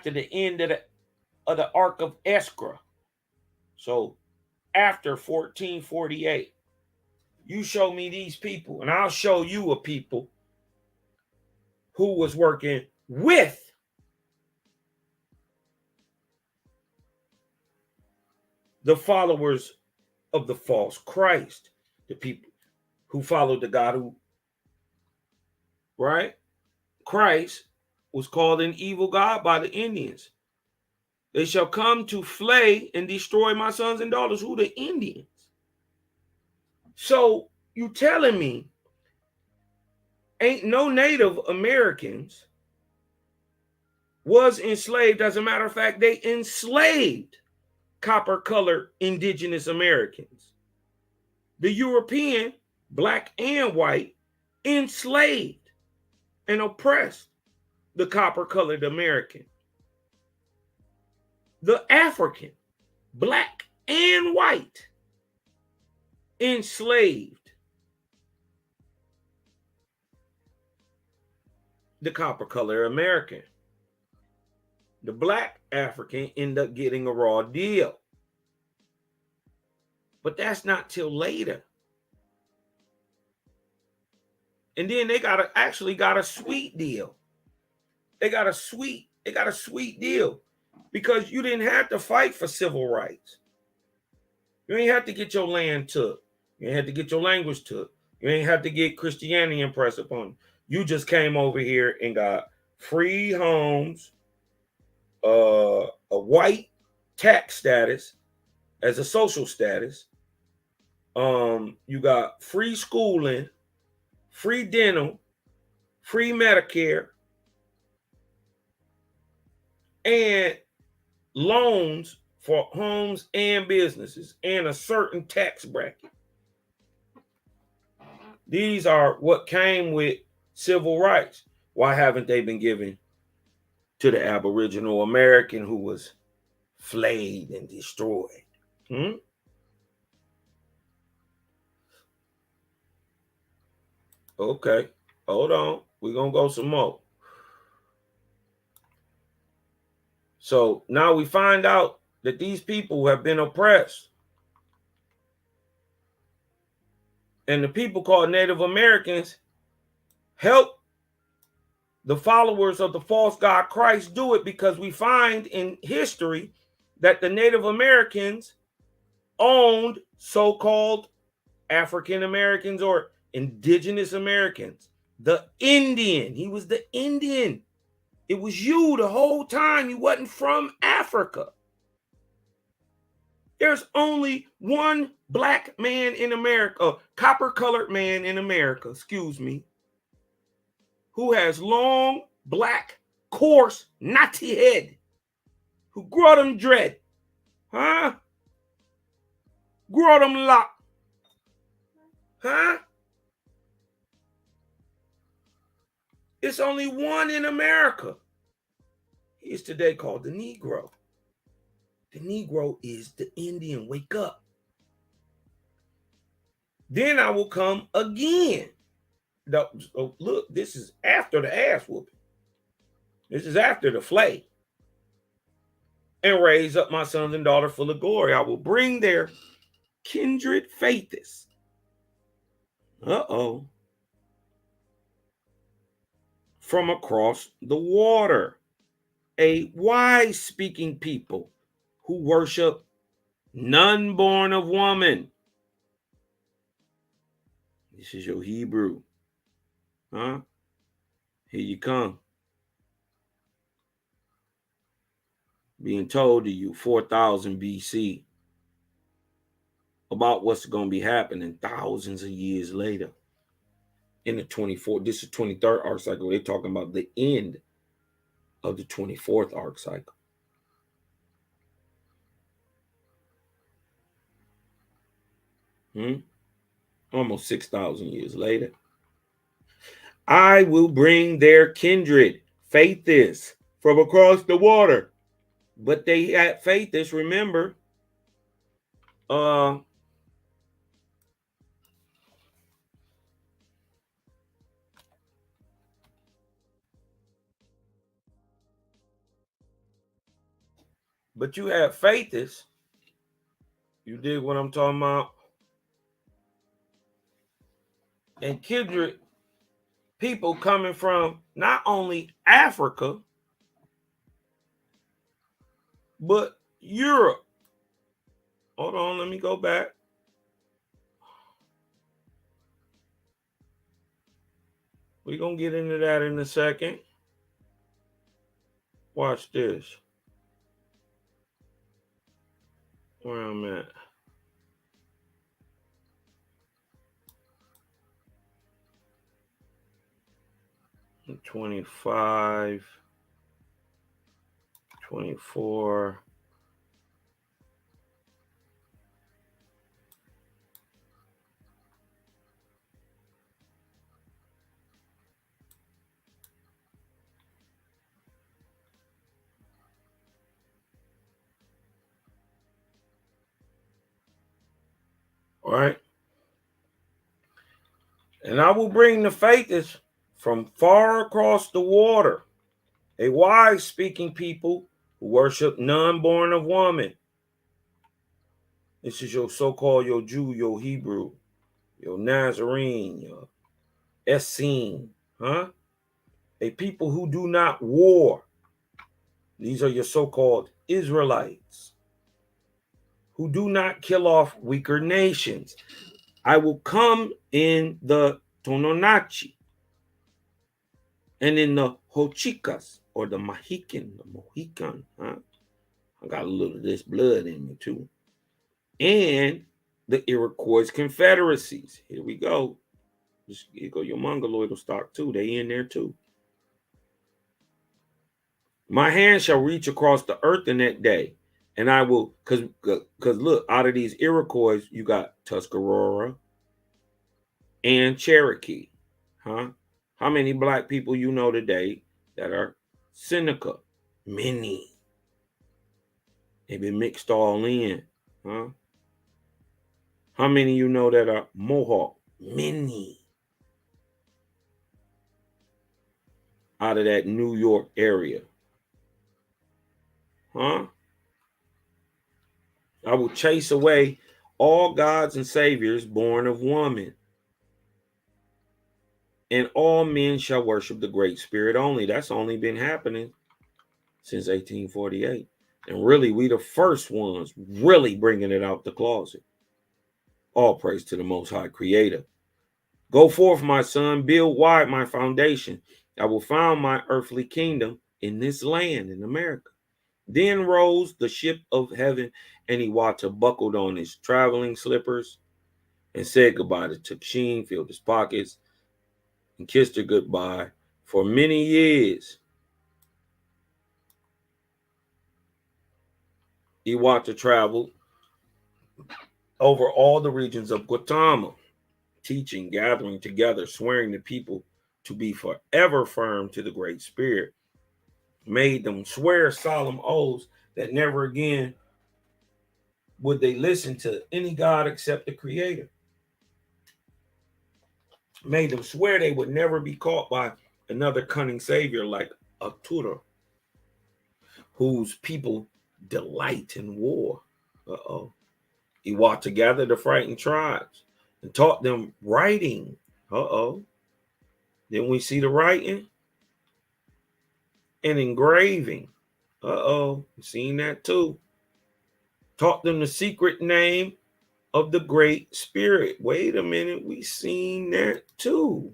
the end of the Ark of Escra. So after 1448. You show me these people, and I'll show you a people who was working with the followers of the false Christ, the people who followed the God who, right? Christ was called an evil God by the Indians. They shall come to flay and destroy my sons and daughters. Who? The Indians. So you telling me ain't no Native Americans was enslaved. As a matter of fact, they enslaved copper-colored indigenous Americans. The European, black and white, enslaved and oppressed the copper-colored American. The African, black and white, enslaved the copper-colored American. The black African ended up getting a raw deal. But that's not till later. And then they actually got a sweet deal. They got a sweet deal because you didn't have to fight for civil rights. You ain't have to get your land took. You ain't have to get your language took. You ain't have to get Christianity impressed upon you. You just came over here and got free homes, a white tax status as a social status. You got free schooling, free dental, free Medicare, and loans for homes and businesses and a certain tax bracket. These are what came with civil rights. Why haven't they been given to the Aboriginal American who was flayed and destroyed? Okay, hold on. We're going to go some more. So now we find out that these people have been oppressed. And the people called Native Americans help the followers of the false god Christ do it, because we find in history that the Native Americans owned so-called African Americans or indigenous Americans. The Indian, he was the Indian. It was you the whole time. You wasn't from Africa. There's only one black man in America, copper-colored man in America, excuse me, who has long, black, coarse, knotty head, who grow them dread, huh? Grow them lock, huh? It's only one in America. He is today called the Negro. The Negro is the Indian. Wake up. Then I will come again. Oh, look, this is after the ass whooping. This is after the flay. And raise up my sons and daughters full of glory. I will bring their kindred faiths. From across the water. A wise speaking people who worship none born of woman. This is your Hebrew. Huh? Here you come. Being told to you 4000 BC about what's going to be happening thousands of years later. In the 24th, this is 23rd arc cycle. They're talking about the end of the 24th arc cycle. Almost 6,000 years later. I will bring their kindred, faithis, from across the water. But they had faithis, remember, but you have faithis. You dig what I'm talking about? And kindred people coming from not only Africa, but Europe. Hold on, let me go back. We're going to get into that in a second. Watch this. Where I'm at. I'm 25, 24. All right. And I will bring the faiths from far across the water, a wise speaking people who worship none born of woman. This is your so-called your Jew, your Hebrew, your Nazarene, your Essene, huh? A people who do not war. These are your so-called Israelites who do not kill off weaker nations. I will come in the Tononachi and in the Hochicas or the Mohican, huh? I got a little of this blood in me too. And the Iroquois confederacies. Here we go. Here go your Mongoloidal stock too. They in there too. My hand shall reach across the earth in that day, and I will, because look, out of these Iroquois, you got Tuscarora and Cherokee, huh? How many black people you know today that are Seneca? Many. They've been mixed all in, huh? How many you know that are Mohawk? Many. Out of that New York area. Huh? I will chase away all gods and saviors born of woman, and all men shall worship the Great Spirit only. That's only been happening since 1848. And really, we the first ones really bringing it out the closet. All praise to the Most High Creator. Go forth, my son, build wide my foundation. I will found my earthly kingdom in this land, in America. Then rose the ship of heaven, and Iwata buckled on his traveling slippers and said goodbye to Tukshin, filled his pockets, and kissed her goodbye. For many years, Iwata traveled over all the regions of Gautama, teaching, gathering together, swearing to people to be forever firm to the Great Spirit, made them swear solemn oaths that never again would they listen to any God except the Creator. Made them swear they would never be caught by another cunning savior like Atura, whose people delight in war. He walked together the frightened tribes and taught them writing. Then we see the writing and engraving. Seen that too. Taught them the secret name of the Great Spirit. Wait a minute, we seen that too.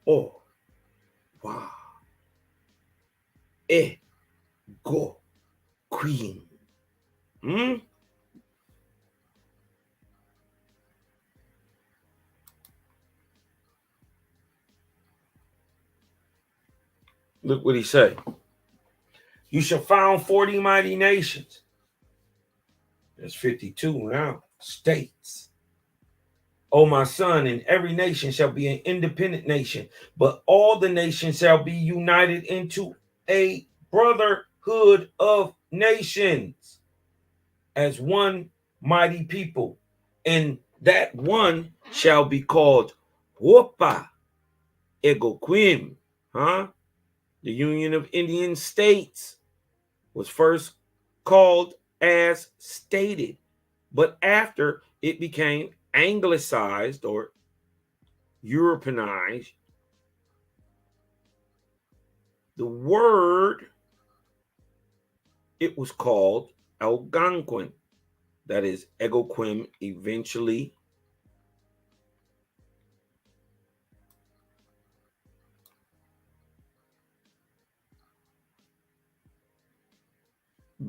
Wa go queen. Look what he said. You shall found 40 mighty nations. There's 52 now. States. O my son, and every nation shall be an independent nation, but all the nations shall be united into a brotherhood of nations as one mighty people. And that one shall be called Wopa Egoquim. The Union of Indian States was first called as stated, but after it became anglicized or Europeanized, the word, it was called Algonquin. That is, Egoquim eventually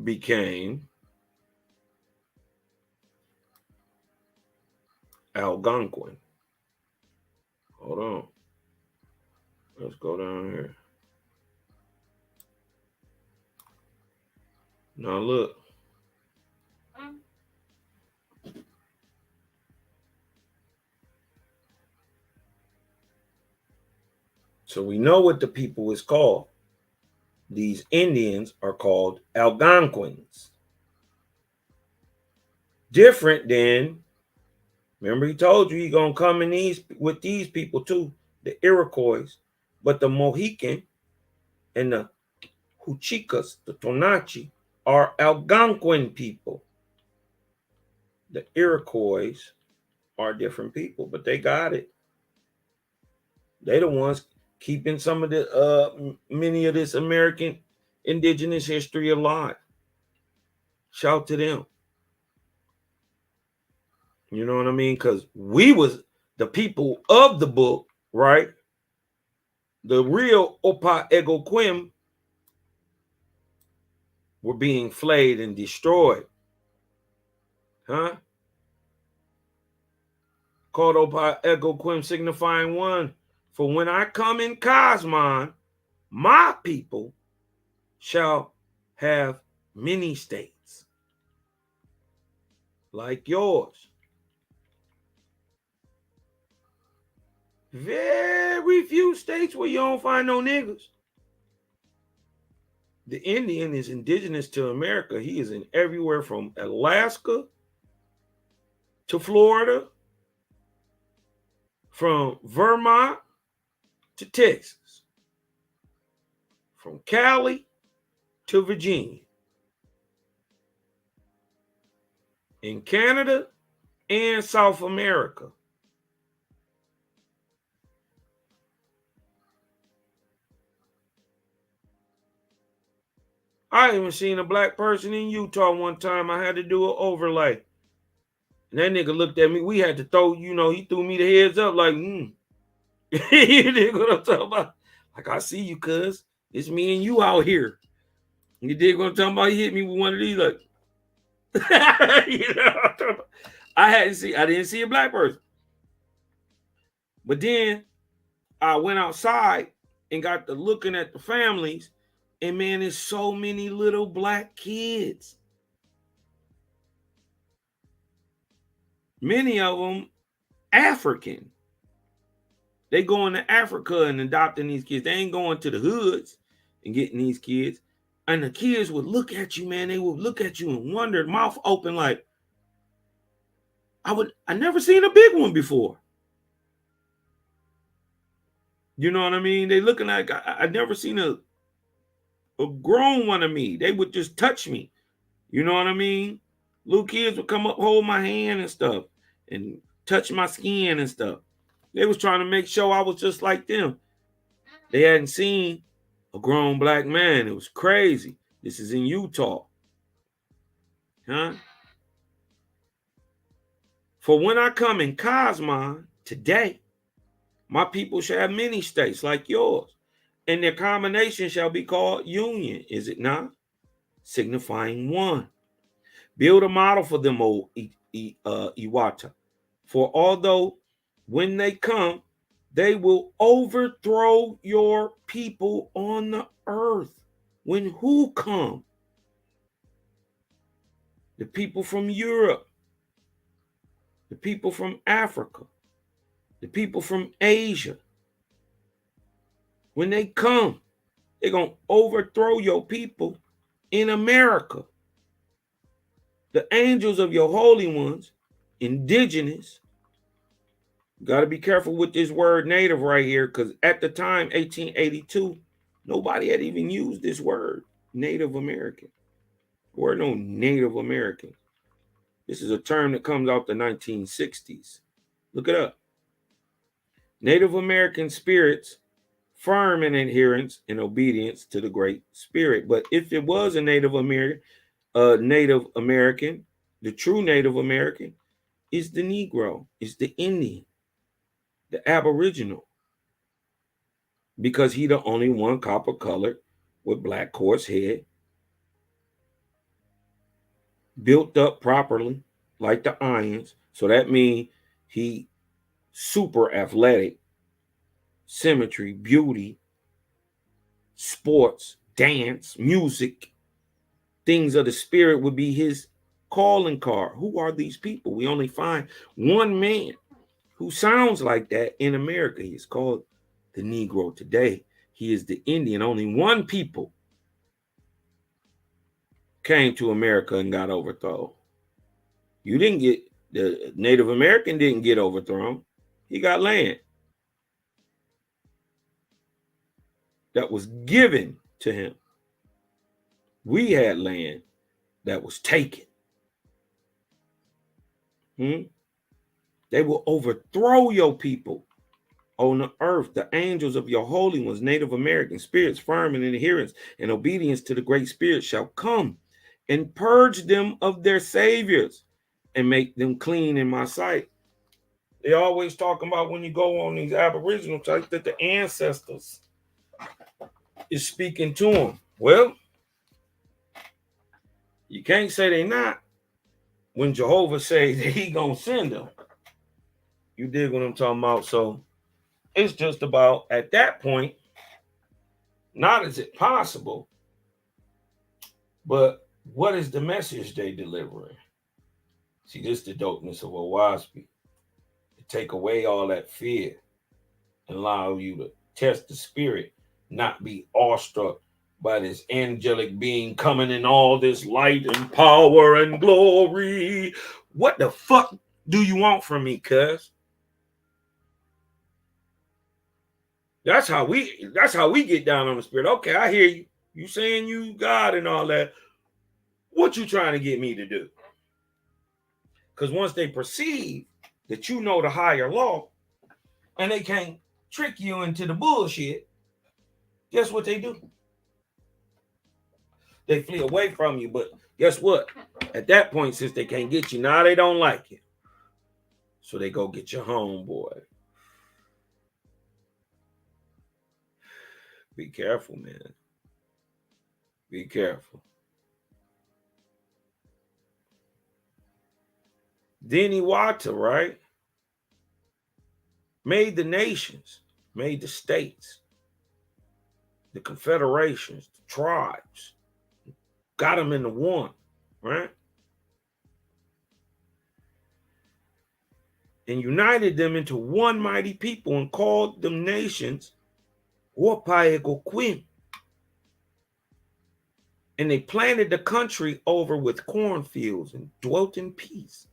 became Algonquin. Hold on. Let's go down here. Now look. So we know what the people is called. These Indians are called Algonquins. Different than, remember he told you he gonna come in with these people too, the Iroquois, but the Mohican and the Huchicas, the Tonachi, are Algonquin people. The Iroquois are different people, but they got it. They the ones keeping some of the many of this American indigenous history alive. Shout to them. You know what I mean? Because we was the people of the book, right? The real Opa Egoquim were being flayed and destroyed. Called Opa Egoquim, signifying one. For when I come in Cosmon, my people shall have many states like yours. Very few states where you don't find no niggas. The Indian is indigenous to America. He is in everywhere from Alaska to Florida, from Vermont to Texas, from Cali to Virginia, in Canada and South America. I even seen a black person in Utah one time. I had to do an overlay. And that nigga looked at me. We had to throw, he threw me the heads up like, You dig what I'm talking about? Like, I see you, cuz. It's me and you out here. You dig what I'm talking about? He hit me with one of these, like, I didn't see a black person. But then I went outside and got to looking at the families, and man, there's so many little black kids. Many of them African. They going to Africa and adopting these kids. They ain't going to the hoods and getting these kids. And the kids would look at you, man. They would look at you and wonder, mouth open, like, I never seen a big one before. You know what I mean? They looking like I never seen a grown one of me. They would just touch me. You know what I mean? Little kids would come up, hold my hand and stuff, and touch my skin and stuff. They was trying to make sure I was just like them. They hadn't seen a grown black man. It was crazy. This is in Utah. Huh? For when I come in Cosmon today, my people shall have many states like yours, and their combination shall be called union, is it not? Signifying one. Build a model for them, O Iwata. For although when they come, they will overthrow your people on the earth. When who come? The people from Europe, the people from Africa, the people from Asia. When they come, they're going to overthrow your people in America. The angels of your holy ones, indigenous. Got to be careful with this word native right here, because at the time, 1882, nobody had even used this word, Native American. There were no Native Americans. This is a term that comes out the 1960s. Look it up. Native American spirits, firm in adherence and obedience to the Great Spirit. But if it was a Native American, the true Native American is the Negro, is the Indian, the Aboriginal, because he the only one copper colored with black coarse head, built up properly like the Ions. So that means he super athletic, symmetry, beauty, sports, dance, music, things of the spirit would be his calling card. Who are these people? We only find one man who sounds like that in America. He's called the Negro today. He is the Indian. Only one people came to America and got overthrown. You didn't get, the Native American didn't get overthrown. He got land that was given to him. We had land that was taken. They will overthrow your people on the earth. The angels of your holy ones, Native American spirits, firm in adherence and obedience to the Great Spirit, shall come and purge them of their saviors and make them clean in my sight. They always talking about, when you go on these Aboriginal types, that the ancestors is speaking to them. Well, you can't say they not when Jehovah says that he gonna send them. You dig what I'm talking about? So it's just about, at that point, not is it possible, but what is the message they delivering? See, this is the dopeness of Owaspi. To take away all that fear and allow you to test the spirit, not be awestruck by this angelic being coming in all this light and power and glory. What the fuck do you want from me, cuz? That's how we get down on the spirit. Okay, I hear you. You saying you God and all that. What you trying to get me to do? Because once they perceive that you know the higher law and they can't trick you into the bullshit, guess what they do? They flee away from you. But guess what? At that point, since they can't get you, now they don't like you. So they go get your homeboy. Be careful, man. Be careful. Denny Wata, right? Made the nations, made the states, the confederations, the tribes, got them into one, right? And united them into one mighty people and called them nations Wapaegoquim. And they planted the country over with cornfields and dwelt in peace.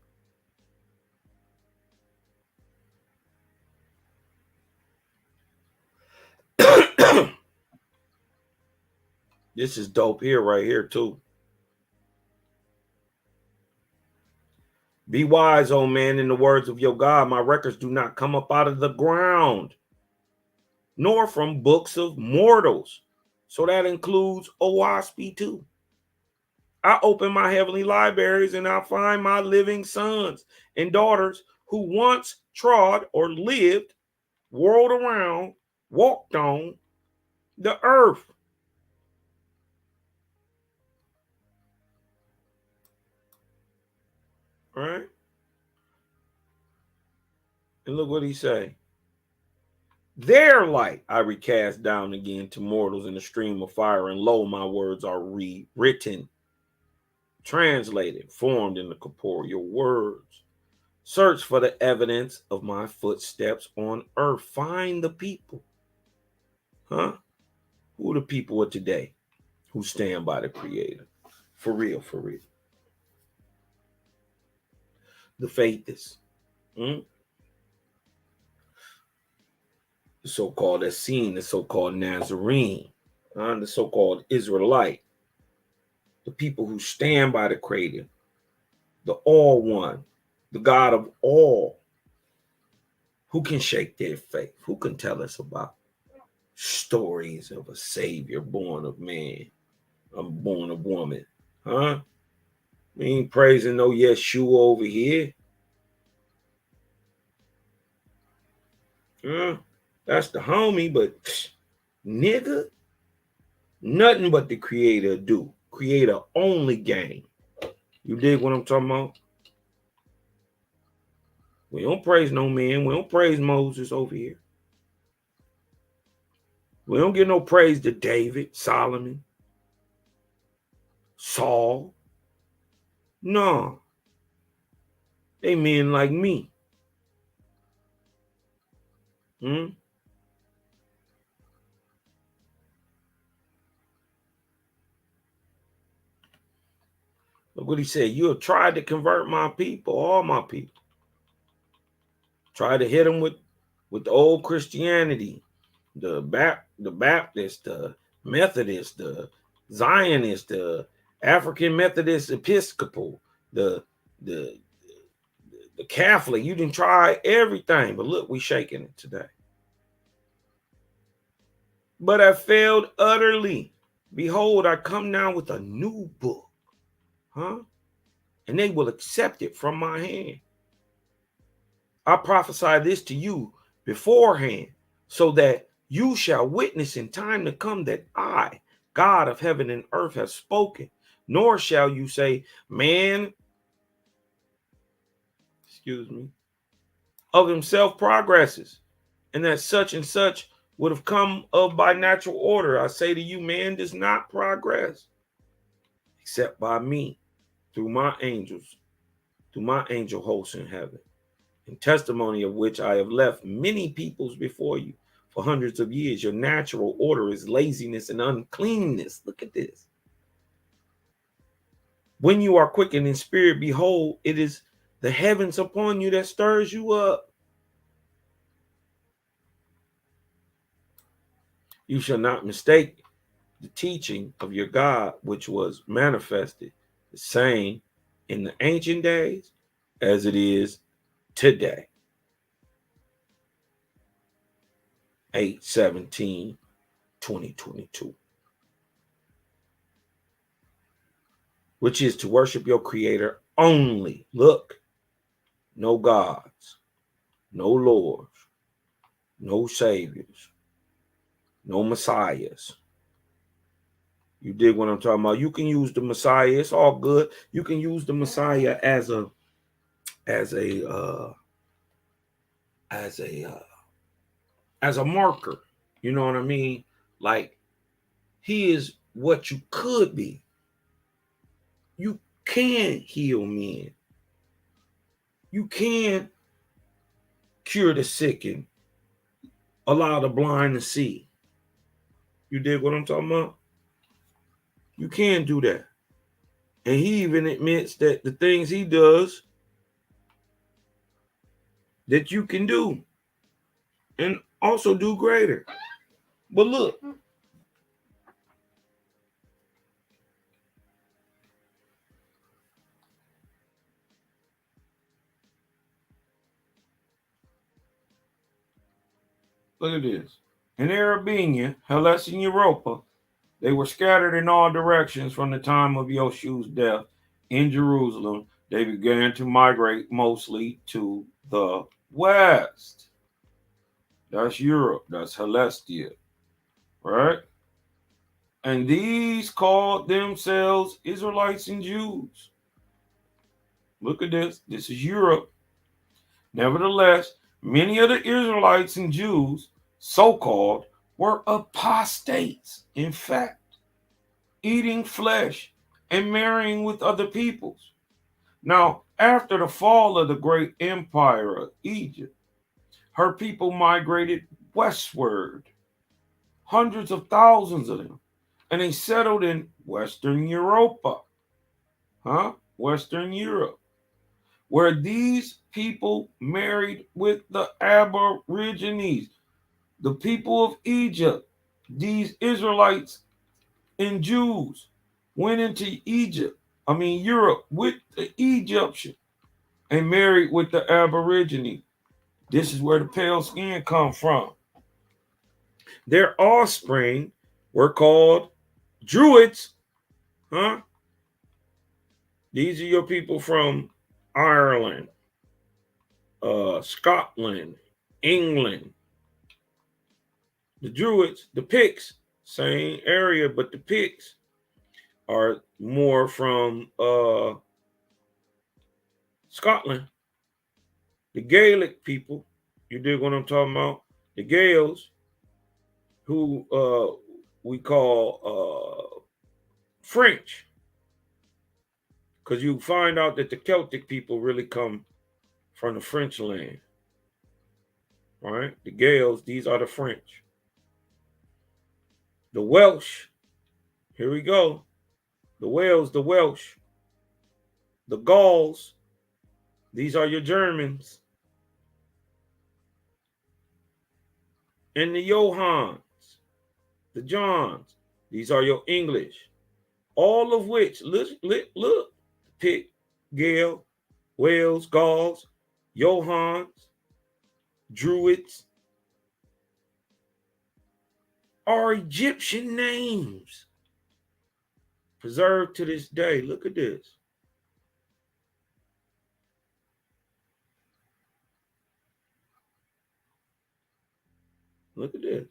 This is dope here, right here, too. Be wise, oh man, in the words of your God. My records do not come up out of the ground, nor from books of mortals. So that includes OWASP too. I open my heavenly libraries and I find my living sons and daughters who once trod or lived, whirled around, walked on the earth. Right? And look what he say. Their light I recast down again to mortals in a stream of fire, and lo, my words are rewritten, translated, formed in the corporeal words. Search for the evidence of my footsteps on earth. Find the people. Huh? Who are the people of today who stand by the Creator? For real, for real. The faithists. The so-called Essene, the so-called Nazarene, the so-called Israelite. The people who stand by the Creator, the All One, the God of all. Who can shake their faith? Who can tell us about stories of a Savior born of man, born of woman? Huh? We ain't praising no Yeshua over here. That's the homie, but nigga, nothing but the Creator do. Creator only game. You dig what I'm talking about? We don't praise no man. We don't praise Moses over here. We don't give no praise to David, Solomon, Saul. No. They men like me. Look what he said. You have tried to convert my people, all my people. Try to hit them with the old Christianity, the Baptist, the Methodist, the Zionist, the African Methodist Episcopal, the Catholic. You didn't try everything, but look, we shaking it today. But I failed utterly. Behold, I come now with a new book, and they will accept it from my hand. I prophesy this to you beforehand, so that you shall witness in time to come that I, God of heaven and earth, have spoken. Nor shall you say, man, of himself progresses, and that such and such would have come of by natural order. I say to you, man does not progress except by me, through my angels, through my angel hosts in heaven, in testimony of which I have left many peoples before you for hundreds of years. Your natural order is laziness and uncleanness. Look at this. When you are quickened in spirit, behold, it is the heavens upon you that stirs you up. You shall not mistake the teaching of your God, which was manifested the same in the ancient days as it is today. 8/17/2022. Which is to worship your creator only. Look, no gods, no lords, no saviors, no messiahs. You dig what I'm talking about? You can use the Messiah. It's all good. You can use the Messiah as a marker. You know what I mean? Like, he is what you could be. You can heal men. You can cure the sick and allow the blind to see. You dig what I'm talking about? You can do that. And he even admits that the things he does that you can do and also do greater. But look, look at this. In Arabia, Hellas, and Europa, they were scattered in all directions from the time of Yeshua's death in Jerusalem. They began to migrate mostly to the west. That's Europe. That's Helestia, right? And these called themselves Israelites and Jews. Look at this. This is Europe. Nevertheless, many of the Israelites and Jews, so-called, were apostates. In fact, eating flesh and marrying with other peoples. Now, after the fall of the great empire of Egypt, her people migrated westward, hundreds of thousands of them, and they settled in Western Europa, Western Europe, where these people married with the Aborigines, the people of Egypt. These Israelites and Jews went into Europe with the Egyptian and married with the Aborigine. This is where the pale skin come from. Their offspring were called Druids, These are your people from Ireland, Scotland, England. The Druids, the Picts, same area, but the Picts are more from Scotland. The Gaelic people, you dig what I'm talking about? The Gaels, who we call French, because you find out that the Celtic people really come from the French land, right? The Gaels, these are the French. The Welsh, here we go. The Wales, the Welsh. The Gauls, these are your Germans. And the Johans, the Johns, these are your English. All of which, look, Pitt, Gael, Wales, Gauls, Johans, Druids, are Egyptian names preserved to this day. Look at this. Look at this.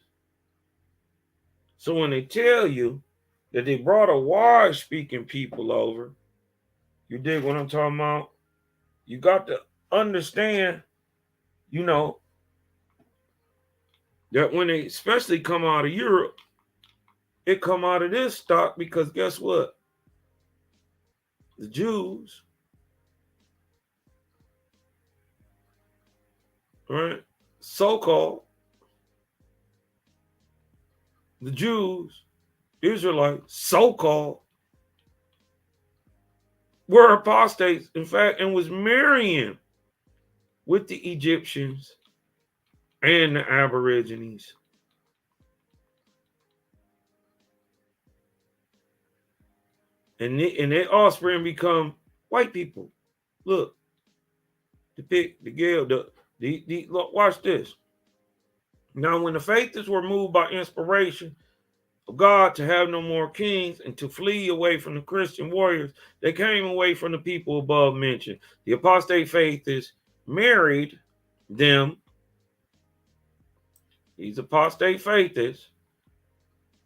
So when they tell you that they brought a wise speaking people over, you dig what I'm talking about? You got to understand, that when they especially come out of Europe, it come out of this stock because guess what? The Jews, right? So-called, the Jews, Israelites, so-called, were apostates, in fact, and was marrying with the Egyptians and the Aborigines. and their offspring become white people. Look, the pig, the Gale, look, watch this. Now, when the faithers were moved by inspiration of God to have no more kings and to flee away from the Christian warriors, they came away from the people above mentioned. The apostate faithers married them. These apostate faithers,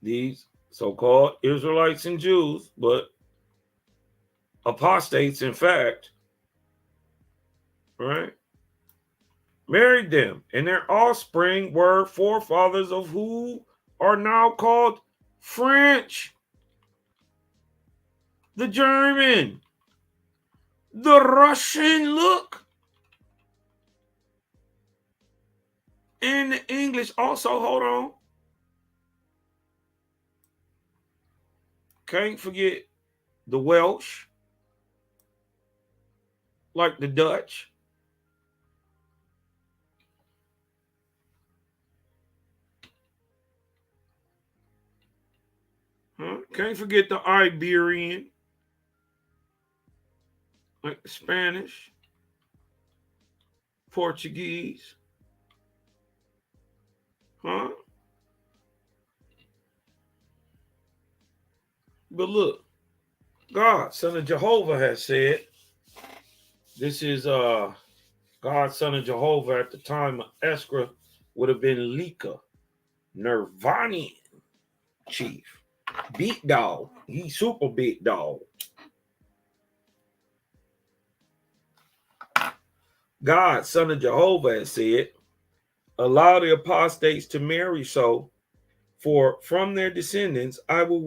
these so-called Israelites and Jews, but apostates, in fact, right? Married them, and their offspring were forefathers of who are now called French, the German, the Russian, look, and the English also. Hold on. Can't forget the Welsh, like the Dutch. Can't forget the Iberian, like the Spanish, Portuguese. But look, God, Son of Jehovah, has said, this is God, Son of Jehovah, at the time of Esra, would have been Lika, Nirvanian chief. Big dog. He super big dog. God, Son of Jehovah, has said, allow the apostates to marry so, for from their descendants I will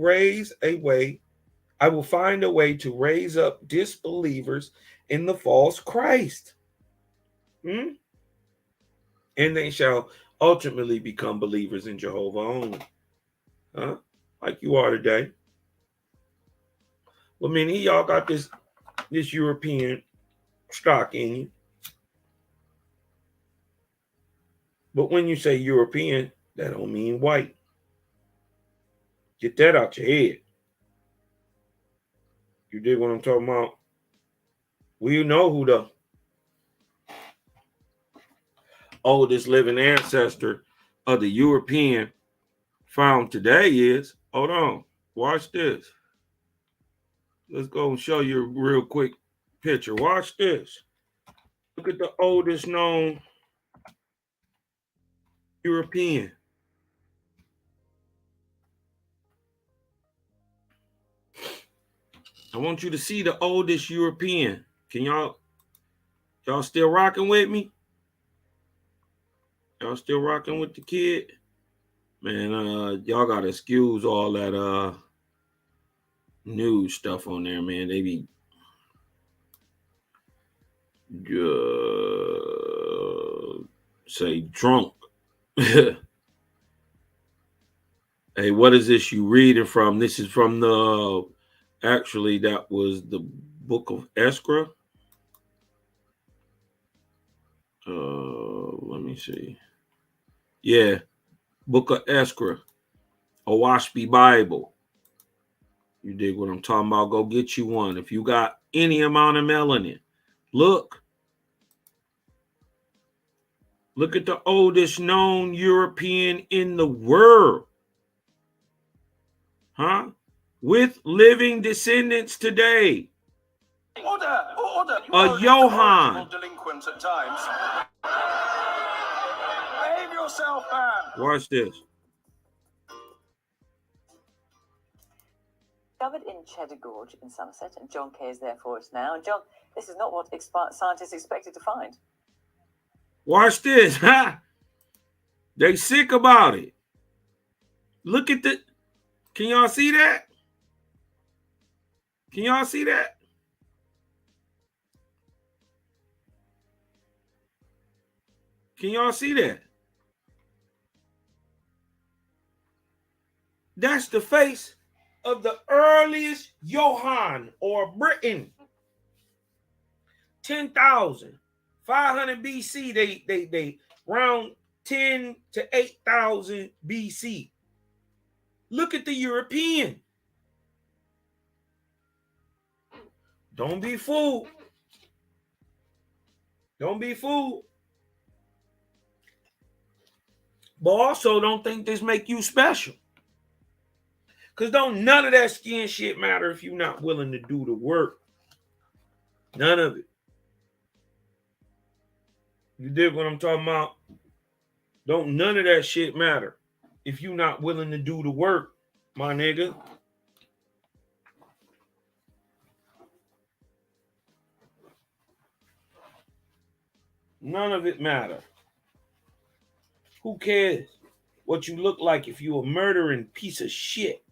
find a way to raise up disbelievers in the false Christ. And they shall ultimately become believers in Jehovah only. Like you are today. Well, many of y'all got this European stock in you. But when you say European, that don't mean white. Get that out your head. You dig what I'm talking about? We know who the oldest living ancestor of the European found today is. Hold on. Watch this. Let's go and show you a real quick picture. Watch this. Look at the oldest known European. I want you to see the oldest European. Can y'all still rocking with me? Y'all still rocking with the kid? Man, y'all gotta excuse all that news stuff on there, man. They be say drunk. Hey, what is this you reading from? This is from actually, that was the book of Esra. Let me see. Yeah, book of Esra, Owashby Bible. You dig what I'm talking about? Go get you one. If you got any amount of melanin, look at the oldest known European in the world. With living descendants today. Order! A Johann. Delinquent at times. Behave yourself, man. Watch this. Discovered in Cheddar Gorge in Somerset, and John Kay is there for us now. And John, this is not what scientists expected to find. Watch this. They sick about it. Look at the. Can y'all see that? Can y'all see that? Can y'all see that? That's the face of the earliest Johann or Britain. 10,500 BC. They round 10 to 8,000 BC. Look at the European. Don't be fooled. Don't be fooled. But also don't think this make you special. Because don't none of that skin shit matter if you're not willing to do the work. None of it. You dig what I'm talking about? Don't none of that shit matter if you're not willing to do the work, my nigga. None of it matter. Who cares what you look like if you're a murdering piece of shit?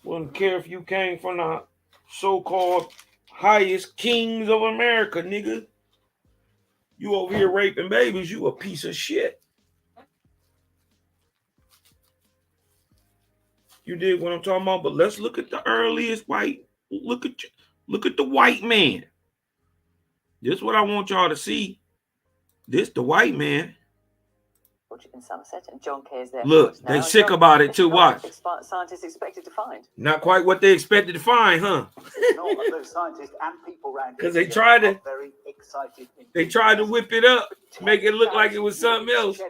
Wouldn't care if you came from the so-called highest kings of America, nigga. You over here raping babies, you a piece of shit. You dig what I'm talking about? But let's look at the earliest white. Look at the white man. This is what I want y'all to see. This the white man. In Somerset, and John Kay is there. Look, they sick about it too. Watch. Scientists expected to find. Not quite what they expected to find, huh? Those scientists and people around Because they tried to. very excited. They tried to whip it up, make it look like it was something else.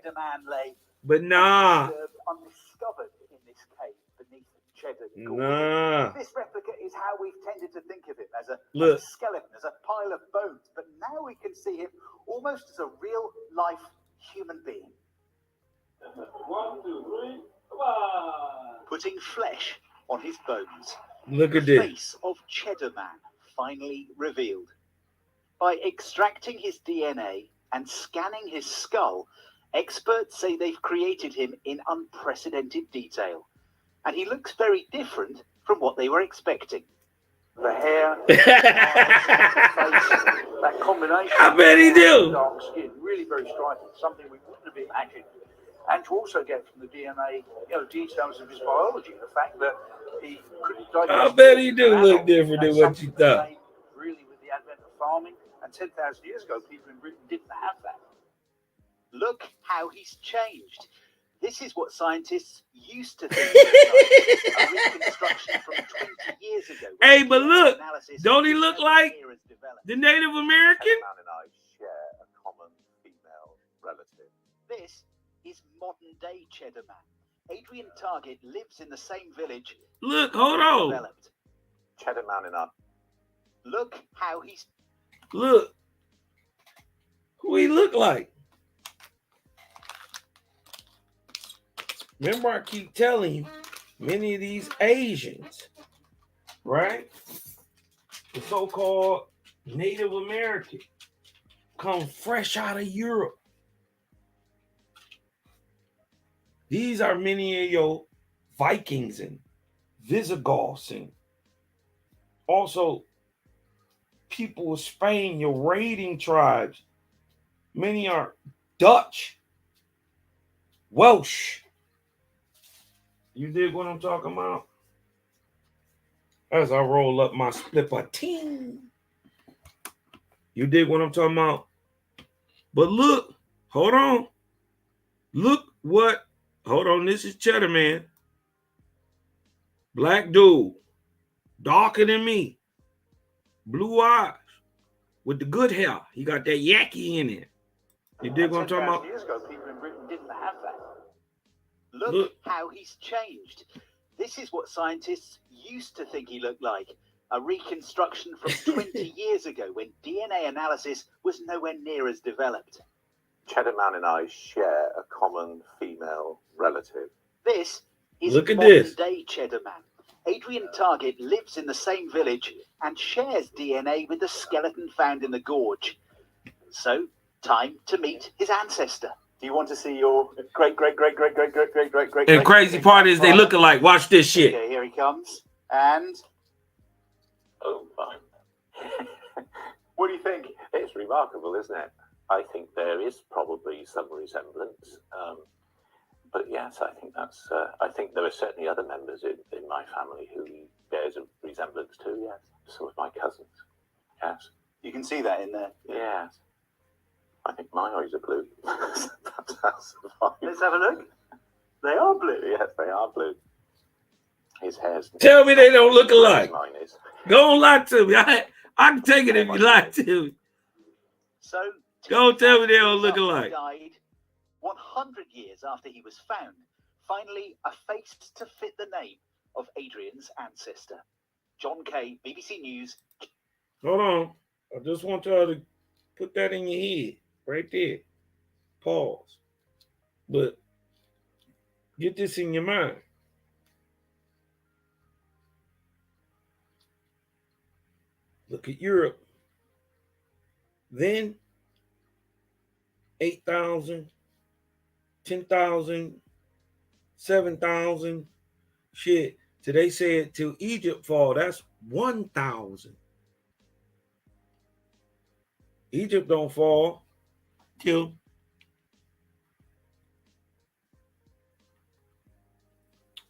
But nah. Undiscovered in this cave beneath Cheddar. Nah. This replica is how we've tended to think of him, as a skeleton, as a pile of bones. But now we can see him almost as a real life human being. 1, 2, 3, come on. Putting flesh on his bones. Look at the this. face of Cheddar Man finally revealed. By extracting his DNA and scanning his skull, experts say they've created him in unprecedented detail. And he looks very different from what they were expecting. The hair, the face, that combination. I bet he do. Dark skin, really very striking. Something we wouldn't have imagined. And to also get from the DNA, details of his biology, the fact that he couldn't diagnose. I bet he do look different than what you thought. Really, with the advent of farming, and 10,000 years ago, people in Britain didn't have that. Look how he's changed. This is what scientists used to think was a reconstruction from 20 years ago. Hey, but look, don't he look like the Native American? Man and I share a common female relative. This is modern day Cheddar Man. Adrian Target lives in the same village. Look, hold on. Developed. Cheddar Man and I. Look how he's. Look. Who he look like? Remember, I keep telling you, many of these Asians, right? The so-called Native American come fresh out of Europe. These are many of your Vikings and Visigoths and also people of Spain, your raiding tribes. Many are Dutch, Welsh. You dig what I'm talking about? As I roll up my splipper-ting. You dig what I'm talking about? But look, hold on. Look what, hold on, this is Cheddar Man. Black dude, darker than me. Blue eyes, with the good hair. He got that yaki in it. You dig what I'm talking about? Years ago, people in Britain didn't have that. Look how he's changed. This is what scientists used to think he looked like. A reconstruction from 20 years ago when DNA analysis was nowhere near as developed. Cheddar Man and I share a common female relative. This is Look at modern this. day Cheddar Man. Adrian Target lives in the same village and shares DNA with the skeleton found in the gorge. So, time to meet his ancestor. Do you want to see your great? And the crazy part is they look alike. Watch this shit. Okay, here he comes. And Oh my. what do you think? It's remarkable, isn't it? I think there is probably some resemblance. But yes, I think that's. I think there are certainly other members in my family who bears a resemblance to. Yes, some of my cousins. Yes. You can see that in there. Yes. I think my eyes are blue. That's how survive. Let's have a look. They are blue. Yes, they are blue. His hair's... Tell me they don't look alike. Mine is. Go on, lie to me. I can take it if you lie to me. So, Don't tell me they don't years look after he alike. died, 100 years after he was found, finally a face to fit the name of Adrian's ancestor. John Kay, BBC News. Hold on. I just want y'all to put that in your head right there. Pause. But get this in your mind. Look at Europe. Then 8,000, 10,000, 7,000. Shit. Today said till Egypt fall, that's 1,000. Egypt don't fall till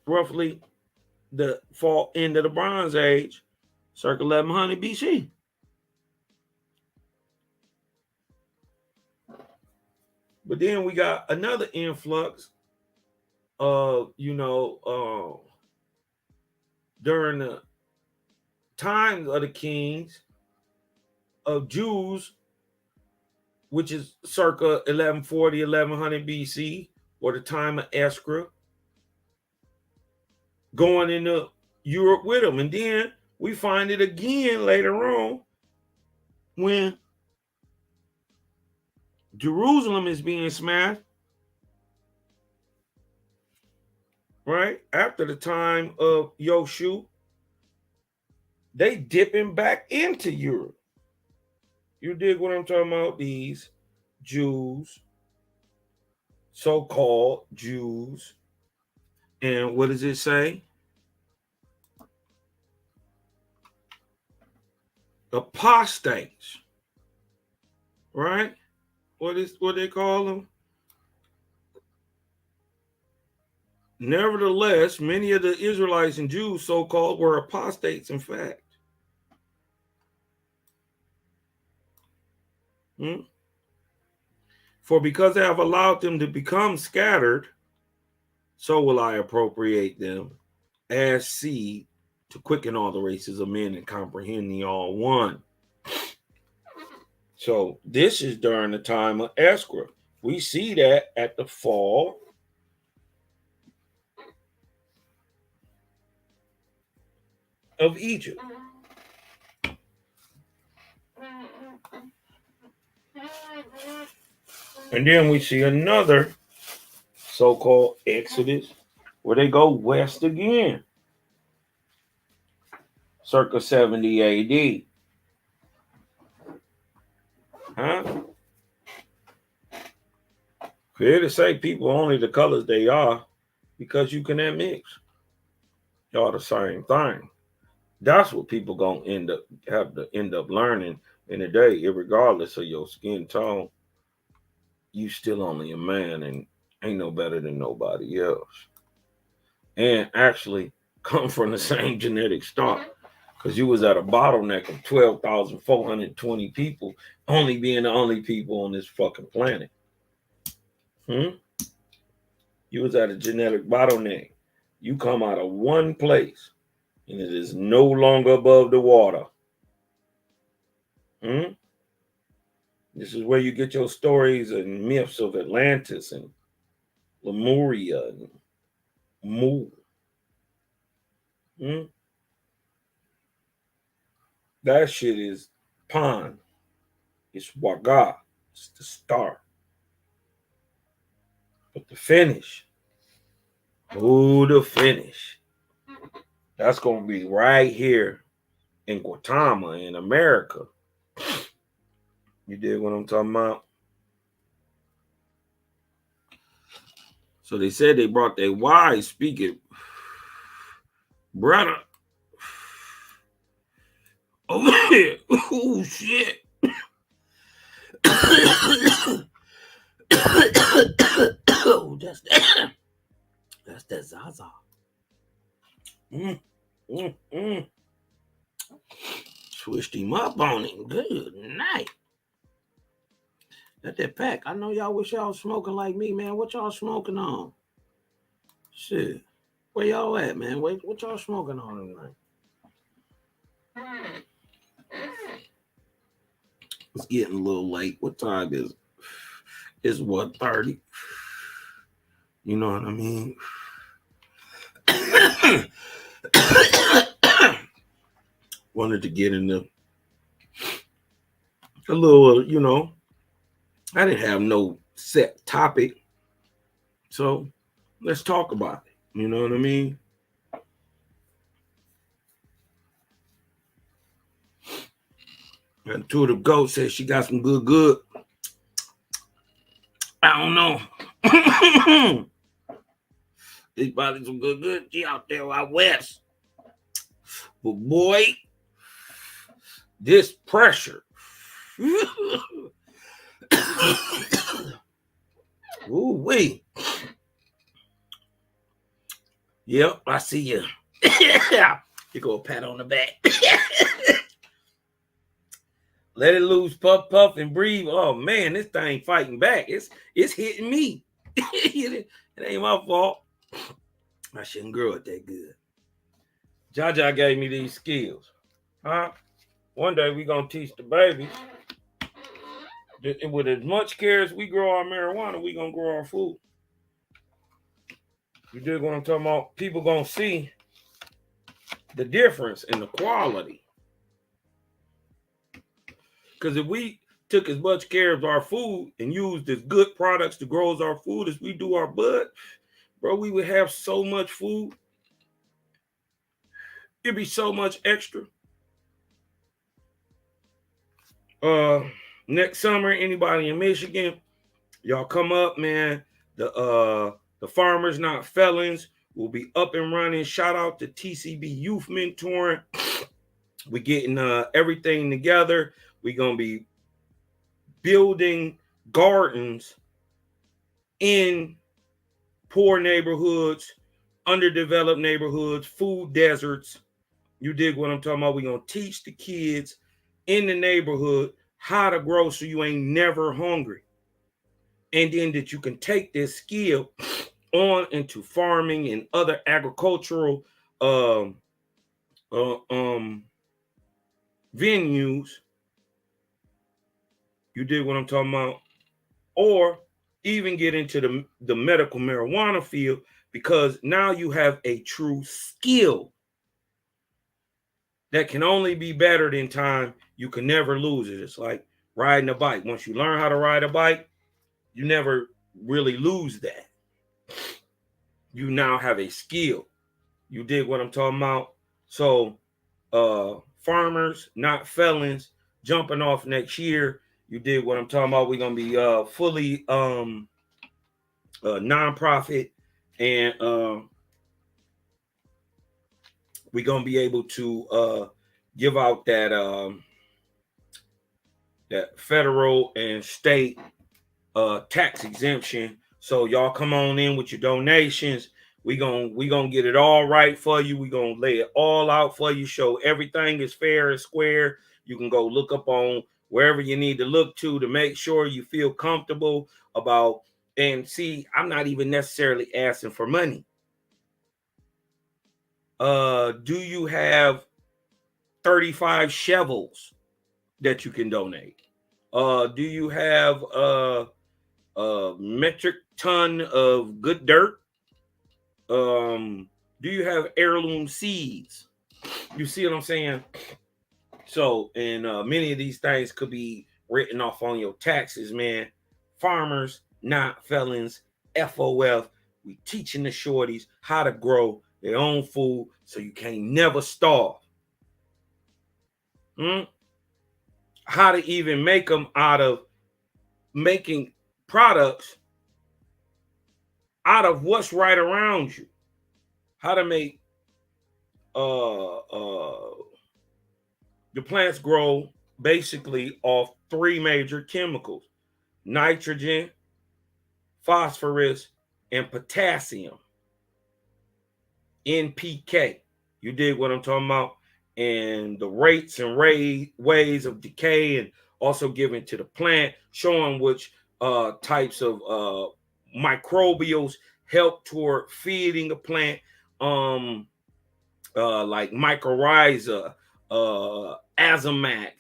roughly the fall end of the Bronze Age, circa 1100 BC. But then we got another influx of, during the times of the kings of Jews, which is circa 1140, 1100 BC, or the time of Esdras, going into Europe with them. And then we find it again later on when Jerusalem is being smashed, right? After the time of Yoshu, they dipping back into Europe. You dig what I'm talking about? These Jews, so-called Jews. And what does it say? Apostates, right? What they call them? Nevertheless, many of the Israelites and Jews, so-called, were apostates, in fact. For because I have allowed them to become scattered, so will I appropriate them as seed to quicken all the races of men and comprehend the all one. So this is during the time of Esdras. We see that at the fall of Egypt. And then we see another so-called Exodus where they go west again, circa 70 AD. Huh? Here to say people only the colors they are because you can mix. Y'all the same thing. That's what people gonna end up learning in the day, irregardless of your skin tone. You still only a man and ain't no better than nobody else. And actually come from the same genetic stock. Because you was at a bottleneck of 12,420 people, only being the only people on this fucking planet. You was at a genetic bottleneck. You come out of one place, and it is no longer above the water. This is where you get your stories and myths of Atlantis and Lemuria and Mu. That shit is Pan. It's Waga. It's the start. But the finish. The finish. That's going to be right here in Guatemala in America. You dig what I'm talking about? So they said they brought their wives speaking. Brother. Over here. Oh, shit. Oh, that's that Zaza. Switched him up on him. Good night. Got that pack. I know y'all wish y'all was smoking like me, man. What y'all smoking on? Shit. Where y'all at, man? What y'all smoking on tonight? It's getting a little late. What time is it? It's 1:30. You know what I mean? Wanted to get into a little, you know, I didn't have no set topic. So let's talk about it. You know what I mean? And two of the goats said she got some good. I don't know. It's probably some good. She out there out west. But boy, this pressure. Ooh wee. Yep, I see you. You go a pat on the back. Let it loose, puff, and breathe. Oh man, this thing fighting back. It's hitting me. It ain't my fault. I shouldn't grow it that good. Jaja gave me these skills. Huh? One day we gonna teach the babies. With as much care as we grow our marijuana, we gonna grow our food. You dig what I'm talking about? People gonna see the difference in the quality. Because if we took as much care of our food and used as good products to grow our food as we do our bud, bro, we would have so much food. It'd be so much extra. Next summer, anybody in Michigan, y'all come up, man. The Farmers Not Felons will be up and running. Shout out to TCB Youth Mentoring. We're getting everything together. We're going to be building gardens in poor neighborhoods, underdeveloped neighborhoods, food deserts. You dig what I'm talking about? We're going to teach the kids in the neighborhood how to grow so you ain't never hungry. And then that you can take this skill on into farming and other agricultural venues. You dig what I'm talking about? Or even get into the medical marijuana field, because now you have a true skill that can only be bettered in time. You can never lose it. It's like riding a bike. Once you learn how to ride a bike, you never really lose that. You now have a skill. You dig what I'm talking about? So Farmers Not Felons jumping off next year. You dig what I'm talking about? We're gonna be fully nonprofit, and we're gonna be able to give out that that federal and state tax exemption. So y'all come on in with your donations. We gonna get it all right for you. We gonna lay it all out for you. Show everything is fair and square. You can go look up on wherever you need to look to make sure you feel comfortable about. And see, I'm not even necessarily asking for money. Do you have 35 shovels that you can donate? Do you have a metric ton of good dirt? Do you have heirloom seeds? You see what I'm saying? So, and many of these things could be written off on your taxes, man. Farmers Not Felons, FOF. We teaching the shorties how to grow their own food so you can't never starve. How to even make them out of making products out of what's right around you. How to make the plants grow basically off 3 major chemicals: nitrogen, phosphorus, and potassium. NPK. You dig what I'm talking about? And the rates and ways of decay, and also giving to the plant, showing which types of microbials help toward feeding a plant, like mycorrhiza, azomac.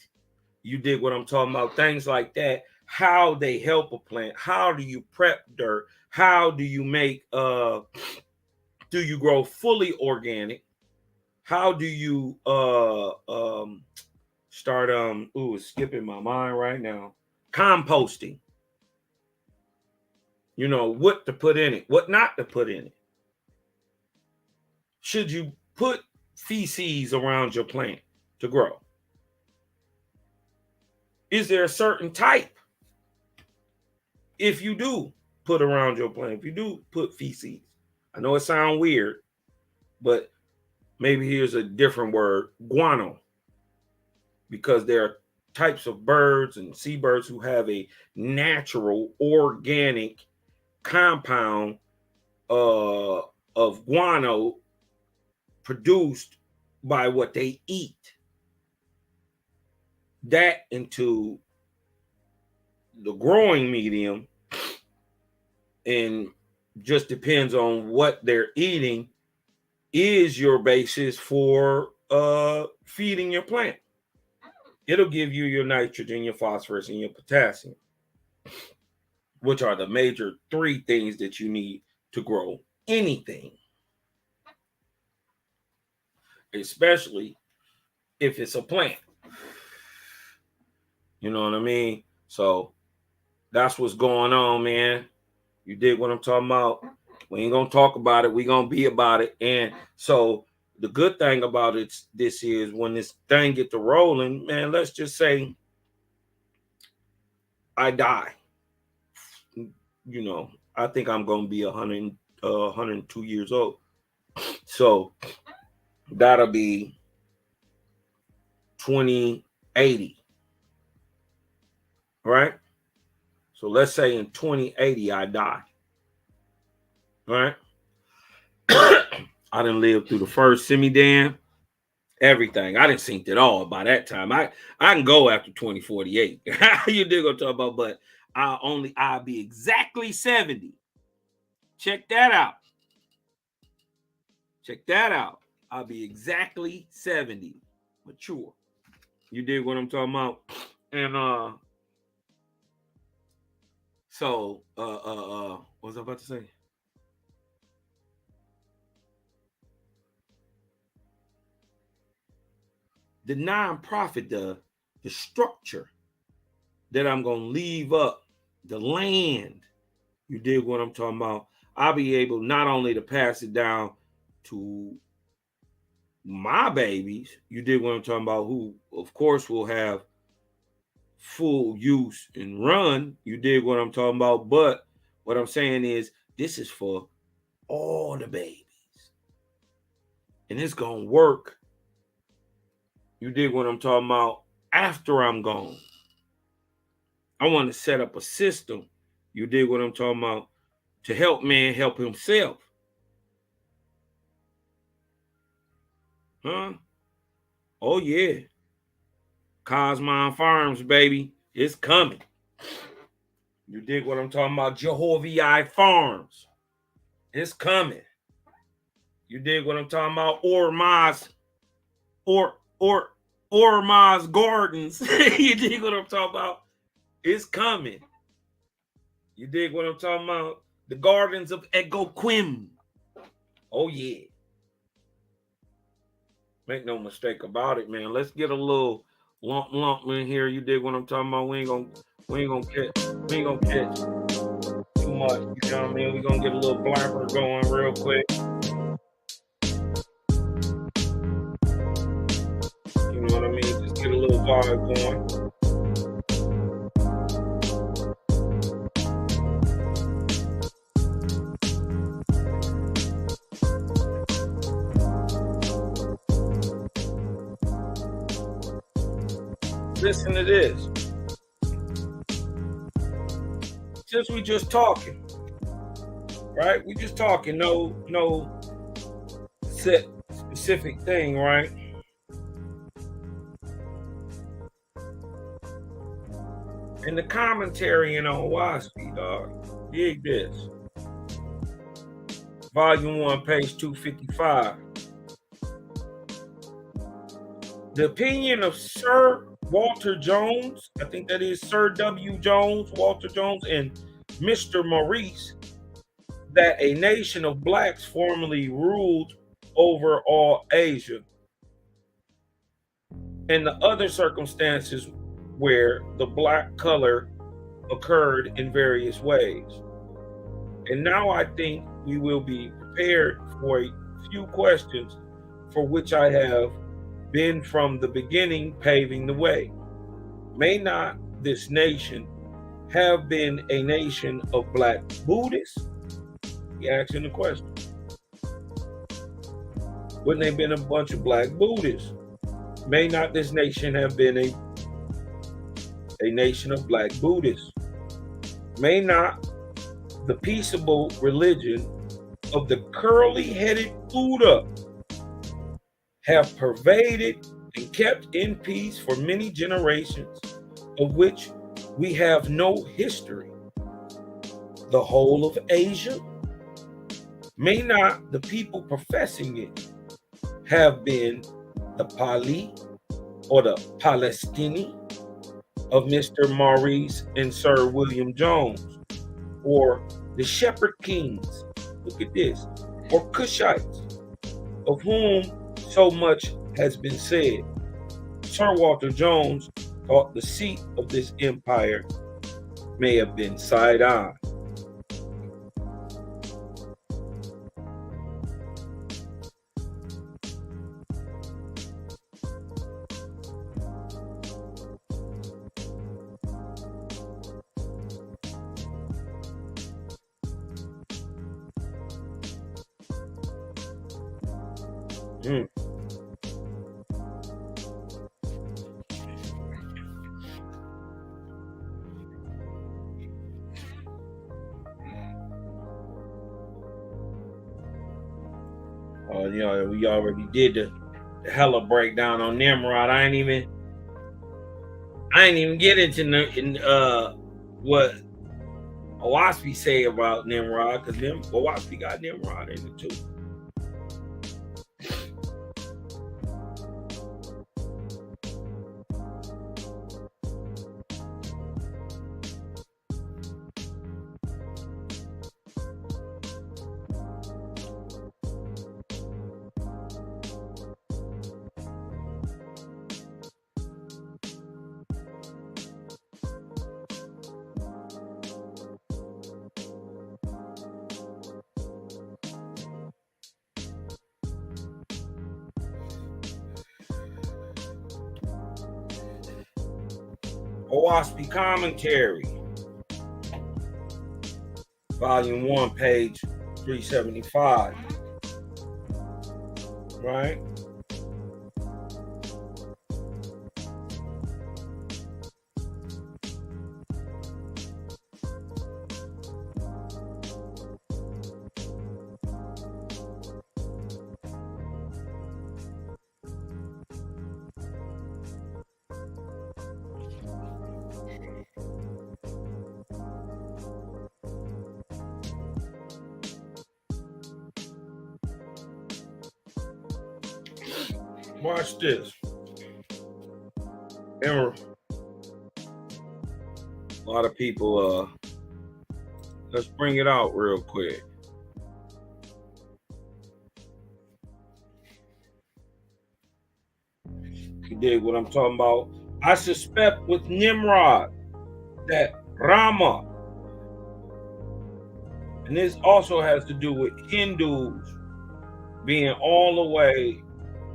You dig what I'm talking about? Things like that. How they help a plant. How do you prep dirt? How do you make do you grow fully organic? How do you start it's skipping my mind right now. Composting. You know, what to put in it, what not to put in it. Should you put feces around your plant to grow? Is there a certain type? If you do put around your plant, if you do put feces, I know it sounds weird, but maybe here's a different word, guano, because there are types of birds and seabirds who have a natural organic compound of guano produced by what they eat. That into the growing medium, and just depends on what they're eating, is your basis for feeding your plant. It'll give you your nitrogen, your phosphorus, and your potassium, which are the major three things that you need to grow anything, especially if it's a plant. You know what I mean? So that's what's going on, man. You dig what I'm talking about? We ain't gonna talk about it. We gonna be about it. And so the good thing about it, this is when this thing get to rolling, man, let's just say I die. You know, I think I'm gonna be 102 years old. So that'll be 2080. Right? So let's say in 2080 I die. Right? I done lived through the first semi-dam, everything. I didn't seen it all by that time. I can go after 2048. You dig what I'm talking about? But I'll be exactly 70. Check that out. Check that out. I'll be exactly 70. Mature. You dig what I'm talking about? And so what was I about to say? The nonprofit, the structure that I'm gonna leave up, the land, you dig what I'm talking about? I'll be able not only to pass it down to my babies, you dig what I'm talking about, who of course will have full use and run, you dig what I'm talking about, but what I'm saying is this is for all the babies. And it's gonna work. You dig what I'm talking about? After I'm gone. I want to set up a system, you dig what I'm talking about, to help man help himself. Huh? Oh yeah. Cosmon Farms, baby. It's coming. You dig what I'm talking about? Jehovih Farms. It's coming. You dig what I'm talking about? Ormaz Gardens. You dig what I'm talking about? It's coming. You dig what I'm talking about? The Gardens of Egoquim. Oh yeah. Make no mistake about it, man. Let's get a little lump in here. You dig what I'm talking about? We ain't gonna catch too much. You know what I mean? We gonna get a little blabber going real quick. You know what I mean? Just get a little vibe going. Listen to this. Since we just talking, right? We just talking, no set specific thing, right? And the commentary in on WASP, dog. Dig this. Volume 1, page 255. The opinion of Sir Walter Jones, I think that is Sir W. Jones, Walter Jones, and Mr. Maurice, that a nation of blacks formerly ruled over all Asia, and the other circumstances where the black color occurred in various ways. And now I think we will be prepared for a few questions for which I have been from the beginning paving the way. May not this nation have been a nation of black Buddhists? He asking the question. Wouldn't they have been a bunch of black Buddhists? May not this nation have been a nation of black Buddhists? May not the peaceable religion of the curly-headed Buddha have pervaded and kept in peace for many generations, of which we have no history, the whole of Asia? May not the people professing it have been the Pali or the Palestini of Mr. Maurice and Sir William Jones, or the Shepherd Kings, look at this, or Cushites, of whom so much has been said? Sir Walter Jones thought the seat of this empire may have been Sidon. We already did the hella breakdown on Nimrod. I ain't even get into what Owaspy say about Nimrod, because Owaspy got Nimrod in it too. Owaspy Commentary, Volume 1, page 375. Right? Watch this. Remember, a lot of people, let's bring it out real quick. You dig what I'm talking about? I suspect with Nimrod that Rama, and this also has to do with Hindus being all the way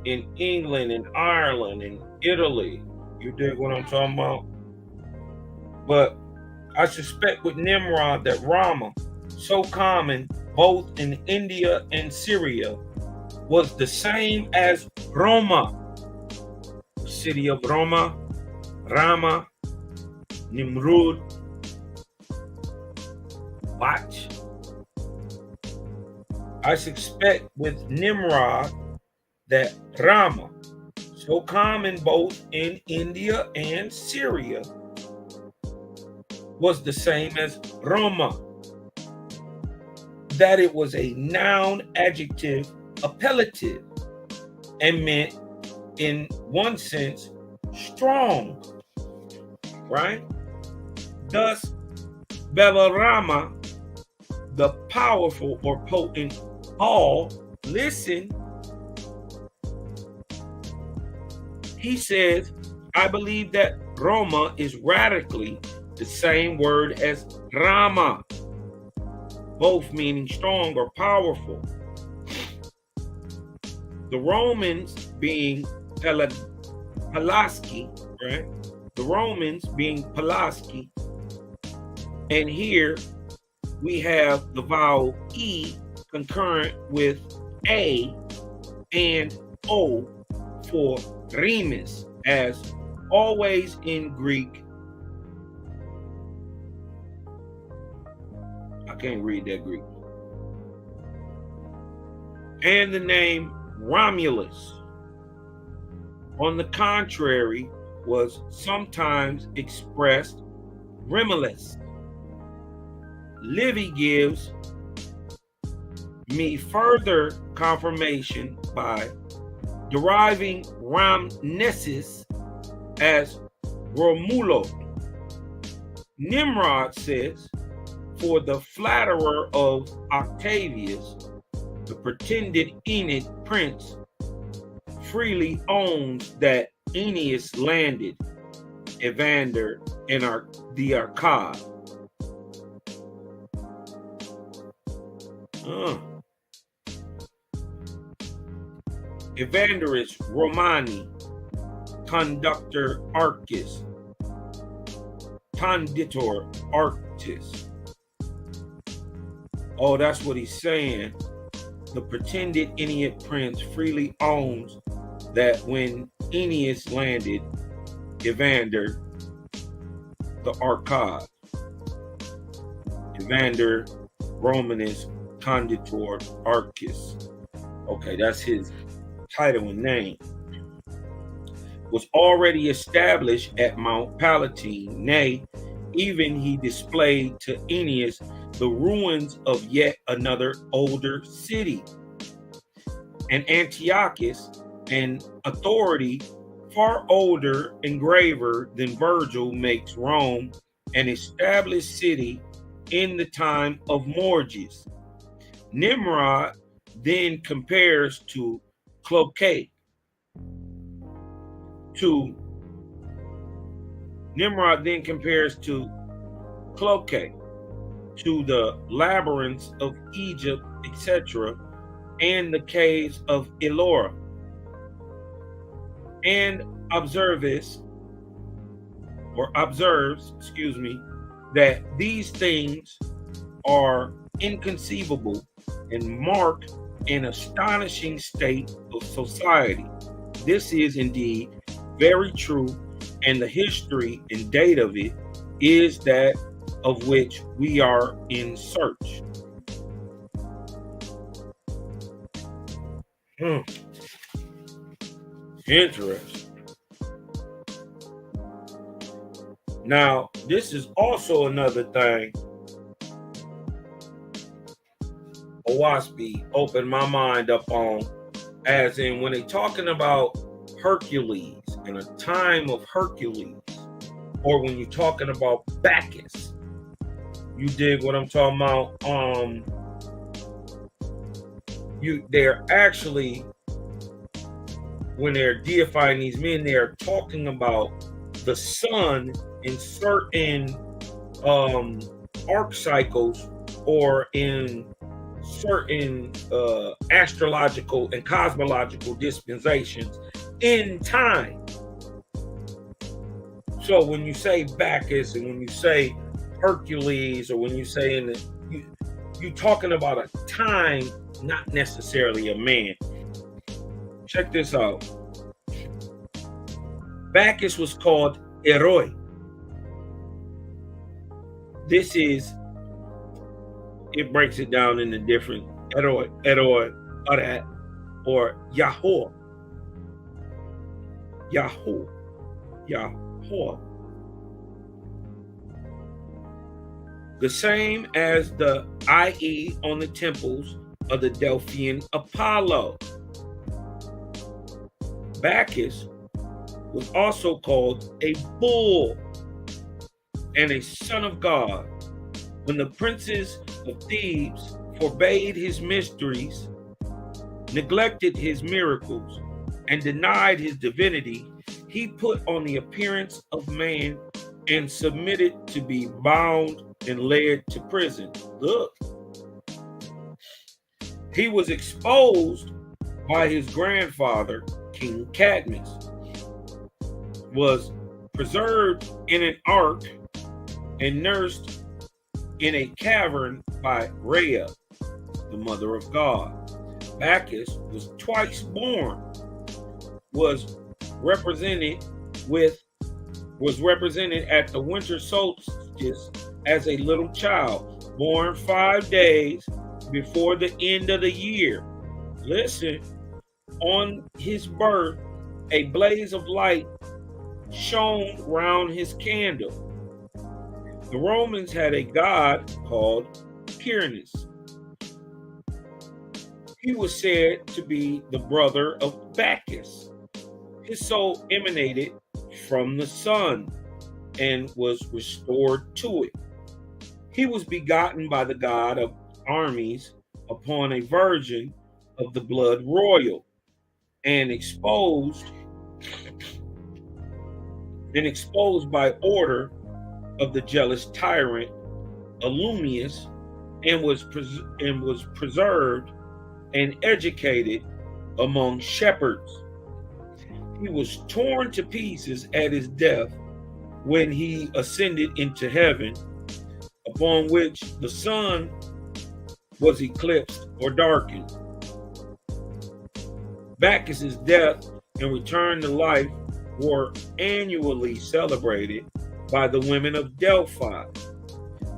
in England and Ireland and Italy. You dig what I'm talking about? But I suspect with Nimrod that Rama, so common both in India and Syria, was the same as Roma, the city of Roma, Rama, Nimrud. Watch. I suspect with Nimrod that Rama, so common both in India and Syria, was the same as Roma, that it was a noun, adjective, appellative, and meant, in one sense, strong, right? Thus, Belarama, the powerful or potent Paul, listen, he says, I believe that Roma is radically the same word as Rama, both meaning strong or powerful. The Romans being Pulaski, right? The Romans being Pulaski. And here we have the vowel E concurrent with A and O for Remus, as always in Greek. I can't read that Greek. And the name Romulus, on the contrary, was sometimes expressed Remulus. Livy gives me further confirmation by deriving Ramnesses as Romulo. Nimrod says, for the flatterer of Octavius, the pretended Enid prince, freely owns that Aeneas landed Evander in the Arcade. Evanderus Romani, conductor Arcus, conditor Arctus. Oh, that's what he's saying. The pretended Aeneid prince freely owns that when Aeneas landed Evander the Arcade. Evander Romanus Conditor Arcus. Okay, that's his title and name. Was already established at Mount Palatine. Nay, even he displayed to Aeneas the ruins of yet another older city. And Antiochus, an authority far older and graver than Virgil, makes Rome an established city in the time of Morges. Nimrod then compares to Cloquet. Nimrod then compares to Cloquet, to the labyrinths of Egypt, etc., and the caves of Elora, and observes, that these things are inconceivable and mark an astonishing state of society. This is indeed very true, and the history and date of it is that of which we are in search. Interesting. Now, this is also another thing Owaspi opened my mind up on, as in when they're talking about Hercules and a time of Hercules, or when you're talking about Bacchus. You dig what I'm talking about? They're actually, when they're deifying these men, they're talking about the sun in certain arc cycles, or in certain astrological and cosmological dispensations in time. So when you say Bacchus and when you say Hercules, or when you say you're talking about a time, not necessarily a man. Check this out. Bacchus was called Eroi. This is, it breaks it down into different Eroi, Arat, or Yahweh. the same as the IE on the temples of the Delphian Apollo. Bacchus was also called a bull and a son of God. When the princes of Thebes forbade his mysteries, neglected his miracles, and denied his divinity, he put on the appearance of man and submitted to be bound and led to prison. Look, he was exposed by his grandfather, King Cadmus, was preserved in an ark and nursed in a cavern by Rhea, the mother of God. Bacchus was twice born, was represented at the winter solstice as a little child, born 5 days before the end of the year. Listen, on his birth, a blaze of light shone round his candle. The Romans had a god called Quirinus. He was said to be the brother of Bacchus. His soul emanated from the sun and was restored to it. He was begotten by the god of armies upon a virgin of the blood royal and exposed by order of the jealous tyrant Illumius, and was preserved and educated among shepherds. He was torn to pieces at his death when he ascended into heaven, upon which the sun was eclipsed or darkened. Bacchus's death and return to life were annually celebrated by the women of Delphi.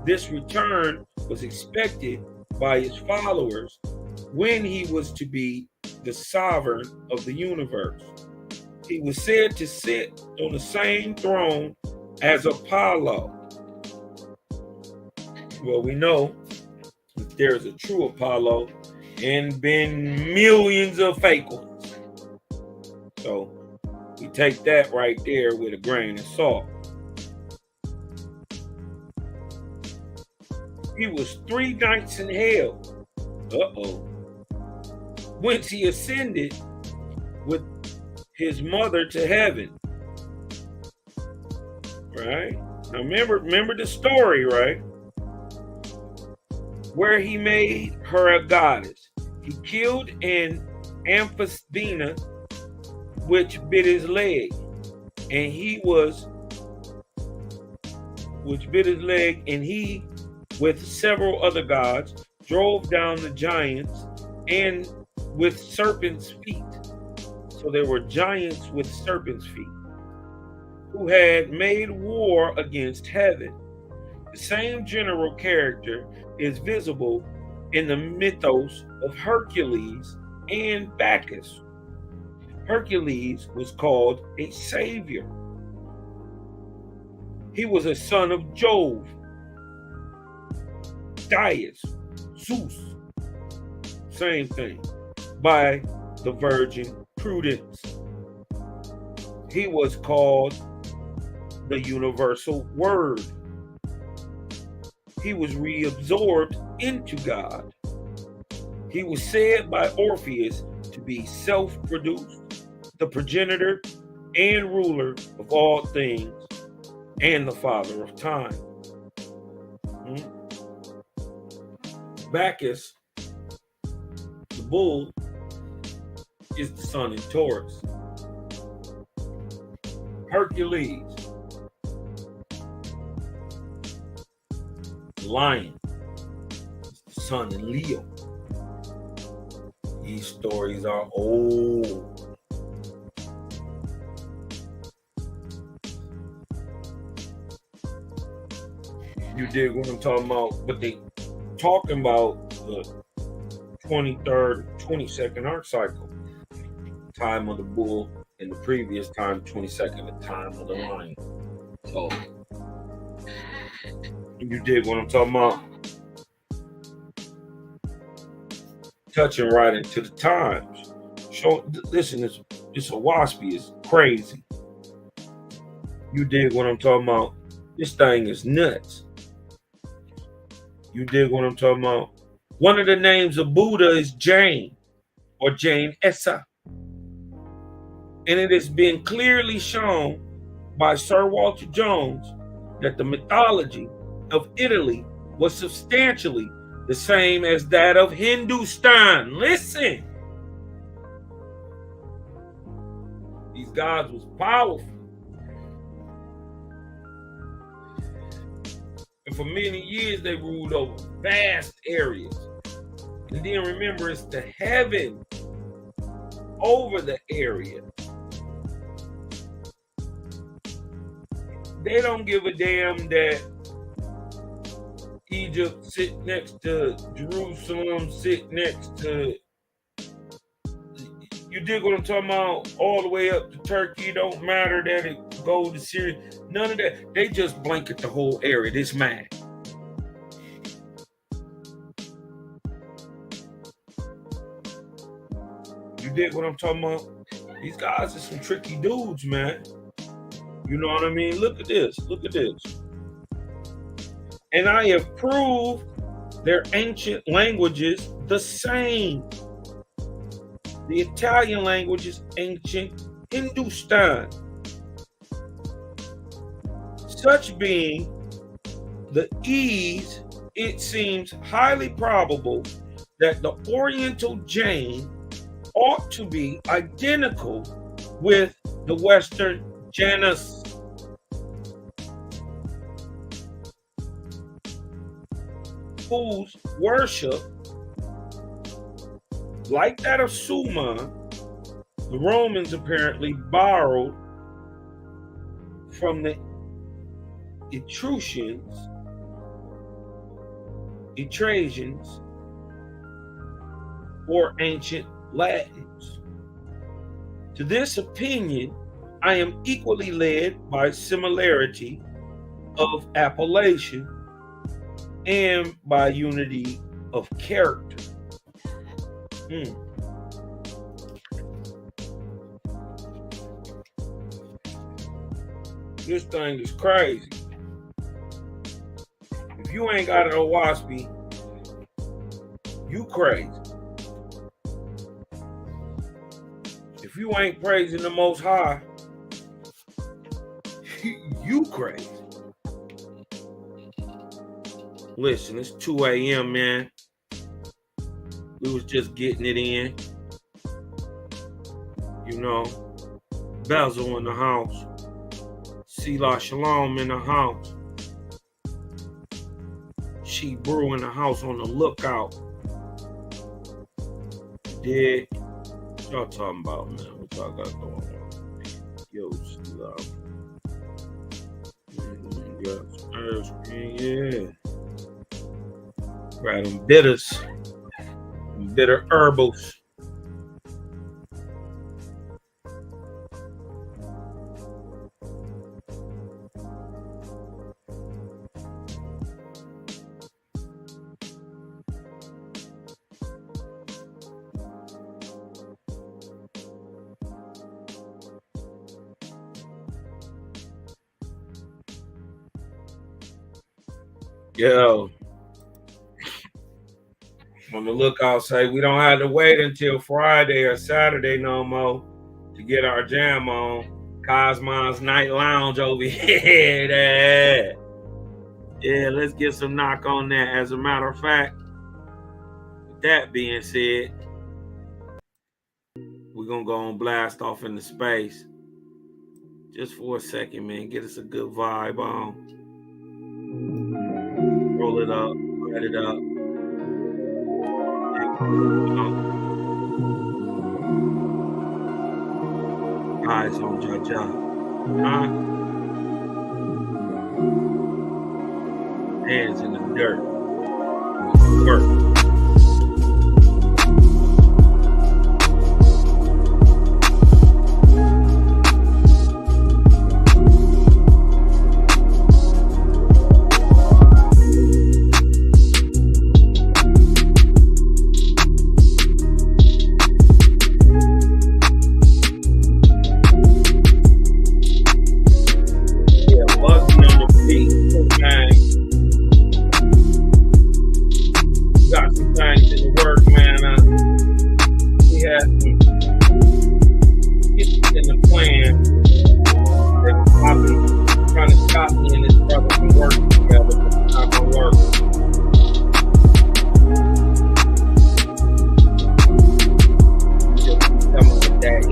This return was expected by his followers when he was to be the sovereign of the universe. He was said to sit on the same throne as Apollo. Well, we know that there's a true Apollo and been millions of fake ones. So we take that right there with a grain of salt. He was 3 nights in hell. Whence he ascended with his mother to heaven. Right? Now remember the story, right? Where he made her a goddess. He killed an amphitheater which bit his leg, and he with several other gods drove down the giants and with serpents' feet. So there were giants with serpents' feet who had made war against heaven. The same general character is visible in the mythos of Hercules and Bacchus. Hercules was called a savior. He was a son of Jove, Dias, Zeus, same thing, by the virgin Prudence. He was called the universal word. He was reabsorbed into God. He was said by Orpheus to be self-produced, the progenitor and ruler of all things, and the father of time. Bacchus, the bull, is the sun in Taurus. Hercules, the lion, is the sun in Leo. These stories are old. You dig what I'm talking about? But they talking about the 23rd, 22nd arc cycle, time of the bull, and the previous time, 22nd, the time of the lion. So You dig what I'm talking about? Touching right into the times. Listen, this Owaspy is crazy. You dig what I'm talking about? This thing is nuts. You dig what I'm talking about? One of the names of Buddha is Jane or Jane Essa. And it has been clearly shown by Sir Walter Jones that the mythology of Italy was substantially the same as that of Hindustan. Listen. These gods was powerful. And for many years, they ruled over vast areas. And then remember, it's the heaven over the area. They don't give a damn that Egypt sit next to Jerusalem, sit next to, you dig what I'm talking about? All the way up to Turkey. It don't matter that it goes to Syria. None of that. They just blanket the whole area. This man. You dig what I'm talking about? These guys are some tricky dudes, man. You know what I mean? Look at this. Look at this. And I have proved their ancient languages the same. The Italian language is ancient Hindustan. Such being the ease, it seems highly probable that the Oriental Jain ought to be identical with the Western Janus. Whose worship, like that of Suman, the Romans apparently borrowed from the Etruscans, or ancient Latins. To this opinion, I am equally led by similarity of appellation and by unity of character. This thing is crazy. If you ain't got an Owaspy, you crazy. If you ain't praising the Most High, you crazy. Listen, it's 2 a.m., man. We was just getting it in. You know, Bezel in the house. Selah Shalom in the house. She Brew in the house on the lookout. Dig? What y'all talking about, man? What y'all got going on? Yo, Selah. Yeah. Right, them bitters. Them bitter herbals. Yo, on the lookout, say we don't have to wait until Friday or Saturday no more to get our jam on. Cosmon's Night Lounge over here. Yeah, let's get some knock on that. As a matter of fact, with that being said, we're going to go and blast off into space. Just for a second, man. Get us a good vibe on. Roll it up, light it up. Eyes on Jaja. Huh? Hands in the dirt. Work.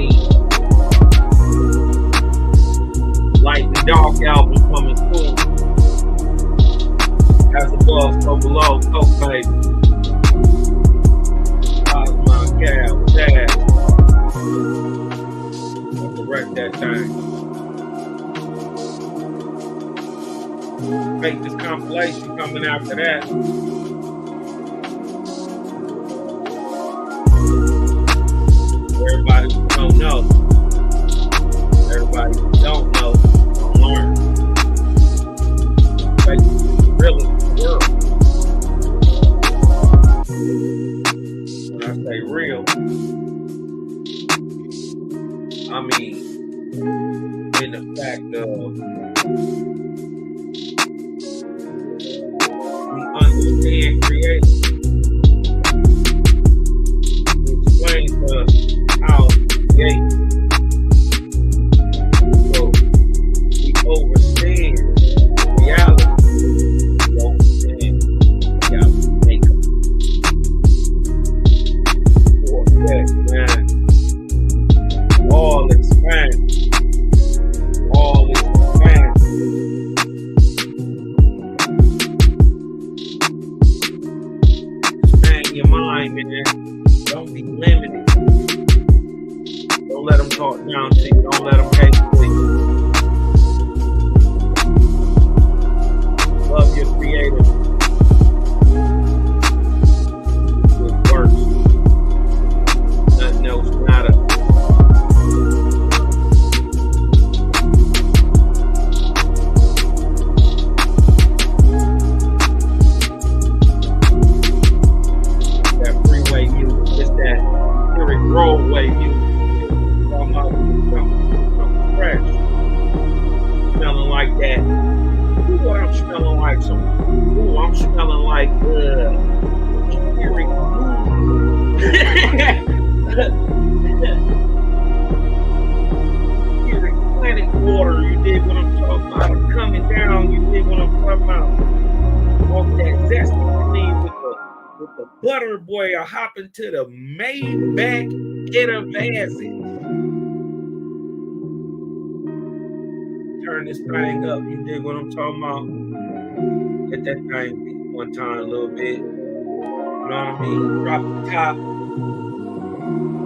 mean? Light and Dark album coming soon. As above, so below, Coke baby. My gal, dad. I'll direct that thing. Make this compilation coming after that. Everybody who don't know. Everybody who don't know, don't learn. Make the realest in the world. When I say real, I mean in the fact of we understand creation. We explain to us how to create. So we overstand reality. We overstand reality makeup. Vortex, man. All expand. All expand. Expand your mind, man. Don't be limited. Don't let them talk down to you. Don't let them hate you. Love your creator. Good works. Nothing else matters. That freeway music, it's that lyric roadway music. I'm fresh. Smelling like that. Ooh, what I'm smelling like some. Ooh, I'm smelling like Eric Eric Planet water. You dig what I'm talking about? I'm coming down. You dig what I'm talking about? Off that zesty clean with the butter boy. I hop into the Maybach Advance. Turn this thing up, you dig what I'm talking about? Let that thing beat one time a little bit. You know what I mean? Drop the top. You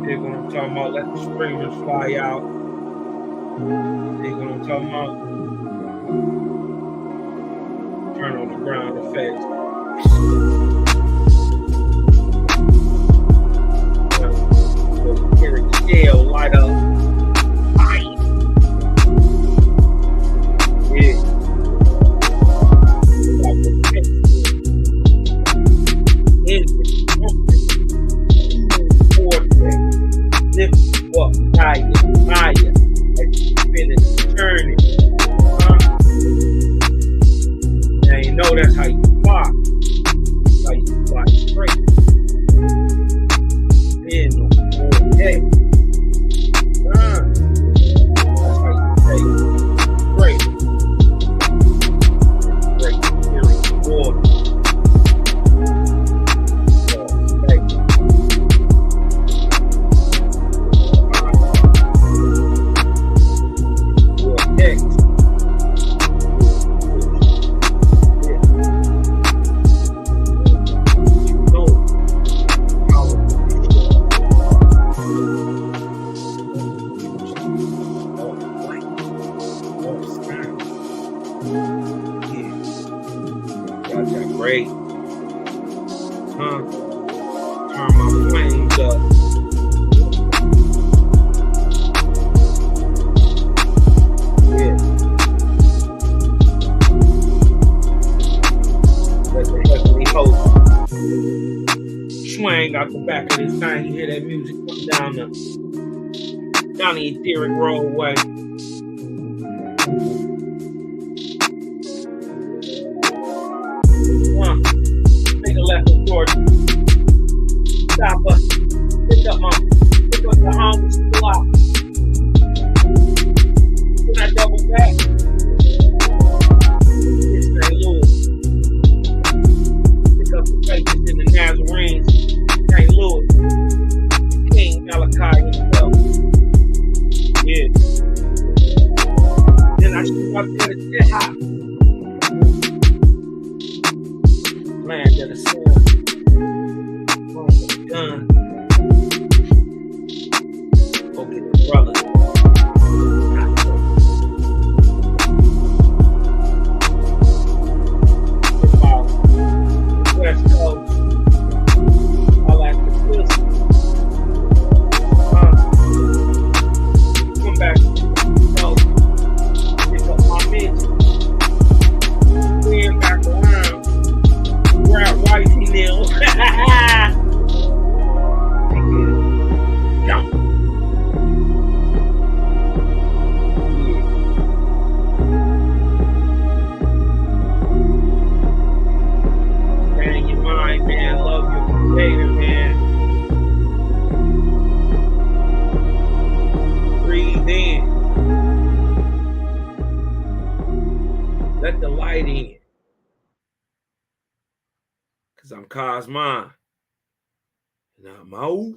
dig what I'm talking about? Let the streamers fly out. You dig what I'm talking about? Turn on the ground effects. Hear the scale light up. Lift up higher, higher, as you finish turning. Now you know that's how you fly. That's how you fly straight. In on 4K. That's how you stay straight. Straight serious water. Great. Turn my flames up. Yeah. Let the heavenly host swing out the back of this thing. You hear that music come down the etheric roadway. Make a left of Georgia. Stop us. Pick up the homeless block. Then I double back. It's St. Louis. Pick up the faces in the Nazarenes. St. Louis. King Malachi himself. out there to get hot. Land of the sun. Home of the gun. Go get the brother. West Coast. I like the pussy. Come back. No. Pick up my bitch. Win back around. Grab wifey nails. Go. Man, your mind, man. Love your creator, man. Breathe in. Let the light in. Cause I'm Cosmon. And I'm out.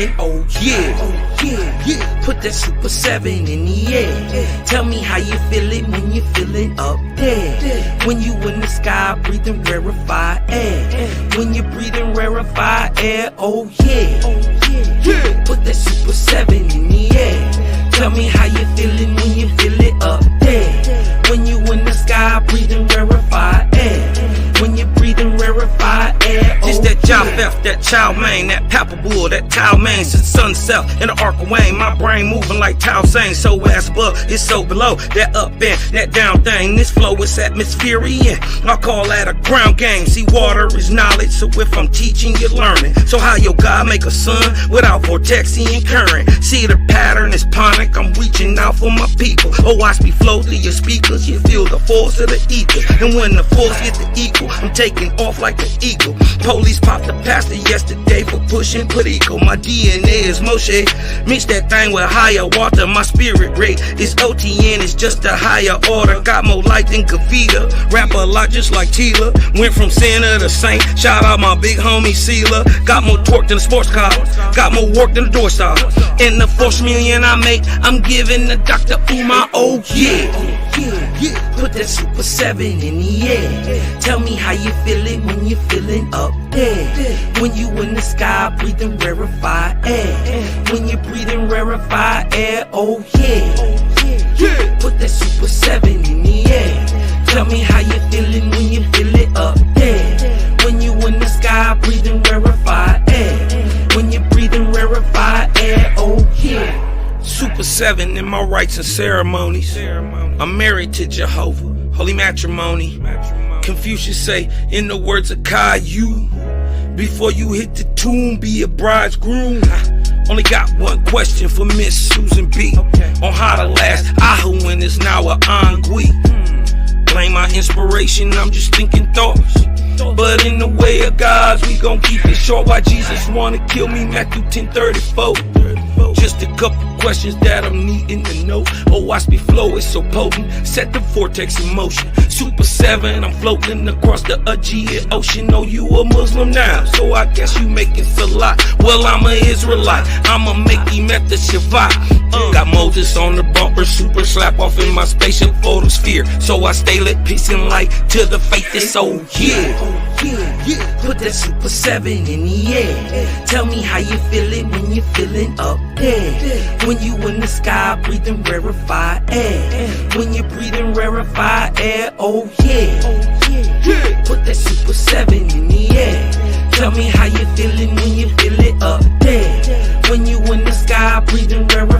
And oh yeah, put that Super 7 in the air. Tell me how you feel it when you're feeling up there. When you in the sky breathing rarefied air. When you're breathing rarefied air, oh yeah. Put that Super 7 in the air. Tell me how you feeling when you feel it up there. When you in the sky breathing rarefied air. When you're breathing rarefied air, Just that Japheth, that Chow Mein, that Papa Bull, that Tao Mein, since sunset in the Ark of Wayne. My brain moving like Tao Zane, so ass above, it's so below. That up and that down thing, this flow is atmospheric. I call that a ground game. See, water is knowledge, so if I'm teaching, you're learning. So how your God make a sun without vortexing and current? See, the pattern is ponic, I'm reaching out for my people. Oh, watch me flow through your speakers, you feel the force of the ether. And when the force gets the equal, I'm taking off like an eagle. Police popped the pastor yesterday for pushing political. My DNA is Moshe. Mix that thing with higher water. My spirit rate is OTN, it's just a higher order. Got more light than Kavita. Rap a lot just like Tila. Went from sinner to saint. Shout out my big homie Sealer. Got more torque than a sports car. Got more work than a door star. In the 4 million I make, I'm giving the Dr. Umar. Oh yeah. Put that Super 7 in the air. Tell me how you feel it when you're feeling up there. When you in the sky breathing rarefied air. When you're breathing rarefied air, oh yeah. Put that Super 7 in the air. Tell me how you feeling when you feel it up there. When you in the sky breathing rarefied air. When you're breathing rarefied air, oh yeah. Super 7 in my rites and ceremonies. I'm married to Jehovah, holy matrimony. Confucius say, in the words of Caillou, before you hit the tomb, be a bridegroom. Only got one question for Miss Susan B. On how to last Ahuin is now a ennui. Blame my inspiration, I'm just thinking thoughts. But in the way of God's, we gon' keep it short. Why Jesus wanna kill me, Matthew 10:34. Just a couple questions that I'm needing to know. Oh, watch me flow, it's so potent. Set the vortex in motion. Super 7, I'm floating across the Aegean Ocean. Oh, you a Muslim now, so I guess you making salat. Well, I'm an Israelite, I'ma make him at the Shabbat. Got Moses on the bumper, super slap off in my spaceship photosphere. So I stay lit, peace and light to the faith is so yeah. Put that Super 7 in the air. Tell me how you feel it when you're feeling up there. When you in the sky breathing rarefied air. When you're breathing rarefied air, oh yeah. Put that Super 7 in the air. Tell me how you feeling when you feel it up there. When you in the sky breathing rarefied